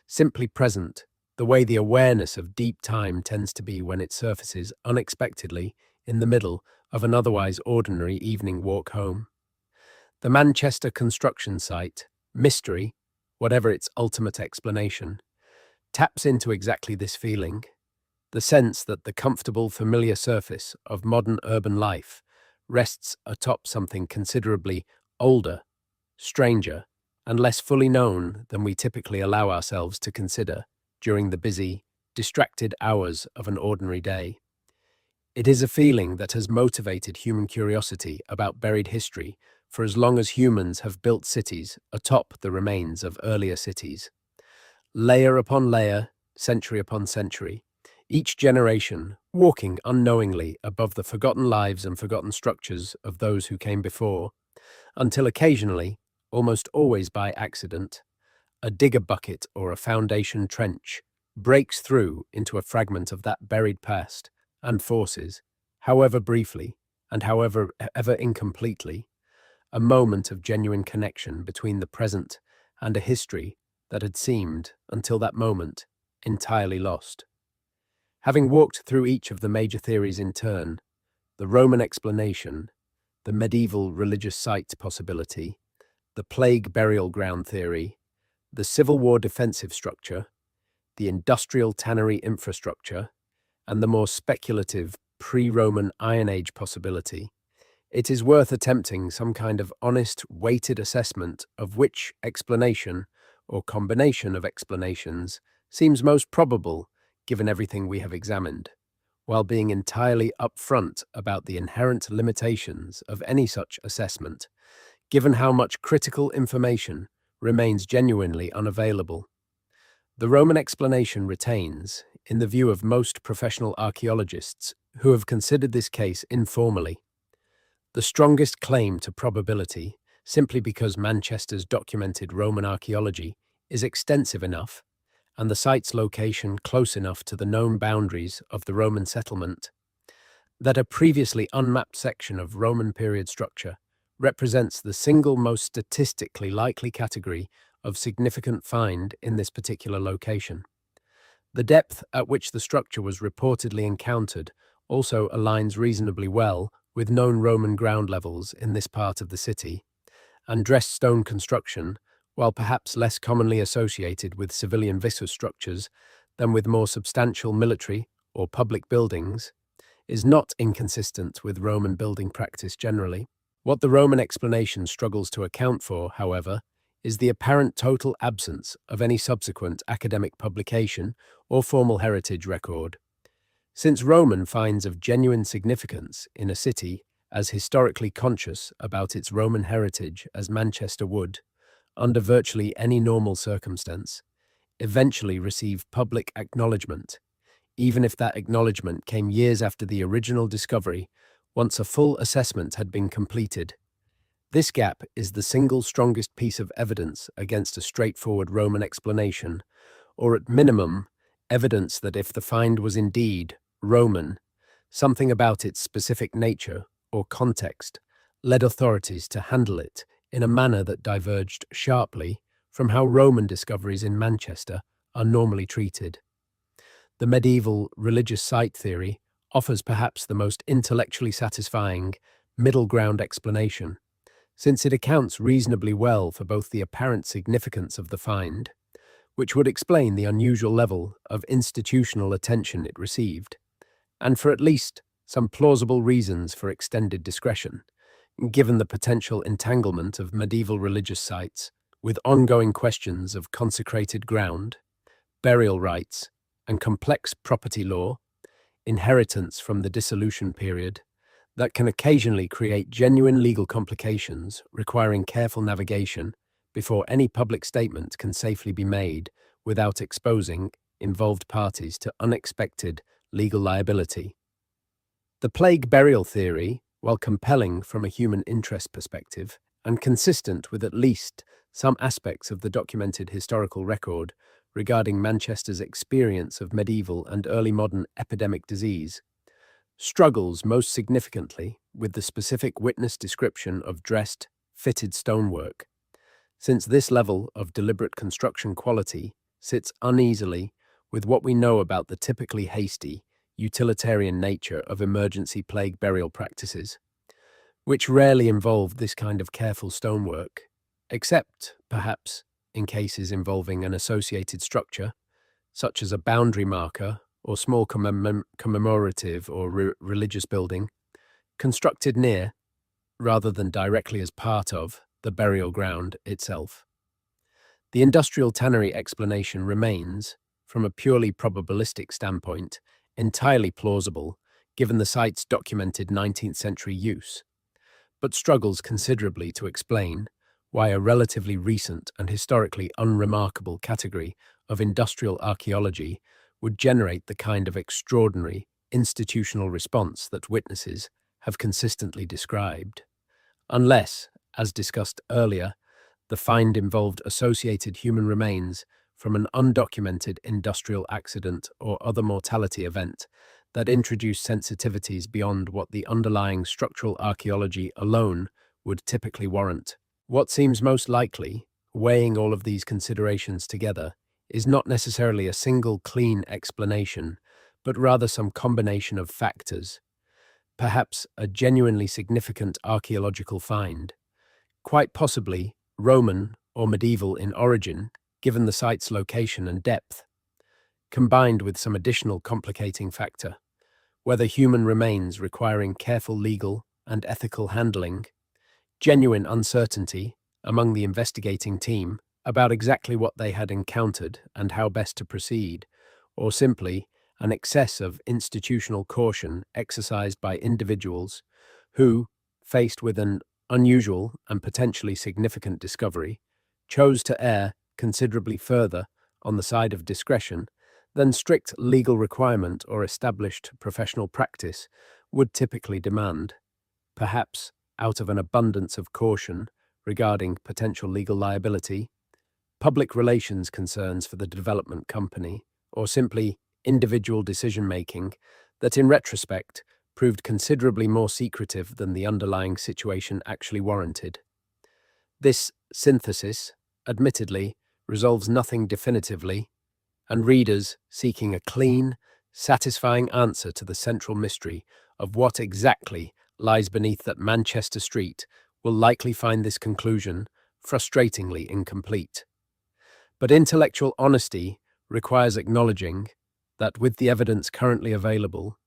simply present, the way the awareness of deep time tends to be when it surfaces unexpectedly in the middle of an otherwise ordinary evening walk home. The Manchester construction site, mystery, whatever its ultimate explanation, taps into exactly this feeling, the sense that the comfortable, familiar surface of modern urban life rests atop something considerably older, stranger, and less fully known than we typically allow ourselves to consider during the busy, distracted hours of an ordinary day. It is a feeling that has motivated human curiosity about buried history for as long as humans have built cities atop the remains of earlier cities. Layer upon layer, century upon century, each generation walking unknowingly above the forgotten lives and forgotten structures of those who came before, until occasionally, almost always by accident, a digger bucket or a foundation trench breaks through into a fragment of that buried past and forces, however briefly and however ever incompletely, a moment of genuine connection between the present and a history that had seemed, until that moment, entirely lost. Having walked through each of the major theories in turn, the Roman explanation, the medieval religious site possibility, the plague burial ground theory, the Civil War defensive structure, the industrial tannery infrastructure, and the more speculative pre-Roman Iron Age possibility, it is worth attempting some kind of honest, weighted assessment of which explanation, or combination of explanations, seems most probable given everything we have examined, while being entirely upfront about the inherent limitations of any such assessment, given how much critical information remains genuinely unavailable. The Roman explanation retains, in the view of most professional archaeologists who have considered this case informally, the strongest claim to probability, simply because Manchester's documented Roman archaeology is extensive enough and the site's location close enough to the known boundaries of the Roman settlement, that a previously unmapped section of Roman period structure represents the single most statistically likely category of significant find in this particular location. The depth at which the structure was reportedly encountered also aligns reasonably well with known Roman ground levels in this part of the city, and dressed stone construction, while perhaps less commonly associated with civilian vista structures than with more substantial military or public buildings, is not inconsistent with Roman building practice generally. What the Roman explanation struggles to account for, however, is the apparent total absence of any subsequent academic publication or formal heritage record. Since Roman finds of genuine significance in a city as historically conscious about its Roman heritage as Manchester would, under virtually any normal circumstance, eventually receive public acknowledgement, even if that acknowledgement came years after the original discovery, once a full assessment had been completed. This gap is the single strongest piece of evidence against a straightforward Roman explanation, or at minimum, evidence that if the find was indeed Roman, something about its specific nature or context led authorities to handle it in a manner that diverged sharply from how Roman discoveries in Manchester are normally treated. The medieval religious site theory offers perhaps the most intellectually satisfying middle ground explanation, since it accounts reasonably well for both the apparent significance of the find, which would explain the unusual level of institutional attention it received, and for at least some plausible reasons for extended discretion, given the potential entanglement of medieval religious sites with ongoing questions of consecrated ground, burial rites, and complex property law, inheritance from the dissolution period, that can occasionally create genuine legal complications requiring careful navigation before any public statement can safely be made without exposing involved parties to unexpected legal liability. The plague burial theory, while compelling from a human interest perspective and consistent with at least some aspects of the documented historical record regarding Manchester's experience of medieval and early modern epidemic disease, struggles most significantly with the specific witness description of dressed, fitted stonework, since this level of deliberate construction quality sits uneasily with what we know about the typically hasty, utilitarian nature of emergency plague burial practices, which rarely involve this kind of careful stonework, except, perhaps, in cases involving an associated structure, such as a boundary marker or small commemorative or religious building, constructed near, rather than directly as part of, the burial ground itself. The industrial tannery explanation remains, from a purely probabilistic standpoint, entirely plausible given the site's documented 19th century use, but struggles considerably to explain why a relatively recent and historically unremarkable category of industrial archaeology would generate the kind of extraordinary institutional response that witnesses have consistently described, unless, as discussed earlier, the find involved associated human remains from an undocumented industrial accident or other mortality event that introduced sensitivities beyond what the underlying structural archaeology alone would typically warrant. What seems most likely, weighing all of these considerations together, is not necessarily a single clean explanation, but rather some combination of factors, perhaps a genuinely significant archaeological find, quite possibly Roman or medieval in origin, given the site's location and depth, combined with some additional complicating factor, whether human remains requiring careful legal and ethical handling, genuine uncertainty among the investigating team about exactly what they had encountered and how best to proceed, or simply an excess of institutional caution exercised by individuals who, faced with an unusual and potentially significant discovery, chose to err considerably further on the side of discretion than strict legal requirement or established professional practice would typically demand, perhaps out of an abundance of caution regarding potential legal liability, public relations concerns for the development company, or simply individual decision-making that in retrospect proved considerably more secretive than the underlying situation actually warranted. This synthesis, admittedly, resolves nothing definitively, and readers seeking a clean, satisfying answer to the central mystery of what exactly lies beneath that Manchester street will likely find this conclusion frustratingly incomplete. But intellectual honesty requires acknowledging that with the evidence currently available,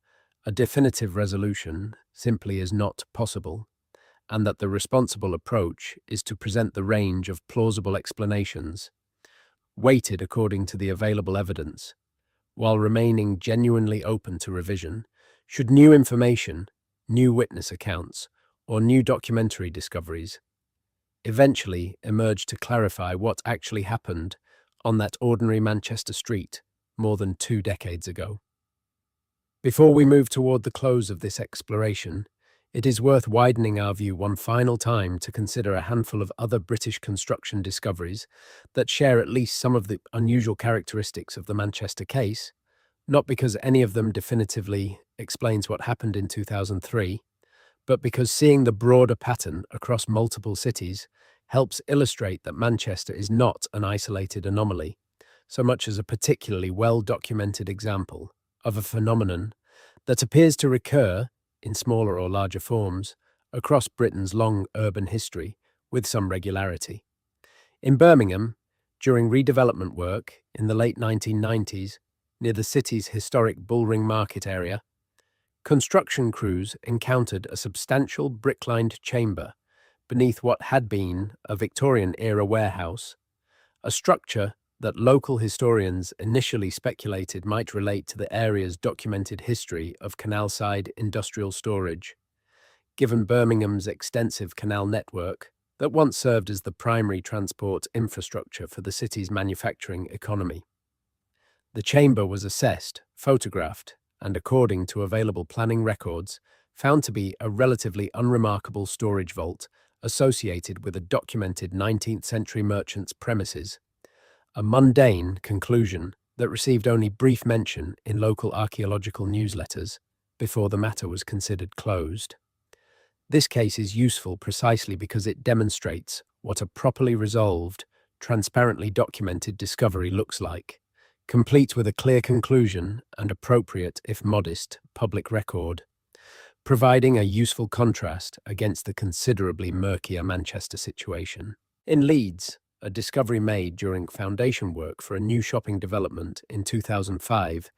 a definitive resolution simply is not possible, and that the responsible approach is to present the range of plausible explanations, weighted according to the available evidence, while remaining genuinely open to revision, should new information, new witness accounts, or new documentary discoveries eventually emerge to clarify what actually happened on that ordinary Manchester street more than 2 decades ago. Before we move toward the close of this exploration, it is worth widening our view one final time to consider a handful of other British construction discoveries that share at least some of the unusual characteristics of the Manchester case, not because any of them definitively explains what happened in 2003, but because seeing the broader pattern across multiple cities helps illustrate that Manchester is not an isolated anomaly, so much as a particularly well-documented example of a phenomenon that appears to recur, in smaller or larger forms, across Britain's long urban history with some regularity. In Birmingham, during redevelopment work in the late 1990s, near the city's historic Bullring Market area, construction crews encountered a substantial brick-lined chamber beneath what had been a Victorian-era warehouse, a structure that local historians initially speculated might relate to the area's documented history of canal-side industrial storage. given Birmingham's extensive canal network that once served as the primary transport infrastructure for the city's manufacturing economy. The chamber was assessed, photographed, and according to available planning records, found to be a relatively unremarkable storage vault associated with a documented 19th century merchant's premises, a mundane conclusion that received only brief mention in local archaeological newsletters before the matter was considered closed. This case is useful precisely because it demonstrates what a properly resolved, transparently documented discovery looks like, complete with a clear conclusion and appropriate, if modest, public record, providing a useful contrast against the considerably murkier Manchester situation. In Leeds, a discovery made during foundation work for a new shopping development in 2005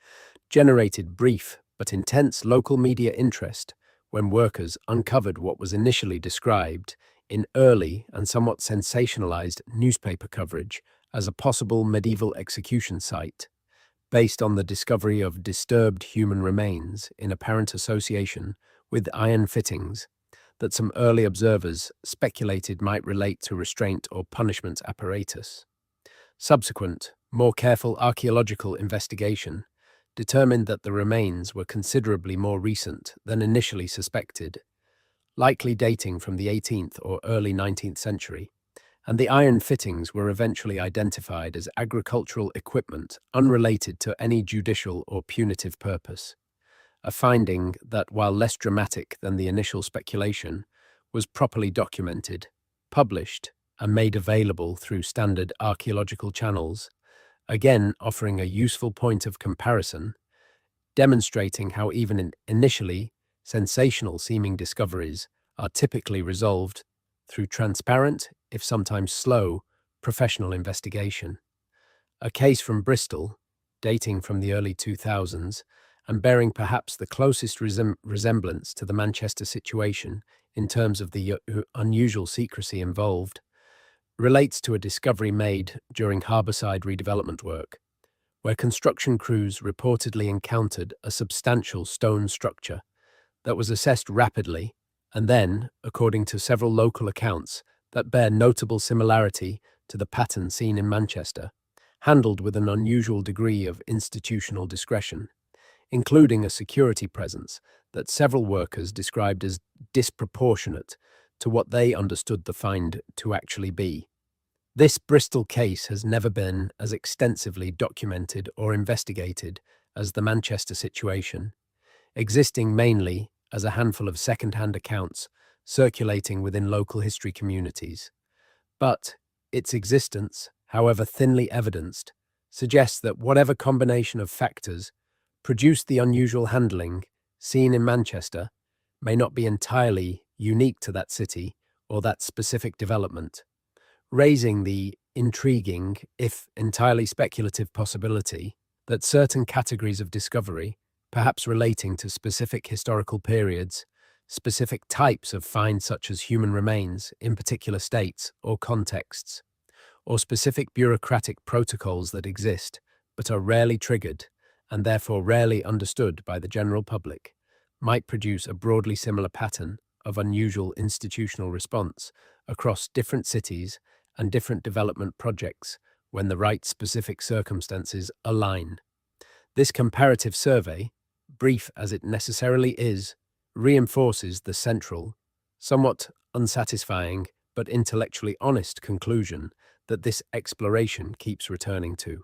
generated brief but intense local media interest when workers uncovered what was initially described in early and somewhat sensationalized newspaper coverage as a possible medieval execution site, based on the discovery of disturbed human remains in apparent association with iron fittings that some early observers speculated might relate to restraint or punishment apparatus. Subsequent, more careful archaeological investigation determined that the remains were considerably more recent than initially suspected, likely dating from the 18th or early 19th century, and the iron fittings were eventually identified as agricultural equipment unrelated to any judicial or punitive purpose, a finding that, while less dramatic than the initial speculation, was properly documented, published, and made available through standard archaeological channels, again offering a useful point of comparison, demonstrating how even initially sensational-seeming discoveries are typically resolved through transparent, if sometimes slow, professional investigation. A case from Bristol, dating from the early 2000s, and bearing perhaps the closest resemblance to the Manchester situation in terms of the unusual secrecy involved, relates to a discovery made during harbourside redevelopment work, where construction crews reportedly encountered a substantial stone structure that was assessed rapidly and then, according to several local accounts that bear notable similarity to the pattern seen in Manchester, handled with an unusual degree of institutional discretion, including a security presence that several workers described as disproportionate to what they understood the find to actually be. This Bristol case has never been as extensively documented or investigated as the Manchester situation, existing mainly as a handful of second-hand accounts circulating within local history communities. But its existence, however thinly evidenced, suggests that whatever combination of factors produced the unusual handling seen in Manchester may not be entirely unique to that city or that specific development, raising the intriguing, if entirely speculative, possibility that certain categories of discovery, perhaps relating to specific historical periods, specific types of finds such as human remains in particular states or contexts, or specific bureaucratic protocols that exist but are rarely triggered and therefore rarely understood by the general public, might produce a broadly similar pattern of unusual institutional response across different cities and different development projects when the right specific circumstances align. This comparative survey, brief as it necessarily is, reinforces the central, somewhat unsatisfying but intellectually honest conclusion that this exploration keeps returning to.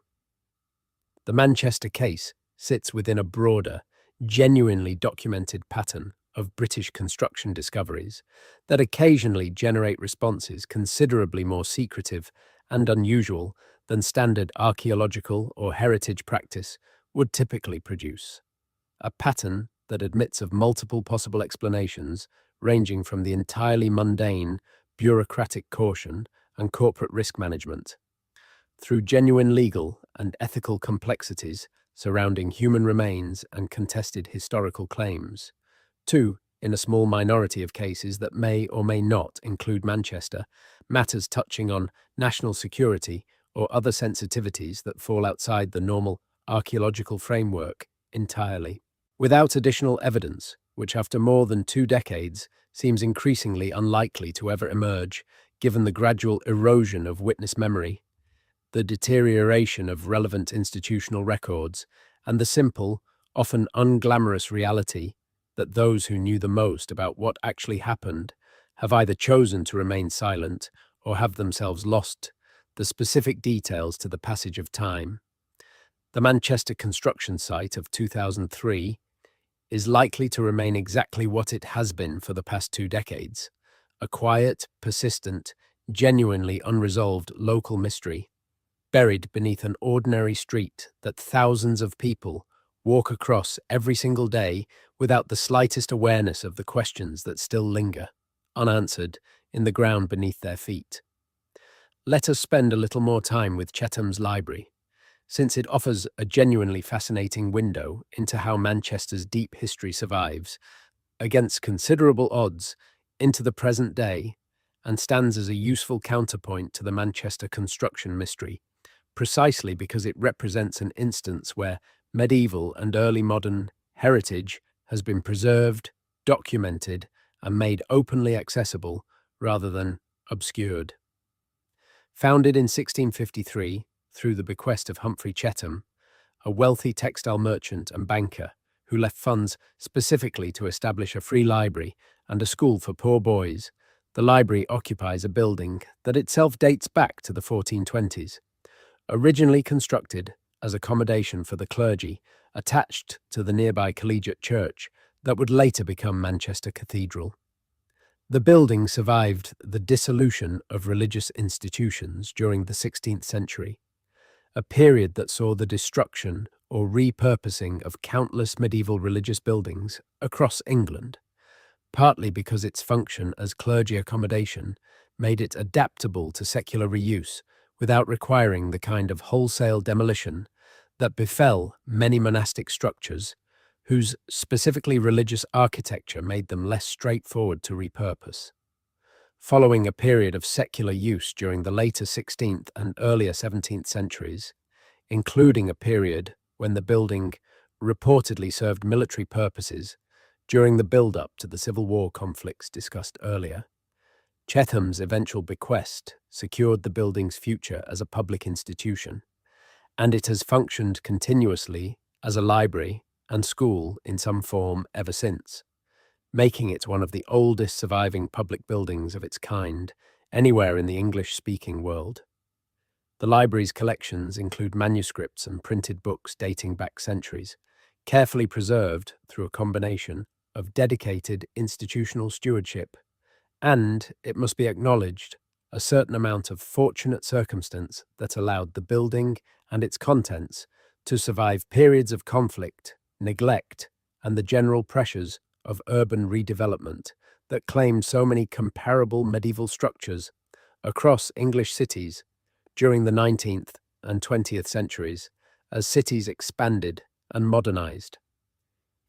The Manchester case sits within a broader, genuinely documented pattern of British construction discoveries that occasionally generate responses considerably more secretive and unusual than standard archaeological or heritage practice would typically produce. A pattern that admits of multiple possible explanations, ranging from the entirely mundane bureaucratic caution and corporate risk management, through genuine legal and ethical complexities surrounding human remains and contested historical claims, to, in a small minority of cases that may or may not include Manchester, matters touching on national security or other sensitivities that fall outside the normal archaeological framework entirely. Without additional evidence, which after more than 2 decades seems increasingly unlikely to ever emerge, given the gradual erosion of witness memory, the deterioration of relevant institutional records, and the simple, often unglamorous reality that those who knew the most about what actually happened have either chosen to remain silent or have themselves lost the specific details to the passage of time. The Manchester construction site of 2003 is likely to remain exactly what it has been for the past 2 decades, a quiet, persistent, genuinely unresolved local mystery, buried beneath an ordinary street that thousands of people walk across every single day without the slightest awareness of the questions that still linger, unanswered, in the ground beneath their feet. Let us spend a little more time with Chetham's library, since it offers a genuinely fascinating window into how Manchester's deep history survives, against considerable odds, into the present day, and stands as a useful counterpoint to the Manchester construction mystery, precisely because it represents an instance where medieval and early modern heritage has been preserved, documented, and made openly accessible rather than obscured. Founded in 1653 through the bequest of Humphrey Chetham, a wealthy textile merchant and banker who left funds specifically to establish a free library and a school for poor boys, the library occupies a building that itself dates back to the 1420s. Originally constructed as accommodation for the clergy attached to the nearby collegiate church that would later become Manchester Cathedral. The building survived the dissolution of religious institutions during the 16th century, a period that saw the destruction or repurposing of countless medieval religious buildings across England, partly because its function as clergy accommodation made it adaptable to secular reuse without requiring the kind of wholesale demolition that befell many monastic structures whose specifically religious architecture made them less straightforward to repurpose. Following a period of secular use during the later 16th and earlier 17th centuries, including a period when the building reportedly served military purposes during the build-up to the Civil War conflicts discussed earlier, Chetham's eventual bequest secured the building's future as a public institution, and it has functioned continuously as a library and school in some form ever since, making it one of the oldest surviving public buildings of its kind anywhere in the English-speaking world. The library's collections include manuscripts and printed books dating back centuries, carefully preserved through a combination of dedicated institutional stewardship and, it must be acknowledged, a certain amount of fortunate circumstance that allowed the building and its contents to survive periods of conflict, neglect, and the general pressures of urban redevelopment that claimed so many comparable medieval structures across English cities during the 19th and 20th centuries as cities expanded and modernized.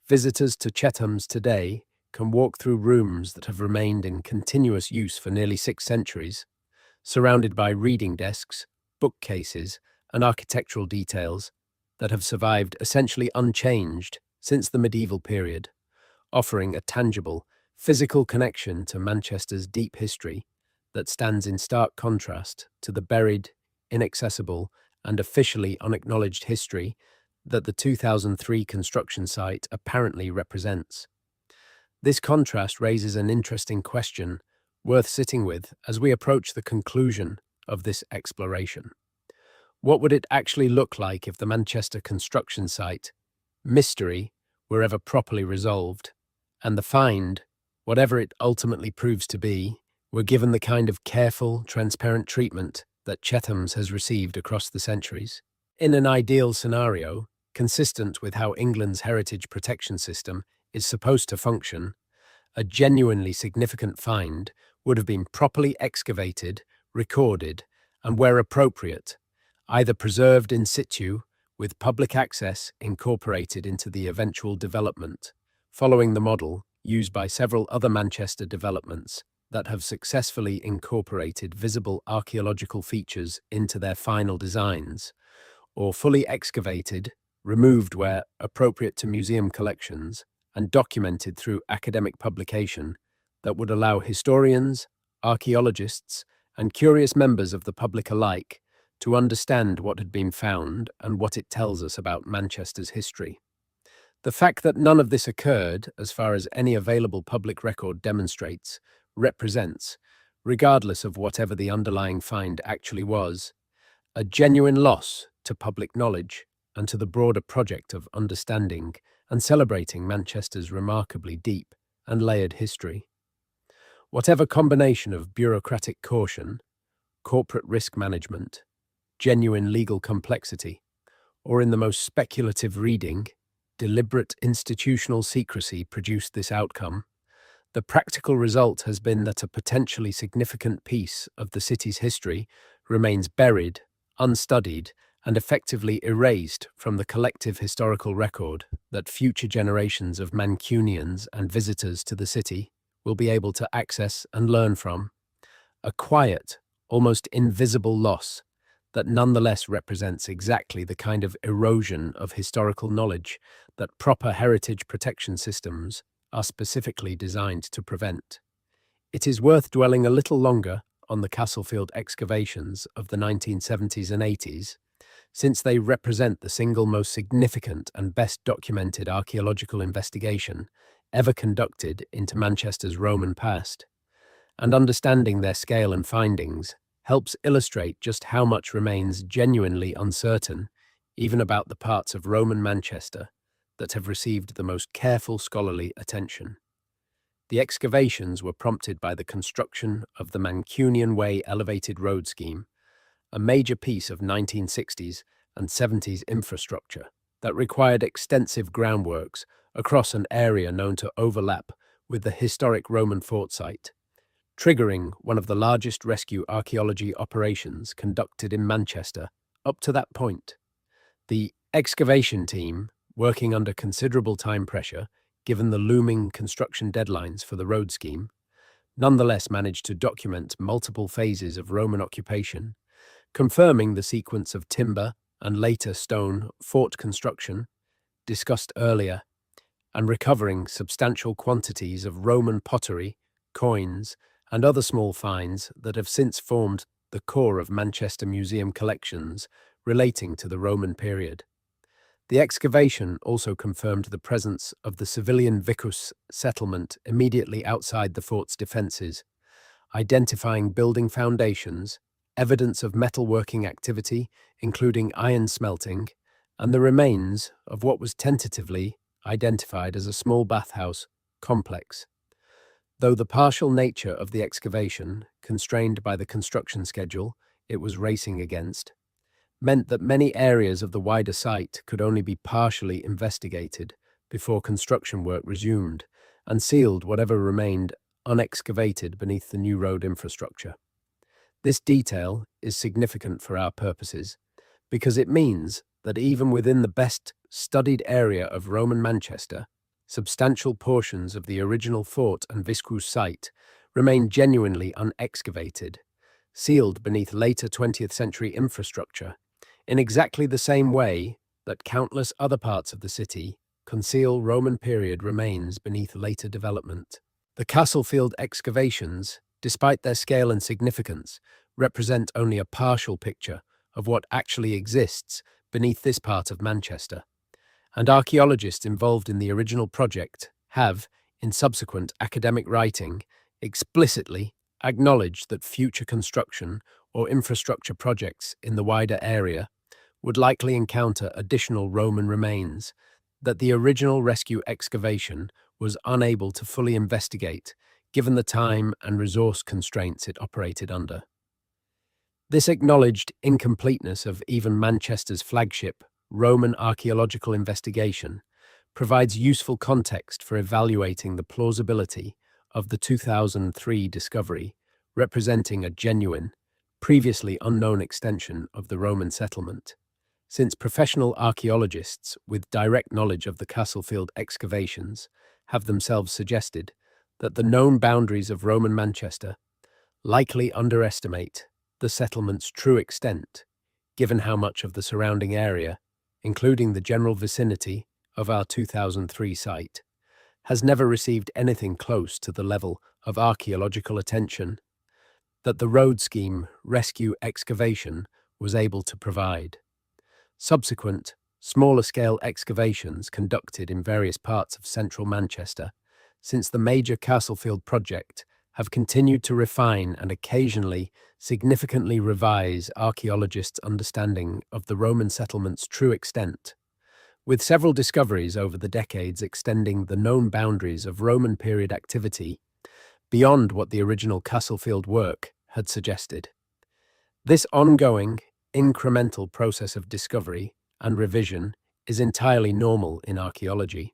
Visitors to Chetham's today can walk through rooms that have remained in continuous use for nearly 6 centuries, surrounded by reading desks, bookcases, and architectural details that have survived essentially unchanged since the medieval period, offering a tangible, physical connection to Manchester's deep history that stands in stark contrast to the buried, inaccessible, and officially unacknowledged history that the 2003 construction site apparently represents. This contrast raises an interesting question worth sitting with as we approach the conclusion of this exploration. What would it actually look like if the Manchester construction site mystery were ever properly resolved, and the find, whatever it ultimately proves to be, were given the kind of careful, transparent treatment that Chetham's has received across the centuries? In an ideal scenario, consistent with how England's heritage protection system is supposed to function, a genuinely significant find would have been properly excavated, recorded, and where appropriate, either preserved in situ with public access incorporated into the eventual development, following the model used by several other Manchester developments that have successfully incorporated visible archaeological features into their final designs, or fully excavated, removed where appropriate to museum collections, and documented through academic publication, that would allow historians, archaeologists, and curious members of the public alike to understand what had been found and what it tells us about Manchester's history. The fact that none of this occurred, as far as any available public record demonstrates, represents, regardless of whatever the underlying find actually was, a genuine loss to public knowledge and to the broader project of understanding and celebrating Manchester's remarkably deep and layered history. Whatever combination of bureaucratic caution, corporate risk management, genuine legal complexity, or in the most speculative reading, deliberate institutional secrecy produced this outcome, the practical result has been that a potentially significant piece of the city's history remains buried, unstudied, and effectively erased from the collective historical record that future generations of Mancunians and visitors to the city will be able to access and learn from. A quiet, almost invisible loss that nonetheless represents exactly the kind of erosion of historical knowledge that proper heritage protection systems are specifically designed to prevent. It is worth dwelling a little longer on the Castlefield excavations of the 1970s and 80s, since they represent the single most significant and best documented archaeological investigation ever conducted into Manchester's Roman past, and understanding their scale and findings helps illustrate just how much remains genuinely uncertain, even about the parts of Roman Manchester that have received the most careful scholarly attention. The excavations were prompted by the construction of the Mancunian Way elevated road scheme, a major piece of 1960s and 70s infrastructure that required extensive groundworks across an area known to overlap with the historic Roman fort site, triggering one of the largest rescue archaeology operations conducted in Manchester up to that point. The excavation team, working under considerable time pressure, given the looming construction deadlines for the road scheme, nonetheless managed to document multiple phases of Roman occupation, confirming the sequence of timber and later stone fort construction discussed earlier, and recovering substantial quantities of Roman pottery, coins, and other small finds that have since formed the core of Manchester Museum collections relating to the Roman period. The excavation also confirmed the presence of the civilian vicus settlement immediately outside the fort's defences, identifying building foundations, evidence of metalworking activity, including iron smelting, and the remains of what was tentatively identified as a small bathhouse complex. Though the partial nature of the excavation, constrained by the construction schedule it was racing against, meant that many areas of the wider site could only be partially investigated before construction work resumed and sealed whatever remained unexcavated beneath the new road infrastructure. This detail is significant for our purposes because it means that even within the best studied area of Roman Manchester, substantial portions of the original fort and viscous site remain genuinely unexcavated, sealed beneath later 20th century infrastructure, in exactly the same way that countless other parts of the city conceal Roman period remains beneath later development. The Castlefield excavations, despite their scale and significance, represent only a partial picture of what actually exists beneath this part of Manchester, and archaeologists involved in the original project have, in subsequent academic writing, explicitly acknowledged that future construction or infrastructure projects in the wider area would likely encounter additional Roman remains that the original rescue excavation was unable to fully investigate, given the time and resource constraints it operated under. This acknowledged incompleteness of even Manchester's flagship Roman archaeological investigation provides useful context for evaluating the plausibility of the 2003 discovery, representing a genuine, previously unknown extension of the Roman settlement. Since professional archaeologists with direct knowledge of the Castlefield excavations have themselves suggested that the known boundaries of Roman Manchester likely underestimate the settlement's true extent, given how much of the surrounding area, including the general vicinity of our 2003 site, has never received anything close to the level of archaeological attention that the road scheme rescue excavation was able to provide. Subsequent, smaller-scale excavations conducted in various parts of central Manchester since the major Castlefield project have continued to refine and occasionally significantly revise archaeologists' understanding of the Roman settlement's true extent, with several discoveries over the decades extending the known boundaries of Roman period activity beyond what the original Castlefield work had suggested. This ongoing, incremental process of discovery and revision is entirely normal in archaeology,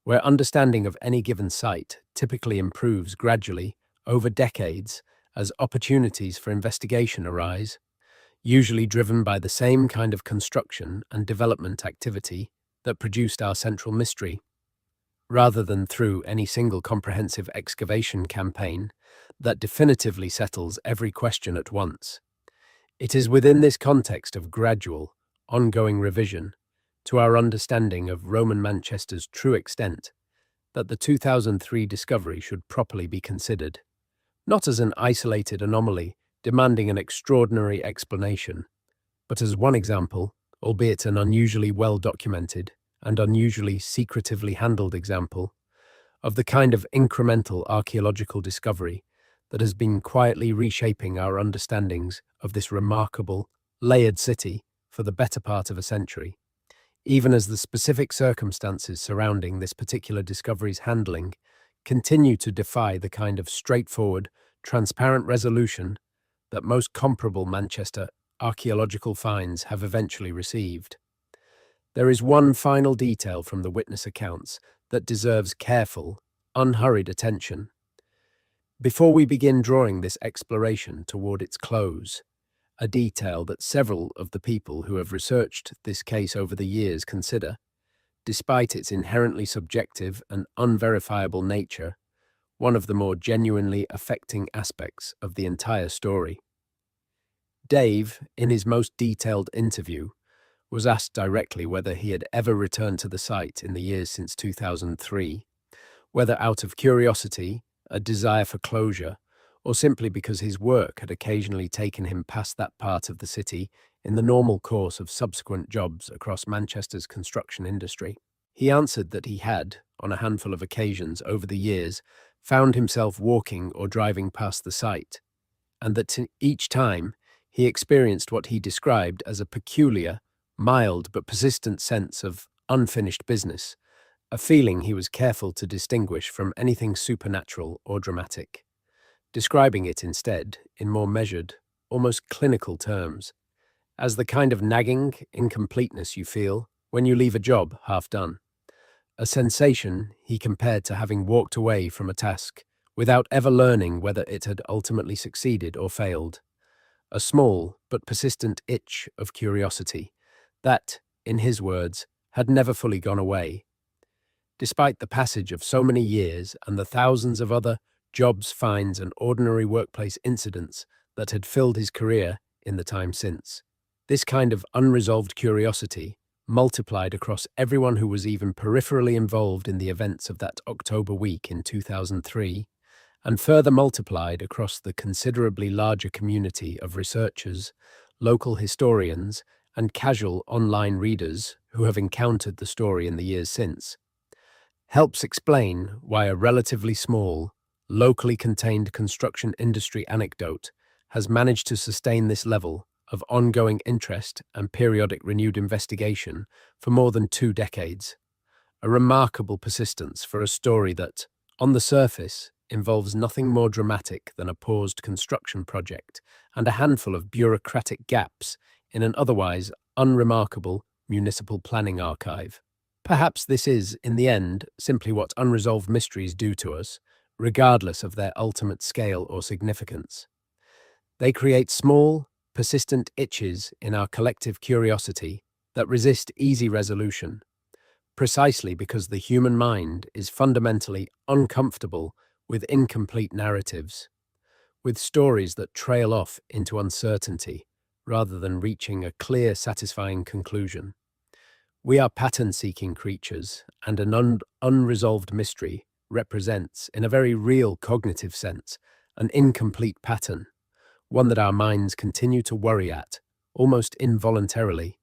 where understanding of any given site typically improves gradually over decades as opportunities for investigation arise, usually driven by the same kind of construction and development activity that produced our central mystery, rather than through any single comprehensive excavation campaign that definitively settles every question at once. It is within this context of gradual, ongoing revision to our understanding of Roman Manchester's true extent that the 2003 discovery should properly be considered, not as an isolated anomaly demanding an extraordinary explanation, but as one example, albeit an unusually well-documented and unusually secretively handled example, of the kind of incremental archaeological discovery that has been quietly reshaping our understandings of this remarkable, layered city for the better part of a century, even as the specific circumstances surrounding this particular discovery's handling continue to defy the kind of straightforward, transparent resolution that most comparable Manchester archaeological finds have eventually received. There is one final detail from the witness accounts that deserves careful, unhurried attention. Before we begin drawing this exploration toward its close, a detail that several of the people who have researched this case over the years consider, despite its inherently subjective and unverifiable nature, one of the more genuinely affecting aspects of the entire story. Dave, in his most detailed interview, was asked directly whether he had ever returned to the site in the years since 2003, whether out of curiosity, a desire for closure, or simply because his work had occasionally taken him past that part of the city in the normal course of subsequent jobs across Manchester's construction industry. He answered that he had, on a handful of occasions over the years, found himself walking or driving past the site, and that each time he experienced what he described as a peculiar, mild but persistent sense of unfinished business, a feeling he was careful to distinguish from anything supernatural or dramatic, describing it instead in more measured, almost clinical terms, as the kind of nagging incompleteness you feel when you leave a job half done, a sensation he compared to having walked away from a task without ever learning whether it had ultimately succeeded or failed, a small but persistent itch of curiosity that, in his words, had never fully gone away. Despite the passage of so many years and the thousands of other jobs, finds, and ordinary workplace incidents that had filled his career in the time since, this kind of unresolved curiosity multiplied across everyone who was even peripherally involved in the events of that October week in 2003, and further multiplied across the considerably larger community of researchers, local historians, and casual online readers who have encountered the story in the years since, helps explain why a relatively small, locally contained construction industry anecdote has managed to sustain this level of ongoing interest and periodic renewed investigation for more than 2 decades. A remarkable persistence for a story that, on the surface, involves nothing more dramatic than a paused construction project and a handful of bureaucratic gaps in an otherwise unremarkable municipal planning archive. Perhaps this is, in the end, simply what unresolved mysteries do to us, regardless of their ultimate scale or significance. They create small, persistent itches in our collective curiosity that resist easy resolution, precisely because the human mind is fundamentally uncomfortable with incomplete narratives, with stories that trail off into uncertainty rather than reaching a clear, satisfying conclusion. We are pattern-seeking creatures, and an unresolved mystery represents, in a very real cognitive sense, an incomplete pattern, one that our minds continue to worry at, almost involuntarily,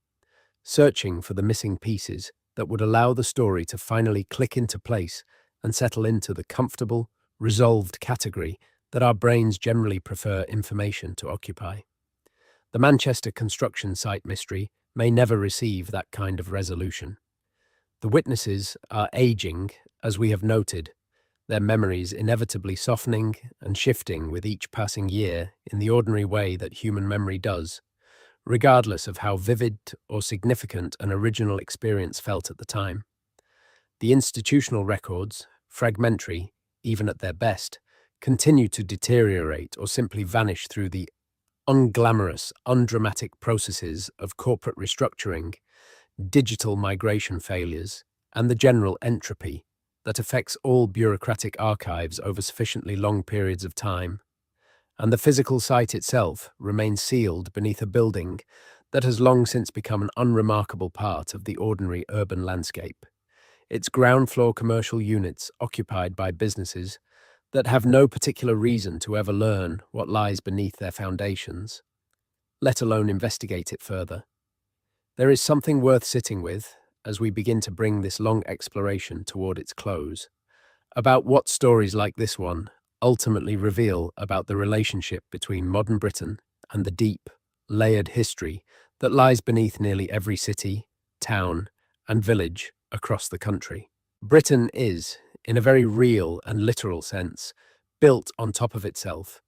searching for the missing pieces that would allow the story to finally click into place and settle into the comfortable, resolved category that our brains generally prefer information to occupy. The Manchester construction site mystery may never receive that kind of resolution. The witnesses are aging, as we have noted, their memories inevitably softening and shifting with each passing year in the ordinary way that human memory does, regardless of how vivid or significant an original experience felt at the time. The institutional records, fragmentary, even at their best, continue to deteriorate or simply vanish through the unglamorous, undramatic processes of corporate restructuring, digital migration failures, and the general entropy that affects all bureaucratic archives over sufficiently long periods of time. And the physical site itself remains sealed beneath a building that has long since become an unremarkable part of the ordinary urban landscape. Its ground floor commercial units occupied by businesses that have no particular reason to ever learn what lies beneath their foundations, let alone investigate it further. There is something worth sitting with as we begin to bring this long exploration toward its close, about what stories like this one ultimately reveal about the relationship between modern Britain and the deep, layered history that lies beneath nearly every city, town, and village across the country. Britain is, in a very real and literal sense, built on top of itself,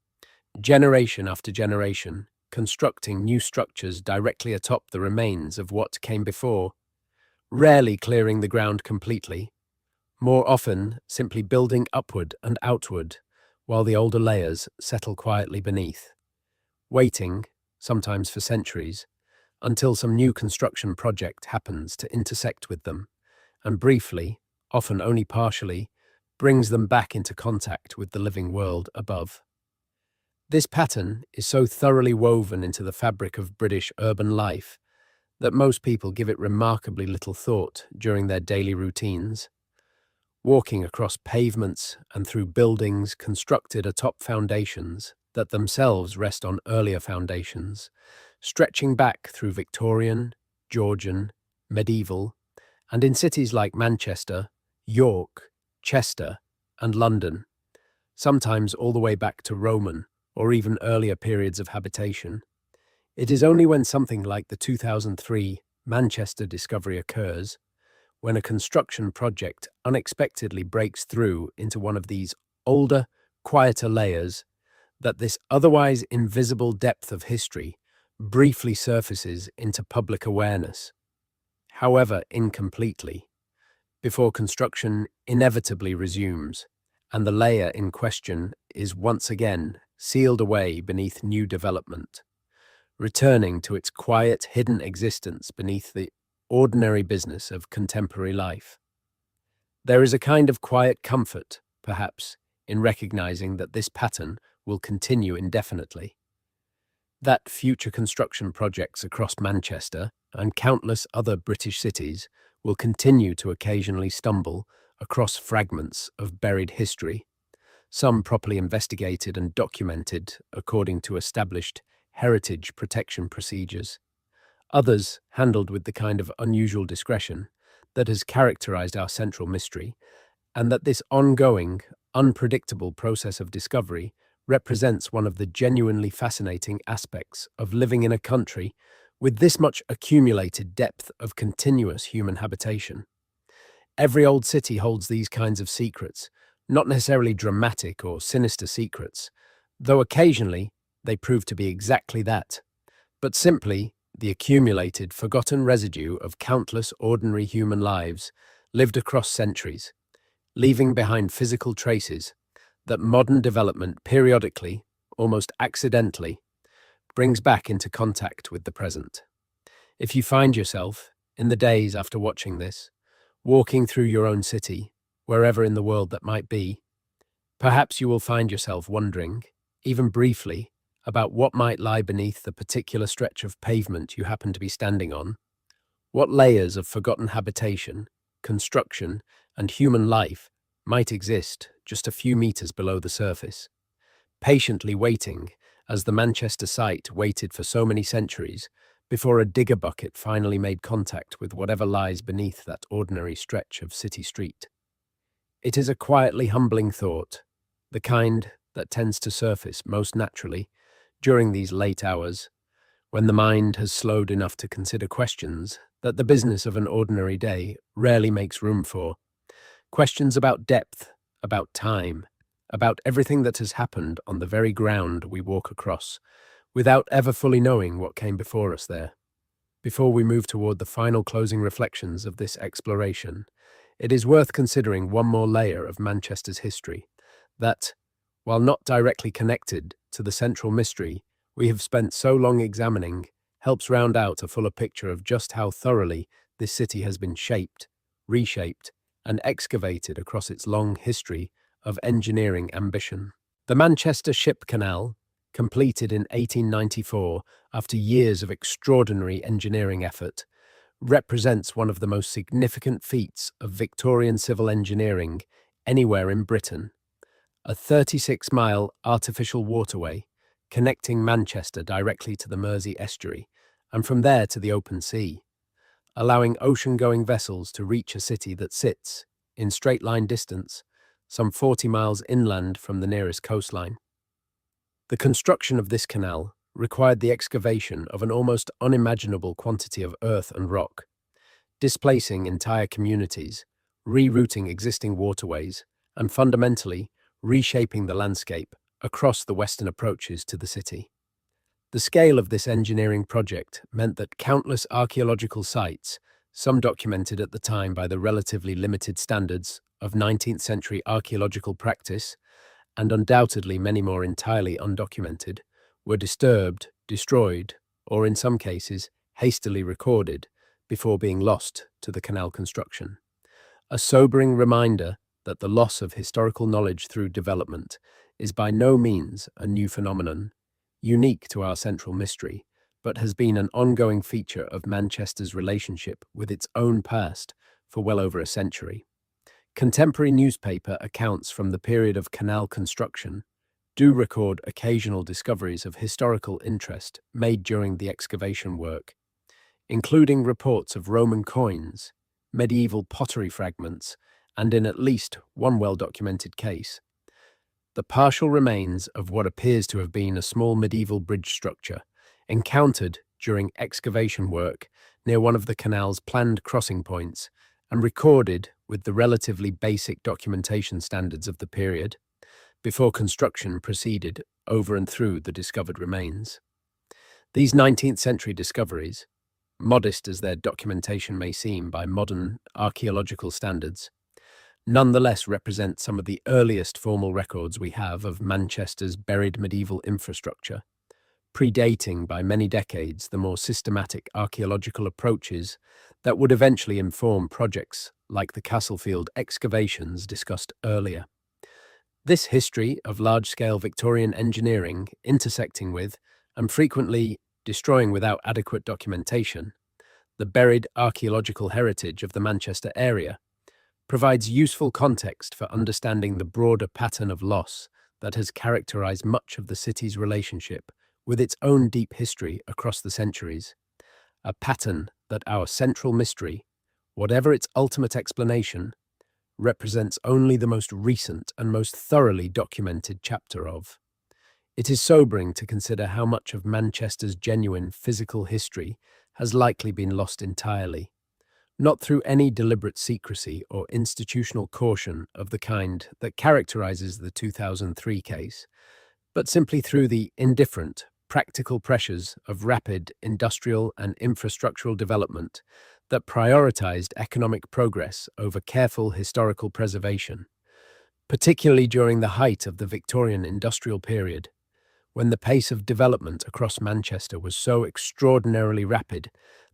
generation after generation, constructing new structures directly atop the remains of what came before, rarely clearing the ground completely, more often simply building upward and outward, while the older layers settle quietly beneath, waiting, sometimes for centuries, until some new construction project happens to intersect with them, and briefly, often only partially, brings them back into contact with the living world above. This pattern is so thoroughly woven into the fabric of British urban life that most people give it remarkably little thought during their daily routines. Walking across pavements and through buildings constructed atop foundations that themselves rest on earlier foundations, stretching back through Victorian, Georgian, medieval, and in cities like Manchester, York, Chester, and London, sometimes all the way back to Roman or even earlier periods of habitation. It is only when something like the 2003 Manchester discovery occurs, when a construction project unexpectedly breaks through into one of these older, quieter layers, that this otherwise invisible depth of history briefly surfaces into public awareness, however incompletely, before construction inevitably resumes, and the layer in question is once again sealed away beneath new development, returning to its quiet, hidden existence beneath the ordinary business of contemporary life. There is a kind of quiet comfort, perhaps, in recognizing that this pattern will continue indefinitely, that future construction projects across Manchester and countless other British cities will continue to occasionally stumble across fragments of buried history, some properly investigated and documented according to established heritage protection procedures, others handled with the kind of unusual discretion that has characterized our central mystery, and that this ongoing, unpredictable process of discovery represents one of the genuinely fascinating aspects of living in a country with this much accumulated depth of continuous human habitation. Every old city holds these kinds of secrets, not necessarily dramatic or sinister secrets, though occasionally they prove to be exactly that, but simply the accumulated, forgotten residue of countless ordinary human lives lived across centuries, leaving behind physical traces that modern development periodically, almost accidentally, brings back into contact with the present. If you find yourself, in the days after watching this, walking through your own city, wherever in the world that might be, perhaps you will find yourself wondering, even briefly, about what might lie beneath the particular stretch of pavement you happen to be standing on, What layers of forgotten habitation, construction, and human life might exist just a few meters below the surface, patiently waiting as the Manchester site waited for so many centuries before a digger bucket finally made contact with whatever lies beneath that ordinary stretch of city street. It is a quietly humbling thought, the kind that tends to surface most naturally during these late hours, when the mind has slowed enough to consider questions that the business of an ordinary day rarely makes room for. Questions about depth, about time, about everything that has happened on the very ground we walk across, without ever fully knowing what came before us there. Before we move toward the final closing reflections of this exploration, it is worth considering one more layer of Manchester's history that, while not directly connected to the central mystery we have spent so long examining, helps round out a fuller picture of just how thoroughly this city has been shaped, reshaped, and excavated across its long history of engineering ambition. The Manchester Ship Canal, completed in 1894 after years of extraordinary engineering effort, represents one of the most significant feats of Victorian civil engineering anywhere in Britain. A 36-mile artificial waterway connecting Manchester directly to the Mersey estuary and from there to the open sea, allowing ocean-going vessels to reach a city that sits, in straight-line distance, some 40 miles inland from the nearest coastline. The construction of this canal required the excavation of an almost unimaginable quantity of earth and rock, displacing entire communities, rerouting existing waterways, and fundamentally reshaping the landscape across the western approaches to the city. The scale of this engineering project meant that countless archaeological sites, some documented at the time by the relatively limited standards of 19th century archaeological practice, and undoubtedly many more entirely undocumented, were disturbed, destroyed, or in some cases hastily recorded before being lost to the canal construction. A sobering reminder that the loss of historical knowledge through development is by no means a new phenomenon, unique to our central mystery, but has been an ongoing feature of Manchester's relationship with its own past for well over a century. Contemporary newspaper accounts from the period of canal construction do record occasional discoveries of historical interest made during the excavation work, including reports of Roman coins, medieval pottery fragments, and in at least one well-documented case, the partial remains of what appears to have been a small medieval bridge structure encountered during excavation work near one of the canal's planned crossing points and recorded with the relatively basic documentation standards of the period before construction proceeded over and through the discovered remains. These 19th century discoveries, modest as their documentation may seem by modern archaeological standards, nonetheless represent some of the earliest formal records we have of Manchester's buried medieval infrastructure, predating by many decades the more systematic archaeological approaches that would eventually inform projects like the Castlefield excavations discussed earlier. This history of large-scale Victorian engineering intersecting with, and frequently destroying without adequate documentation, the buried archaeological heritage of the Manchester area provides useful context for understanding the broader pattern of loss that has characterized much of the city's relationship with its own deep history across the centuries, a pattern that our central mystery, whatever its ultimate explanation, represents only the most recent and most thoroughly documented chapter of. It is sobering to consider how much of Manchester's genuine physical history has likely been lost entirely, not through any deliberate secrecy or institutional caution of the kind that characterizes the 2003 case, but simply through the indifferent, practical pressures of rapid industrial and infrastructural development that prioritized economic progress over careful historical preservation, particularly during the height of the Victorian industrial period, when the pace of development across Manchester was so extraordinarily rapid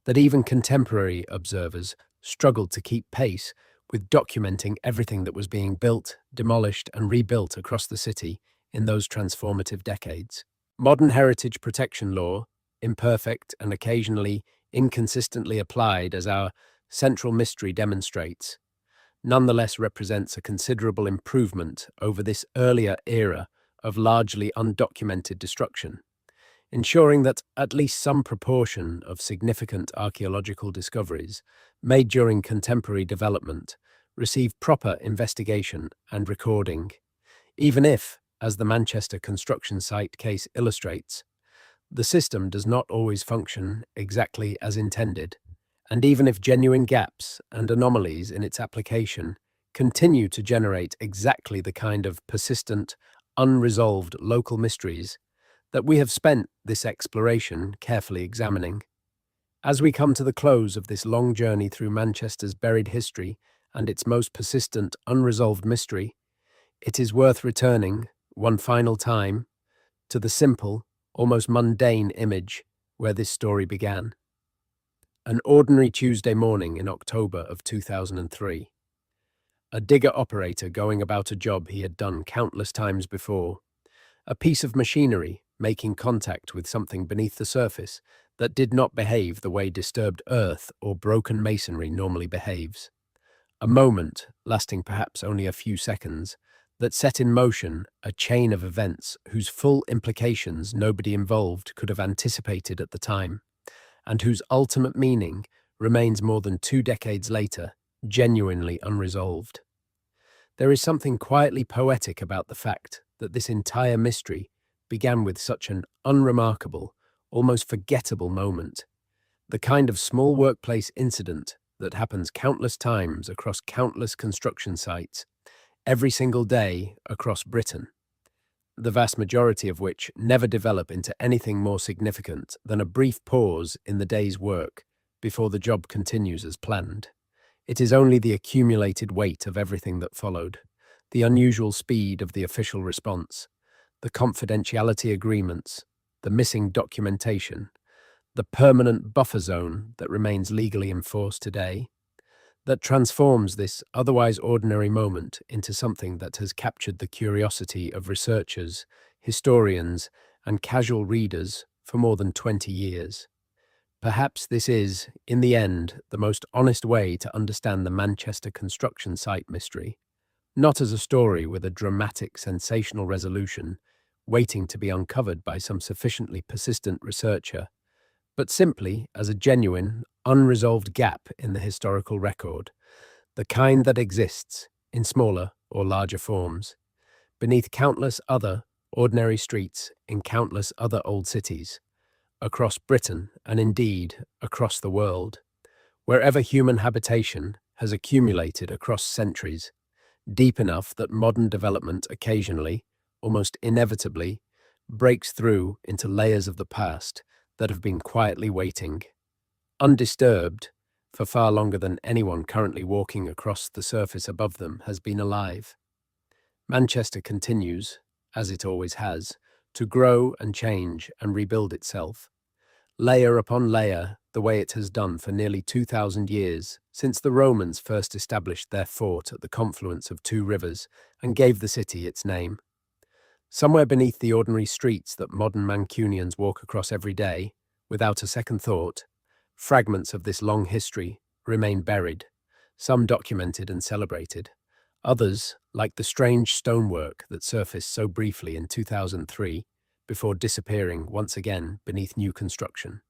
that even contemporary observers struggled to keep pace with documenting everything that was being built, demolished, and rebuilt across the city in those transformative decades. Modern heritage protection law, imperfect and occasionally inconsistently applied as our central mystery demonstrates, nonetheless represents a considerable improvement over this earlier era of largely undocumented destruction, ensuring that at least some proportion of significant archaeological discoveries made during contemporary development receive proper investigation and recording, even if, as the Manchester construction site case illustrates, the system does not always function exactly as intended, and even if genuine gaps and anomalies in its application continue to generate exactly the kind of persistent, unresolved local mysteries that we have spent this exploration carefully examining. As we come to the close of this long journey through Manchester's buried history and its most persistent, unresolved mystery, it is worth returning, one final time, to the simple, almost mundane image where this story began. An ordinary Tuesday morning in October of 2003. A digger operator going about a job he had done countless times before. A piece of machinery making contact with something beneath the surface that did not behave the way disturbed earth or broken masonry normally behaves. A moment, lasting perhaps only a few seconds, that set in motion a chain of events whose full implications nobody involved could have anticipated at the time, and whose ultimate meaning remains more than 2 decades later genuinely unresolved. There is something quietly poetic about the fact that this entire mystery began with such an unremarkable, almost forgettable moment, the kind of small workplace incident that happens countless times across countless construction sites, every single day across Britain, the vast majority of which never develop into anything more significant than a brief pause in the day's work before the job continues as planned. It is only the accumulated weight of everything that followed, the unusual speed of the official response, the confidentiality agreements, the missing documentation, the permanent buffer zone that remains legally enforced today, that transforms this otherwise ordinary moment into something that has captured the curiosity of researchers, historians, and casual readers for more than 20 years. Perhaps this is, in the end, the most honest way to understand the Manchester construction site mystery, not as a story with a dramatic, sensational resolution waiting to be uncovered by some sufficiently persistent researcher, but simply as a genuine, unresolved gap in the historical record, the kind that exists, in smaller or larger forms, beneath countless other ordinary streets in countless other old cities, across Britain and indeed across the world, wherever human habitation has accumulated across centuries, deep enough that modern development occasionally, almost inevitably, breaks through into layers of the past that have been quietly waiting, undisturbed, for far longer than anyone currently walking across the surface above them has been alive. Manchester continues, as it always has, to grow and change and rebuild itself, layer upon layer, the way it has done for nearly 2,000 years, since the Romans first established their fort at the confluence of two rivers and gave the city its name. Somewhere beneath the ordinary streets that modern Mancunians walk across every day, without a second thought, fragments of this long history remain buried, some documented and celebrated, others, like the strange stonework that surfaced so briefly in 2003 before disappearing once again beneath new construction,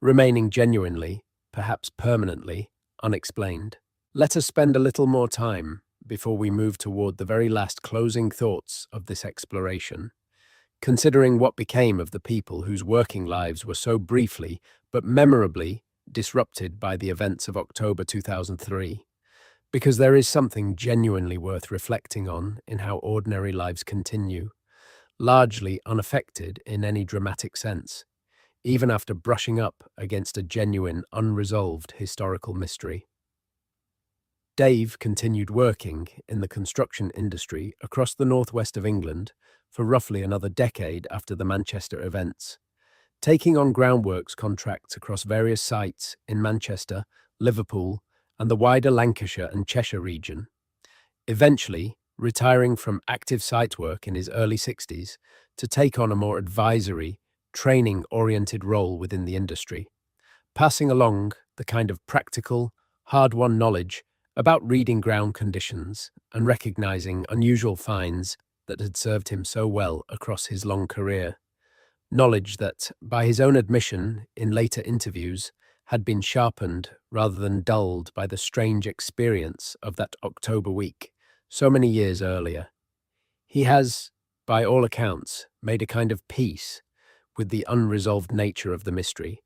remaining genuinely, perhaps permanently, unexplained. Let us spend a little more time before we move toward the very last closing thoughts of this exploration, considering what became of the people whose working lives were so briefly but memorably disrupted by the events of October 2003, because there is something genuinely worth reflecting on in how ordinary lives continue, largely unaffected in any dramatic sense, even after brushing up against a genuine, unresolved historical mystery. Dave continued working in the construction industry across the northwest of England for roughly another decade after the Manchester events, taking on groundworks contracts across various sites in Manchester, Liverpool, and the wider Lancashire and Cheshire region, eventually retiring from active site work in his early 60s to take on a more advisory, training-oriented role within the industry, passing along the kind of practical, hard-won knowledge about reading ground conditions and recognizing unusual finds that had served him so well across his long career. Knowledge that, by his own admission in later interviews, had been sharpened rather than dulled by the strange experience of that October week so many years earlier. He has, by all accounts, made a kind of peace with the unresolved nature of the mystery,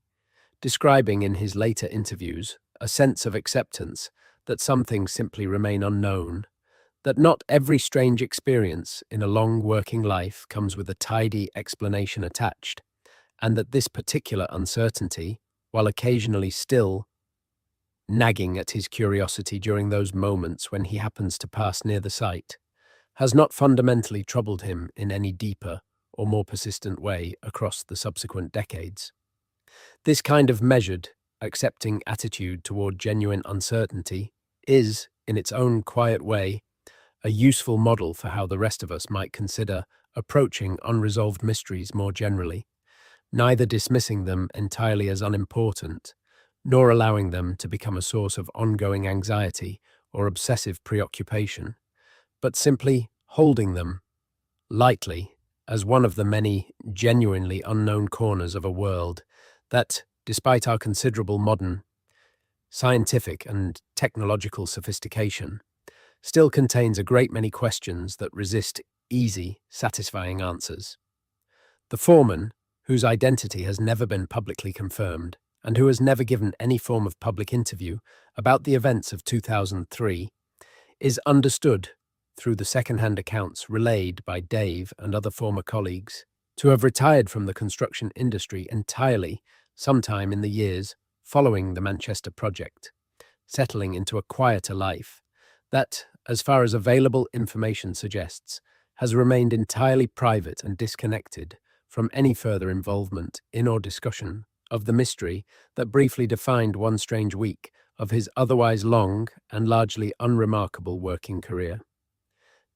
describing in his later interviews a sense of acceptance that some things simply remain unknown, that not every strange experience in a long working life comes with a tidy explanation attached, and that this particular uncertainty, while occasionally still nagging at his curiosity during those moments when he happens to pass near the site, has not fundamentally troubled him in any deeper or more persistent way across the subsequent decades. This kind of measured, accepting attitude toward genuine uncertainty is, in its own quiet way, a useful model for how the rest of us might consider approaching unresolved mysteries more generally, neither dismissing them entirely as unimportant, nor allowing them to become a source of ongoing anxiety or obsessive preoccupation, but simply holding them lightly as one of the many genuinely unknown corners of a world that, despite our considerable modern scientific and technological sophistication, still contains a great many questions that resist easy, satisfying answers. The foreman, whose identity has never been publicly confirmed and who has never given any form of public interview about the events of 2003, is understood through the second-hand accounts relayed by Dave and other former colleagues to have retired from the construction industry entirely sometime in the years following the Manchester project, settling into a quieter life that, as far as available information suggests, has remained entirely private and disconnected from any further involvement in or discussion of the mystery that briefly defined one strange week of his otherwise long and largely unremarkable working career.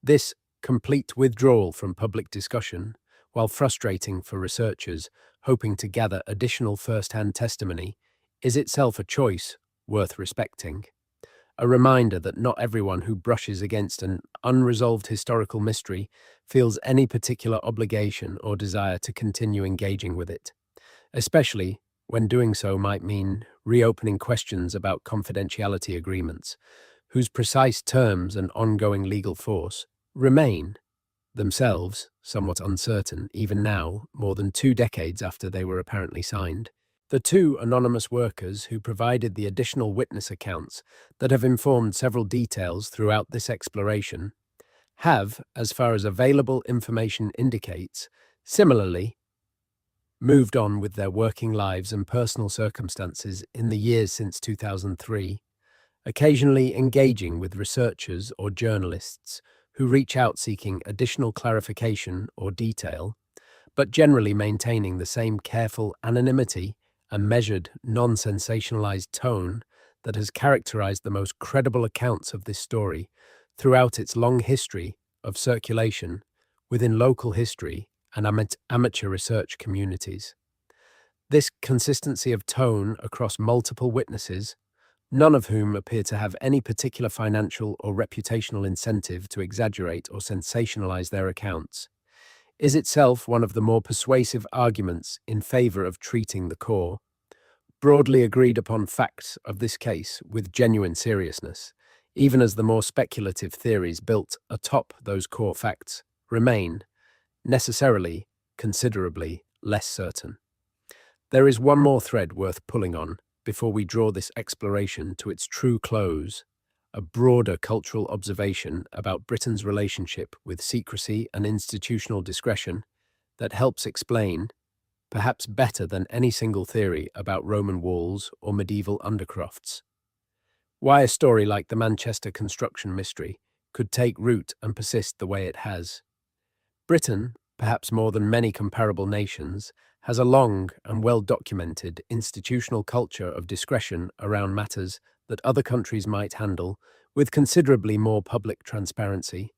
This complete withdrawal from public discussion, while frustrating for researchers hoping to gather additional first-hand testimony, is itself a choice worth respecting. A reminder that not everyone who brushes against an unresolved historical mystery feels any particular obligation or desire to continue engaging with it, especially when doing so might mean reopening questions about confidentiality agreements, whose precise terms and ongoing legal force remain, themselves, somewhat uncertain even now, more than 2 decades after they were apparently signed. The two anonymous workers who provided the additional witness accounts that have informed several details throughout this exploration have, as far as available information indicates, similarly moved on with their working lives and personal circumstances in the years since 2003, occasionally engaging with researchers or journalists who reach out seeking additional clarification or detail, but generally maintaining the same careful anonymity and measured, non-sensationalized tone that has characterized the most credible accounts of this story throughout its long history of circulation within local history and amateur research communities. This consistency of tone across multiple witnesses, none of whom appear to have any particular financial or reputational incentive to exaggerate or sensationalize their accounts, is itself one of the more persuasive arguments in favor of treating the core, broadly agreed upon facts of this case with genuine seriousness, even as the more speculative theories built atop those core facts remain, necessarily, considerably less certain. There is one more thread worth pulling on before we draw this exploration to its true close, a broader cultural observation about Britain's relationship with secrecy and institutional discretion that helps explain, perhaps better than any single theory about Roman walls or medieval undercrofts, why a story like the Manchester construction mystery could take root and persist the way it has. Britain, perhaps more than many comparable nations, has a long and well-documented institutional culture of discretion around matters that other countries might handle with considerably more public transparency,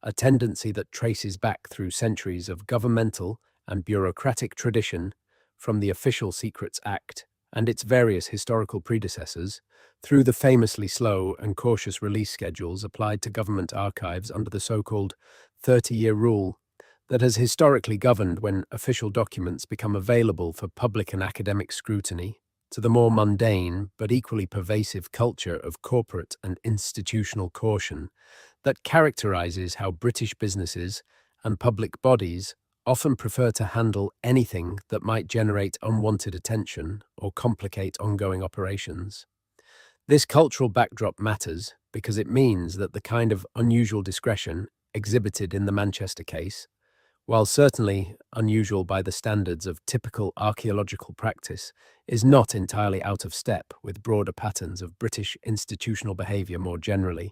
a tendency that traces back through centuries of governmental and bureaucratic tradition from the Official Secrets Act and its various historical predecessors through the famously slow and cautious release schedules applied to government archives under the so-called 30-year rule that has historically governed when official documents become available for public and academic scrutiny, to the more mundane but equally pervasive culture of corporate and institutional caution that characterizes how British businesses and public bodies often prefer to handle anything that might generate unwanted attention or complicate ongoing operations. This cultural backdrop matters because it means that the kind of unusual discretion exhibited in the Manchester case, while certainly unusual by the standards of typical archaeological practice, is not entirely out of step with broader patterns of British institutional behaviour more generally,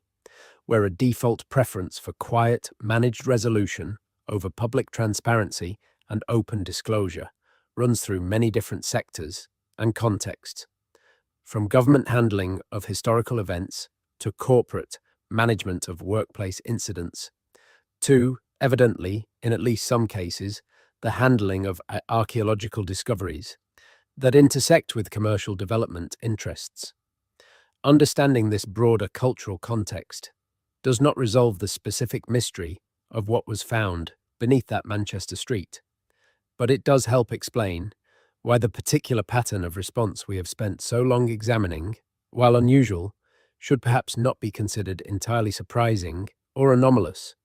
where a default preference for quiet, managed resolution over public transparency and open disclosure runs through many different sectors and contexts, from government handling of historical events to corporate management of workplace incidents to, evidently, in at least some cases, the handling of archaeological discoveries that intersect with commercial development interests. Understanding this broader cultural context does not resolve the specific mystery of what was found beneath that Manchester street, but it does help explain why the particular pattern of response we have spent so long examining, while unusual, should perhaps not be considered entirely surprising or anomalous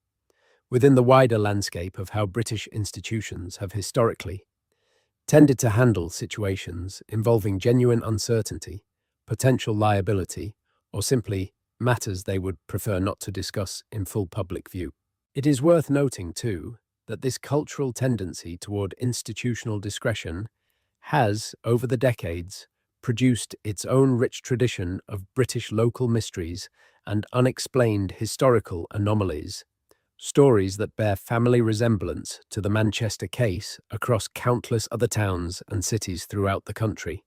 within the wider landscape of how British institutions have historically tended to handle situations involving genuine uncertainty, potential liability, or simply matters they would prefer not to discuss in full public view. It is worth noting, too, that this cultural tendency toward institutional discretion has, over the decades, produced its own rich tradition of British local mysteries and unexplained historical anomalies, stories that bear family resemblance to the Manchester case across countless other towns and cities throughout the country,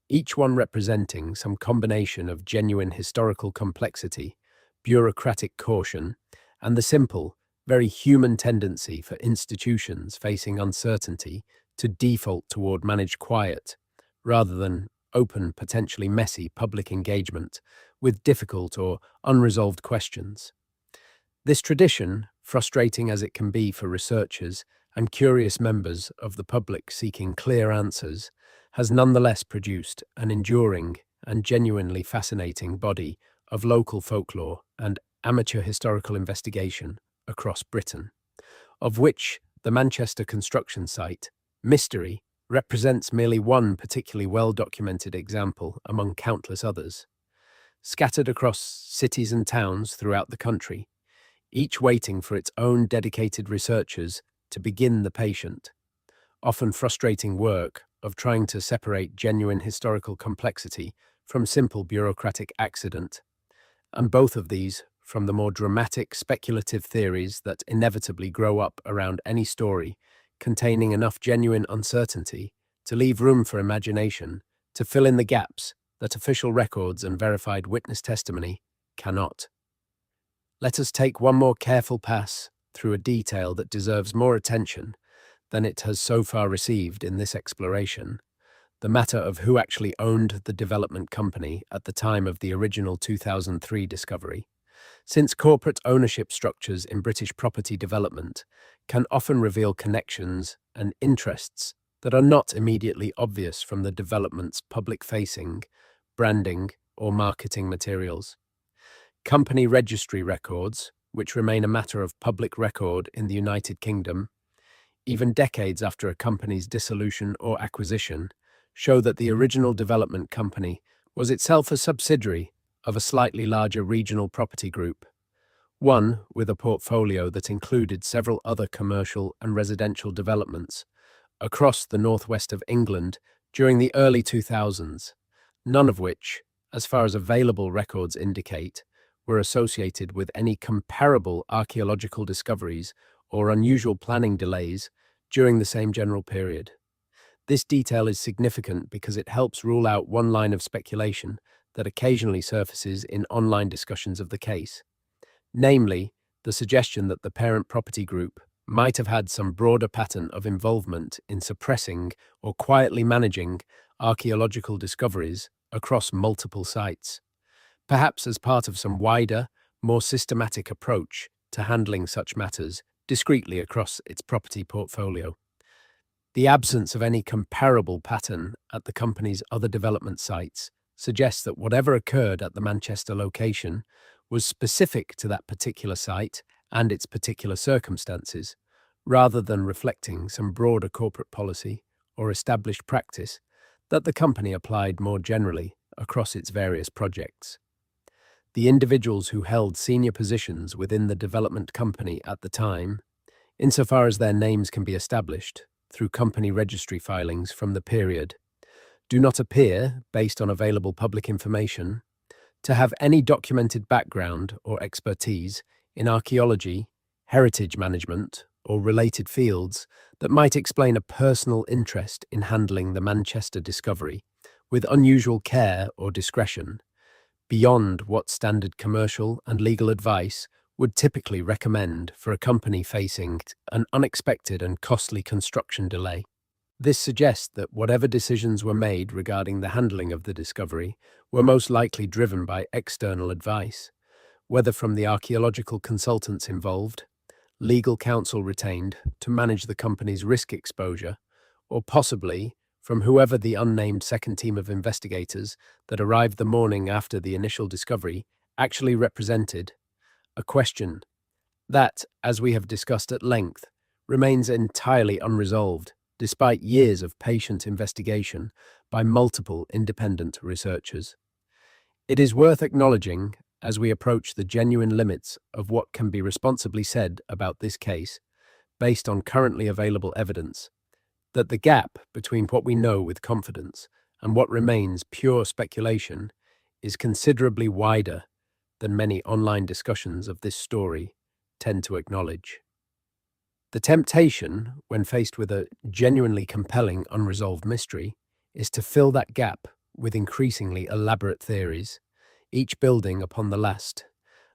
each one representing some combination of genuine historical complexity, bureaucratic caution, and the simple, very human tendency for institutions facing uncertainty to default toward managed quiet, rather than open, potentially messy public engagement with difficult or unresolved questions. This tradition, frustrating as it can be for researchers and curious members of the public seeking clear answers, has nonetheless produced an enduring and genuinely fascinating body of local folklore and amateur historical investigation across Britain, of which the Manchester construction site, Mystery, represents merely one particularly well-documented example among countless others. Scattered across cities and towns throughout the country, each waiting for its own dedicated researchers to begin the patient, often frustrating work of trying to separate genuine historical complexity from simple bureaucratic accident, and both of these from the more dramatic speculative theories that inevitably grow up around any story containing enough genuine uncertainty to leave room for imagination to fill in the gaps that official records and verified witness testimony cannot. Let us take one more careful pass through a detail that deserves more attention than it has so far received in this exploration, the matter of who actually owned the development company at the time of the original 2003 discovery. Since corporate ownership structures in British property development can often reveal connections and interests that are not immediately obvious from the development's public-facing, branding, or marketing materials. Company registry records, which remain a matter of public record in the United Kingdom, even decades after a company's dissolution or acquisition, show that the original development company was itself a subsidiary of a slightly larger regional property group, one with a portfolio that included several other commercial and residential developments across the northwest of England during the early 2000s, none of which, as far as available records indicate, were associated with any comparable archaeological discoveries or unusual planning delays during the same general period. This detail is significant because it helps rule out one line of speculation that occasionally surfaces in online discussions of the case, namely, the suggestion that the parent property group might have had some broader pattern of involvement in suppressing or quietly managing archaeological discoveries across multiple sites, perhaps as part of some wider, more systematic approach to handling such matters discreetly across its property portfolio. The absence of any comparable pattern at the company's other development sites suggests that whatever occurred at the Manchester location was specific to that particular site and its particular circumstances, rather than reflecting some broader corporate policy or established practice that the company applied more generally across its various projects. The individuals who held senior positions within the development company at the time, insofar as their names can be established through company registry filings from the period, do not appear, based on available public information, to have any documented background or expertise in archaeology, heritage management, or related fields that might explain a personal interest in handling the Manchester discovery with unusual care or discretion, beyond what standard commercial and legal advice would typically recommend for a company facing an unexpected and costly construction delay. This suggests that whatever decisions were made regarding the handling of the discovery were most likely driven by external advice, whether from the archaeological consultants involved, legal counsel retained to manage the company's risk exposure, or possibly from whoever the unnamed second team of investigators that arrived the morning after the initial discovery actually represented, a question that, as we have discussed at length, remains entirely unresolved despite years of patient investigation by multiple independent researchers. It is worth acknowledging, as we approach the genuine limits of what can be responsibly said about this case, based on currently available evidence, that the gap between what we know with confidence and what remains pure speculation is considerably wider than many online discussions of this story tend to acknowledge. The temptation, when faced with a genuinely compelling unresolved mystery, is to fill that gap with increasingly elaborate theories, each building upon the last,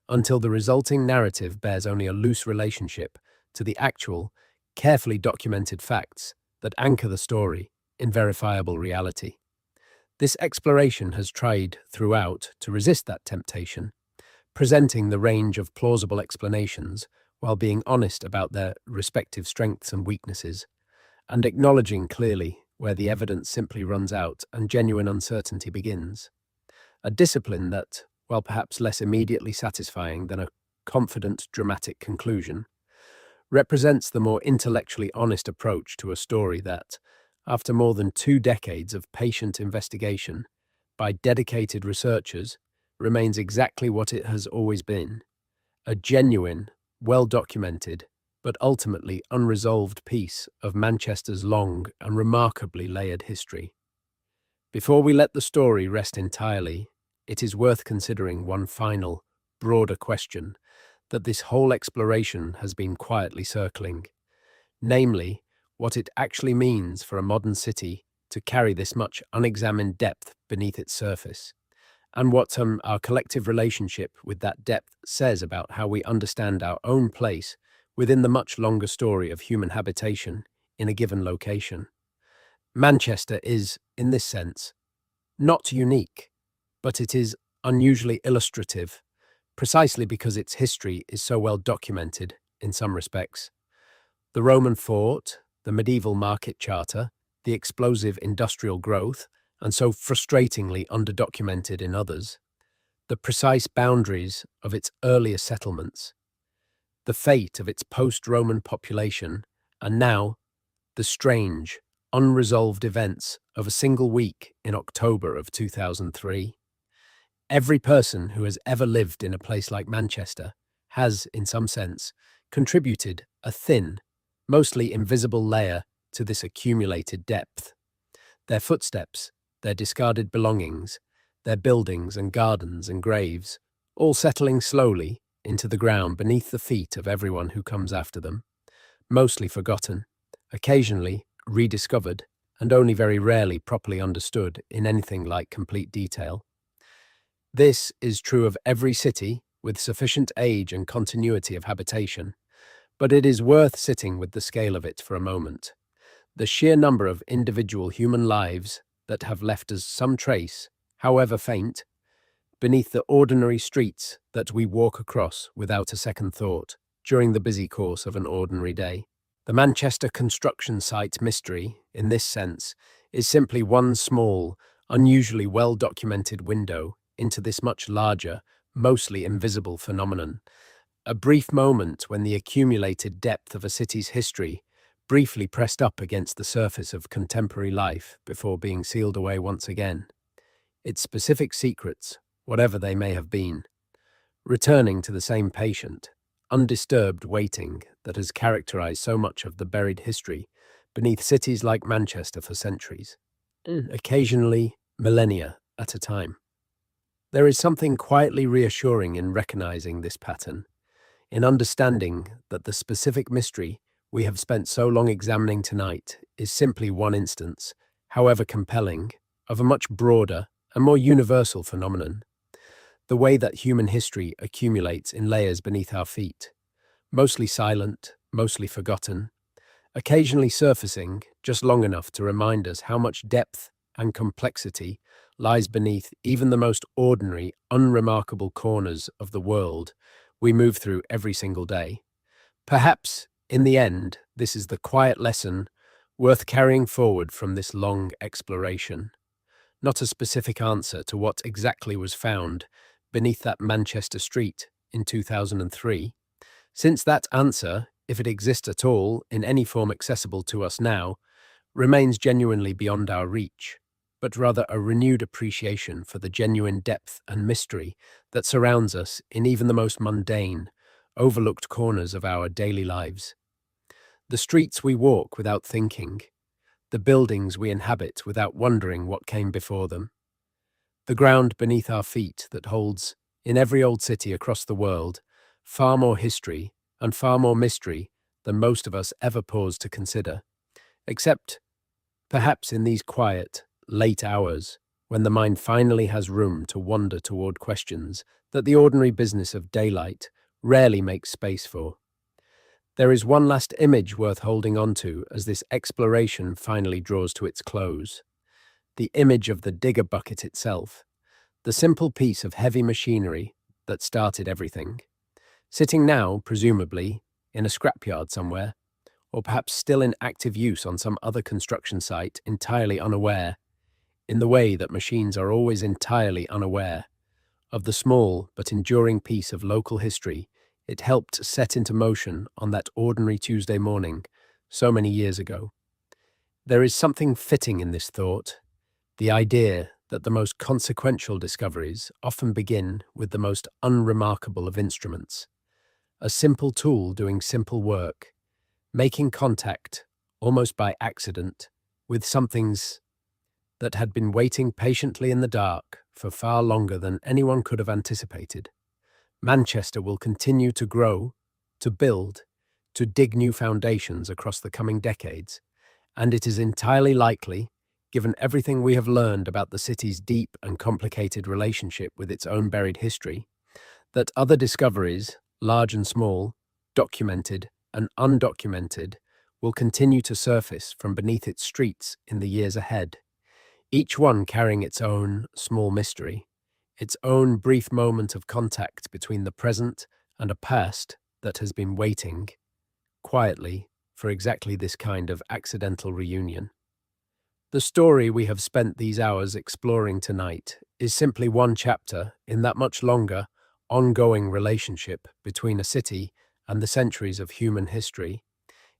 until the resulting narrative bears only a loose relationship to the actual, carefully documented facts that anchor the story in verifiable reality. This exploration has tried throughout to resist that temptation, presenting the range of plausible explanations while being honest about their respective strengths and weaknesses, and acknowledging clearly where the evidence simply runs out and genuine uncertainty begins. A discipline that, while perhaps less immediately satisfying than a confident, dramatic conclusion, represents the more intellectually honest approach to a story that, after more than 2 decades of patient investigation by dedicated researchers, remains exactly what it has always been: a genuine, well-documented, but ultimately unresolved piece of Manchester's long and remarkably layered history. Before we let the story rest entirely, it is worth considering one final, broader question that this whole exploration has been quietly circling, namely, what it actually means for a modern city to carry this much unexamined depth beneath its surface, and what our collective relationship with that depth says about how we understand our own place within the much longer story of human habitation in a given location. Manchester is, in this sense, not unique, but it is unusually illustrative, precisely because its history is so well documented in some respects. The Roman fort, the medieval market charter, the explosive industrial growth, and so frustratingly underdocumented in others, the precise boundaries of its earlier settlements, the fate of its post-Roman population, and now the strange, unresolved events of a single week in October of 2003. Every person who has ever lived in a place like Manchester has, in some sense, contributed a thin, mostly invisible layer to this accumulated depth. Their footsteps, their discarded belongings, their buildings and gardens and graves, all settling slowly into the ground beneath the feet of everyone who comes after them, mostly forgotten, occasionally rediscovered, and only very rarely properly understood in anything like complete detail. This is true of every city with sufficient age and continuity of habitation, but it is worth sitting with the scale of it for a moment. The sheer number of individual human lives that have left us some trace, however faint, beneath the ordinary streets that we walk across without a second thought during the busy course of an ordinary day. The Manchester construction site mystery, in this sense, is simply one small, unusually well-documented window into this much larger, mostly invisible phenomenon. A brief moment when the accumulated depth of a city's history briefly pressed up against the surface of contemporary life before being sealed away once again. Its specific secrets, whatever they may have been, returning to the same patient, undisturbed waiting that has characterized so much of the buried history beneath cities like Manchester for centuries, occasionally millennia at a time. There is something quietly reassuring in recognizing this pattern, in understanding that the specific mystery we have spent so long examining tonight is simply one instance, however compelling, of a much broader and more universal phenomenon. The way that human history accumulates in layers beneath our feet, mostly silent, mostly forgotten, occasionally surfacing just long enough to remind us how much depth and complexity lies beneath even the most ordinary, unremarkable corners of the world we move through every single day. Perhaps, in the end, this is the quiet lesson worth carrying forward from this long exploration. Not a specific answer to what exactly was found beneath that Manchester street in 2003, since that answer, if it exists at all in any form accessible to us now, remains genuinely beyond our reach, but rather a renewed appreciation for the genuine depth and mystery that surrounds us in even the most mundane, overlooked corners of our daily lives. The streets we walk without thinking, the buildings we inhabit without wondering what came before them, the ground beneath our feet that holds, in every old city across the world, far more history and far more mystery than most of us ever pause to consider, except perhaps in these quiet, late hours when the mind finally has room to wander toward questions that the ordinary business of daylight rarely makes space for. There is one last image worth holding on to as this exploration finally draws to its close. The image of the digger bucket itself, the simple piece of heavy machinery that started everything, sitting now, presumably, in a scrapyard somewhere, or perhaps still in active use on some other construction site, entirely unaware, in the way that machines are always entirely unaware, of the small but enduring piece of local history it helped set into motion on that ordinary Tuesday morning so many years ago. There is something fitting in this thought, the idea that the most consequential discoveries often begin with the most unremarkable of instruments, a simple tool doing simple work, making contact, almost by accident, with somethings that had been waiting patiently in the dark for far longer than anyone could have anticipated. Manchester will continue to grow, to build, to dig new foundations across the coming decades, and it is entirely likely, given everything we have learned about the city's deep and complicated relationship with its own buried history, that other discoveries, large and small, documented and undocumented, will continue to surface from beneath its streets in the years ahead, each one carrying its own small mystery, its own brief moment of contact between the present and a past that has been waiting, quietly, for exactly this kind of accidental reunion. The story we have spent these hours exploring tonight is simply one chapter in that much longer, ongoing relationship between a city and the centuries of human history.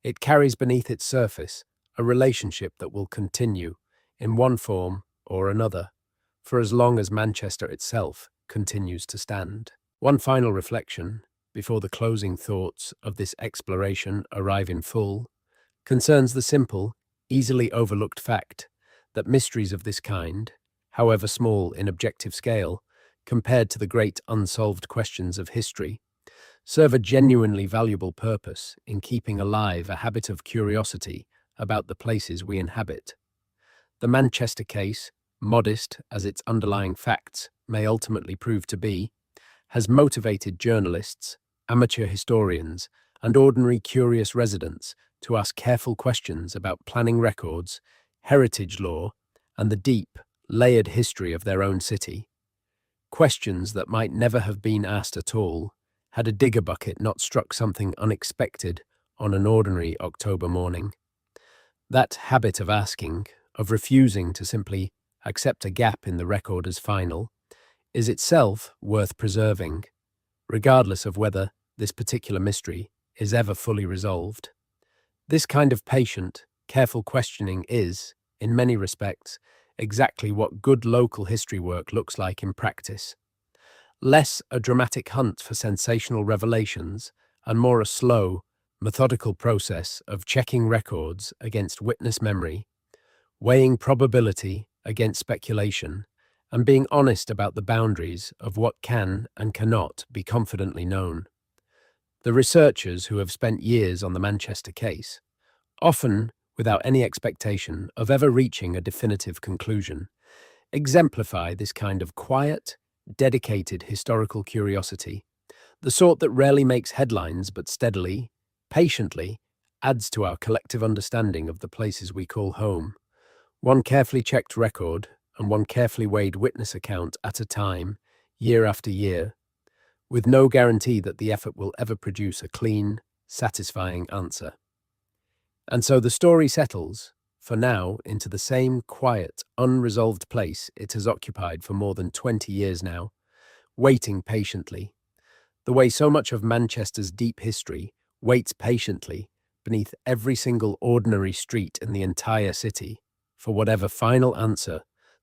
It carries beneath its surface a relationship that will continue, in one form or another, for as long as Manchester itself continues to stand. One final reflection, before the closing thoughts of this exploration arrive in full, concerns the simple, easily overlooked fact that mysteries of this kind, however small in objective scale, compared to the great unsolved questions of history, serve a genuinely valuable purpose in keeping alive a habit of curiosity about the places we inhabit. The Manchester case, modest as its underlying facts may ultimately prove to be, has motivated journalists, amateur historians, and ordinary curious residents to ask careful questions about planning records, heritage law, and the deep, layered history of their own city. Questions that might never have been asked at all had a digger bucket not struck something unexpected on an ordinary October morning. That habit of asking, of refusing to simply accept a gap in the record as final, is itself worth preserving, regardless of whether this particular mystery is ever fully resolved. This kind of patient, careful questioning is, in many respects, exactly what good local history work looks like in practice. Less a dramatic hunt for sensational revelations and more a slow, methodical process of checking records against witness memory, weighing probability against speculation, and being honest about the boundaries of what can and cannot be confidently known. The researchers who have spent years on the Manchester case, often without any expectation of ever reaching a definitive conclusion, exemplify this kind of quiet, dedicated historical curiosity, the sort that rarely makes headlines but steadily, patiently, adds to our collective understanding of the places we call home. One carefully checked record and one carefully weighed witness account at a time, year after year, with no guarantee that the effort will ever produce a clean, satisfying answer. And so the story settles, for now, into the same quiet, unresolved place it has occupied for more than 20 years now, waiting patiently, the way so much of Manchester's deep history waits patiently beneath every single ordinary street in the entire city for whatever final answer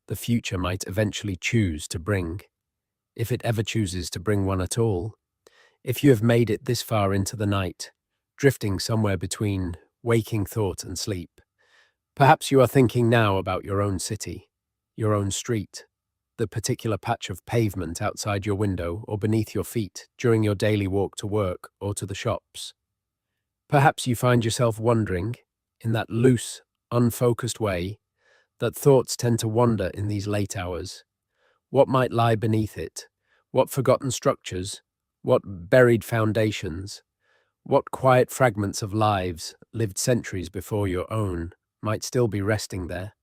the future might eventually choose to bring, if it ever chooses to bring one at all. If you have made it this far into the night, drifting somewhere between waking thought and sleep, perhaps you are thinking now about your own city, your own street, the particular patch of pavement outside your window or beneath your feet during your daily walk to work or to the shops. Perhaps you find yourself wondering, in that loose, unfocused way that thoughts tend to wander in these late hours, what might lie beneath it, what forgotten structures, what buried foundations, what quiet fragments of lives lived centuries before your own might still be resting there,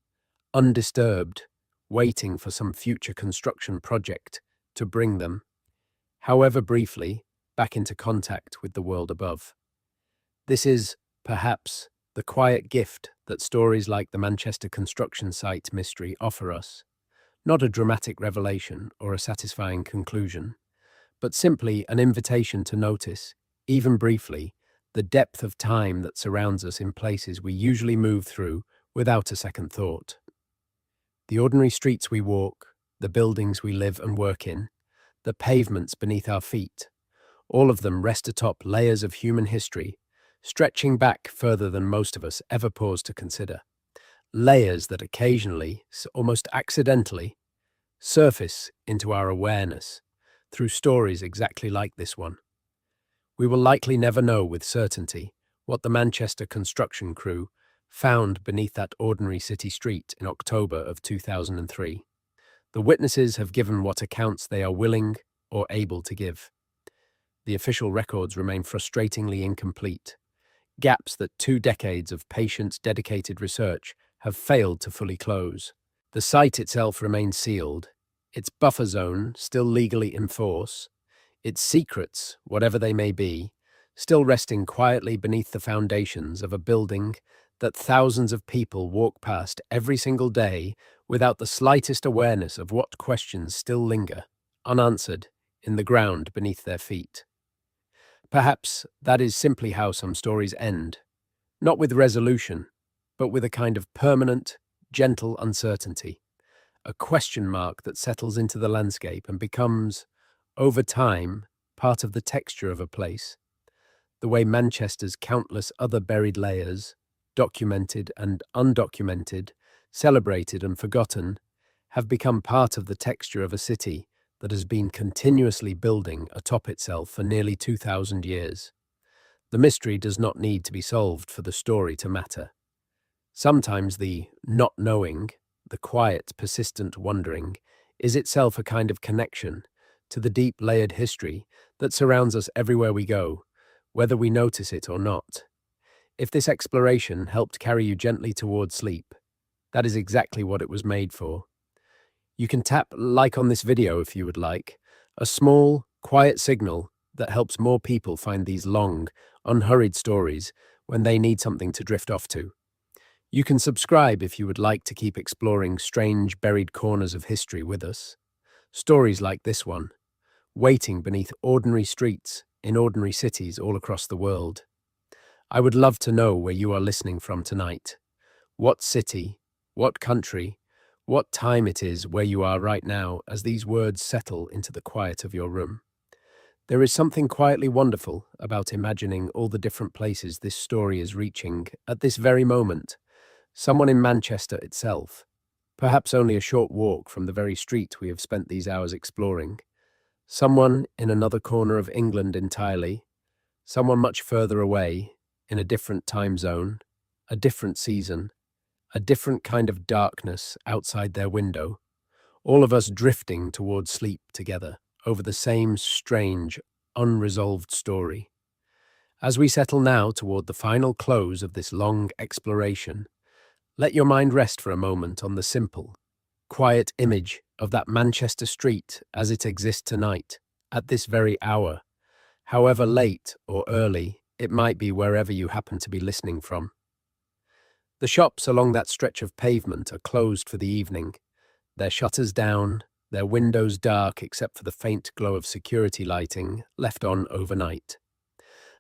undisturbed, waiting for some future construction project to bring them, however briefly, back into contact with the world above. This is, perhaps, the quiet gift that stories like the Manchester construction site mystery offer us, not a dramatic revelation or a satisfying conclusion, but simply an invitation to notice, even briefly, the depth of time that surrounds us in places we usually move through without a second thought. The ordinary streets we walk, the buildings we live and work in, the pavements beneath our feet, all of them rest atop layers of human history, stretching back further than most of us ever pause to consider. Layers that occasionally, almost accidentally, surface into our awareness through stories exactly like this one. We will likely never know with certainty what the Manchester construction crew found beneath that ordinary city street in October of 2003. The witnesses have given what accounts they are willing or able to give. The official records remain frustratingly incomplete, gaps that 2 decades of patient, dedicated research have failed to fully close. The site itself remains sealed, its buffer zone still legally in force, its secrets, whatever they may be, still resting quietly beneath the foundations of a building that thousands of people walk past every single day without the slightest awareness of what questions still linger, unanswered, in the ground beneath their feet. Perhaps that is simply how some stories end, not with resolution, but with a kind of permanent, gentle uncertainty, a question mark that settles into the landscape and becomes, over time, part of the texture of a place, the way Manchester's countless other buried layers, documented and undocumented, celebrated and forgotten, have become part of the texture of a city that has been continuously building atop itself for nearly 2,000 years. The mystery does not need to be solved for the story to matter. Sometimes the not knowing, the quiet, persistent wondering, is itself a kind of connection to the deep layered history that surrounds us everywhere we go, whether we notice it or not. If this exploration helped carry you gently towards sleep, That is exactly what it was made for. You can tap like on this video if you would like, a small, quiet signal that helps more people find these long, unhurried stories when they need something to drift off to. You can subscribe if you would like to keep exploring strange, buried corners of history with us. Stories like this one, waiting beneath ordinary streets in ordinary cities all across the world. I would love to know where you are listening from tonight. What city, what country, what time it is where you are right now as these words settle into the quiet of your room. There is something quietly wonderful about imagining all the different places this story is reaching at this very moment. Someone in Manchester itself, perhaps only a short walk from the very street we have spent these hours exploring. Someone in another corner of England entirely, someone much further away, in a different time zone, a different season, a different kind of darkness outside their window, all of us drifting towards sleep together over the same strange, unresolved story. As we settle now toward the final close of this long exploration, let your mind rest for a moment on the simple, quiet image of that Manchester street as it exists tonight, at this very hour, however late or early it might be wherever you happen to be listening from. The shops along that stretch of pavement are closed for the evening, their shutters down, their windows dark except for the faint glow of security lighting left on overnight.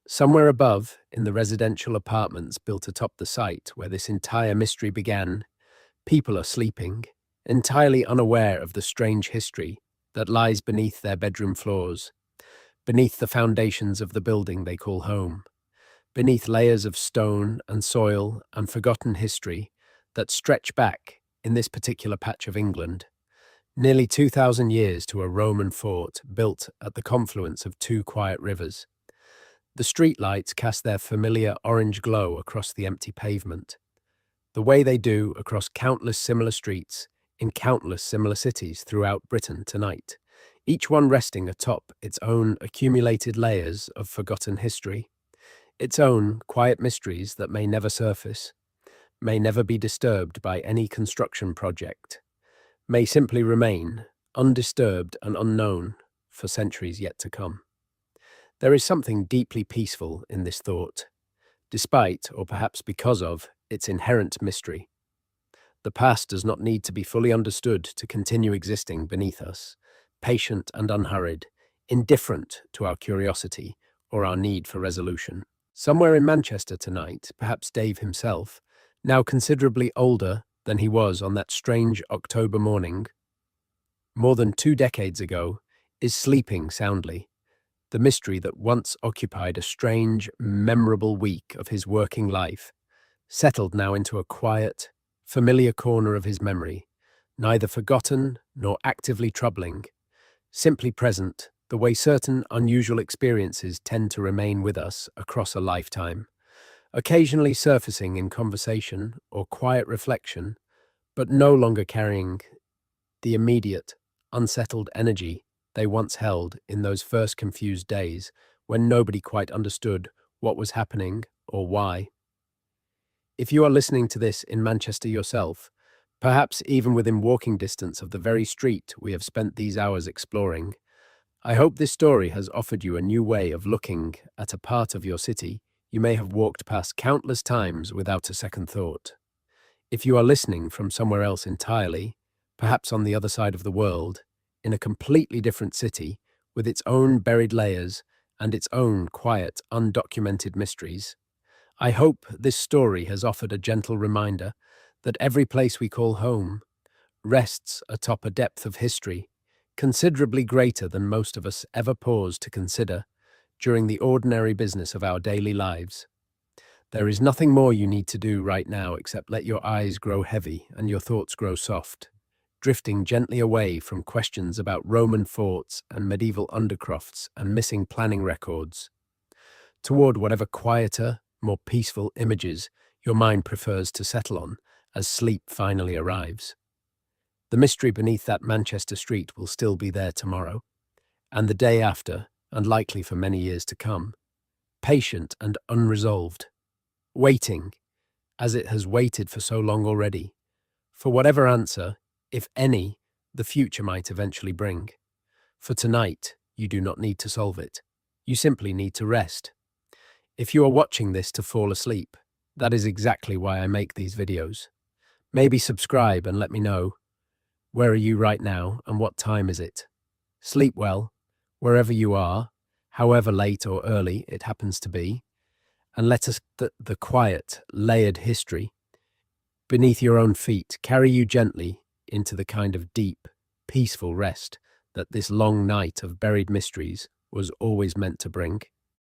Somewhere above, in the residential apartments built atop the site where this entire mystery began, people are sleeping, entirely unaware of the strange history that lies beneath their bedroom floors, beneath the foundations of the building they call home, beneath layers of stone and soil and forgotten history that stretch back, in this particular patch of England, nearly 2,000 years to a Roman fort built at the confluence of two quiet rivers. The streetlights cast their familiar orange glow across the empty pavement, the way they do across countless similar streets in countless similar cities throughout Britain tonight, each one resting atop its own accumulated layers of forgotten history, its own quiet mysteries that may never surface, may never be disturbed by any construction project, may simply remain undisturbed and unknown for centuries yet to come. There is something deeply peaceful in this thought, despite, or perhaps because of, its inherent mystery. The past does not need to be fully understood to continue existing beneath us, patient and unhurried, indifferent to our curiosity or our need for resolution. Somewhere in Manchester tonight, perhaps Dave himself, now considerably older than he was on that strange October morning, more than 2 decades ago, is sleeping soundly. The mystery that once occupied a strange, memorable week of his working life, settled now into a quiet, familiar corner of his memory, neither forgotten nor actively troubling, simply present, the way certain unusual experiences tend to remain with us across a lifetime, occasionally surfacing in conversation or quiet reflection, but no longer carrying the immediate, unsettled energy they once held in those first confused days when nobody quite understood what was happening or why. If you are listening to this in Manchester yourself, perhaps even within walking distance of the very street we have spent these hours exploring, I hope this story has offered you a new way of looking at a part of your city you may have walked past countless times without a second thought. If you are listening from somewhere else entirely, perhaps on the other side of the world, in a completely different city, with its own buried layers and its own quiet, undocumented mysteries, I hope this story has offered a gentle reminder that every place we call home rests atop a depth of history considerably greater than most of us ever pause to consider during the ordinary business of our daily lives. There is nothing more you need to do right now except let your eyes grow heavy and your thoughts grow soft, drifting gently away from questions about Roman forts and medieval undercrofts and missing planning records, toward whatever quieter, more peaceful images your mind prefers to settle on as sleep finally arrives. The mystery beneath that Manchester street will still be there tomorrow, and the day after, and likely for many years to come, patient and unresolved, waiting, as it has waited for so long already, for whatever answer, if any, the future might eventually bring. For tonight, you do not need to solve it. You simply need to rest. If you are watching this to fall asleep, that is exactly why I make these videos. Maybe subscribe and let me know, where are you right now and what time is it? Sleep well, wherever you are, however late or early it happens to be, and let us the quiet, layered history beneath your own feet carry you gently into the kind of deep, peaceful rest that this long night of buried mysteries was always meant to bring.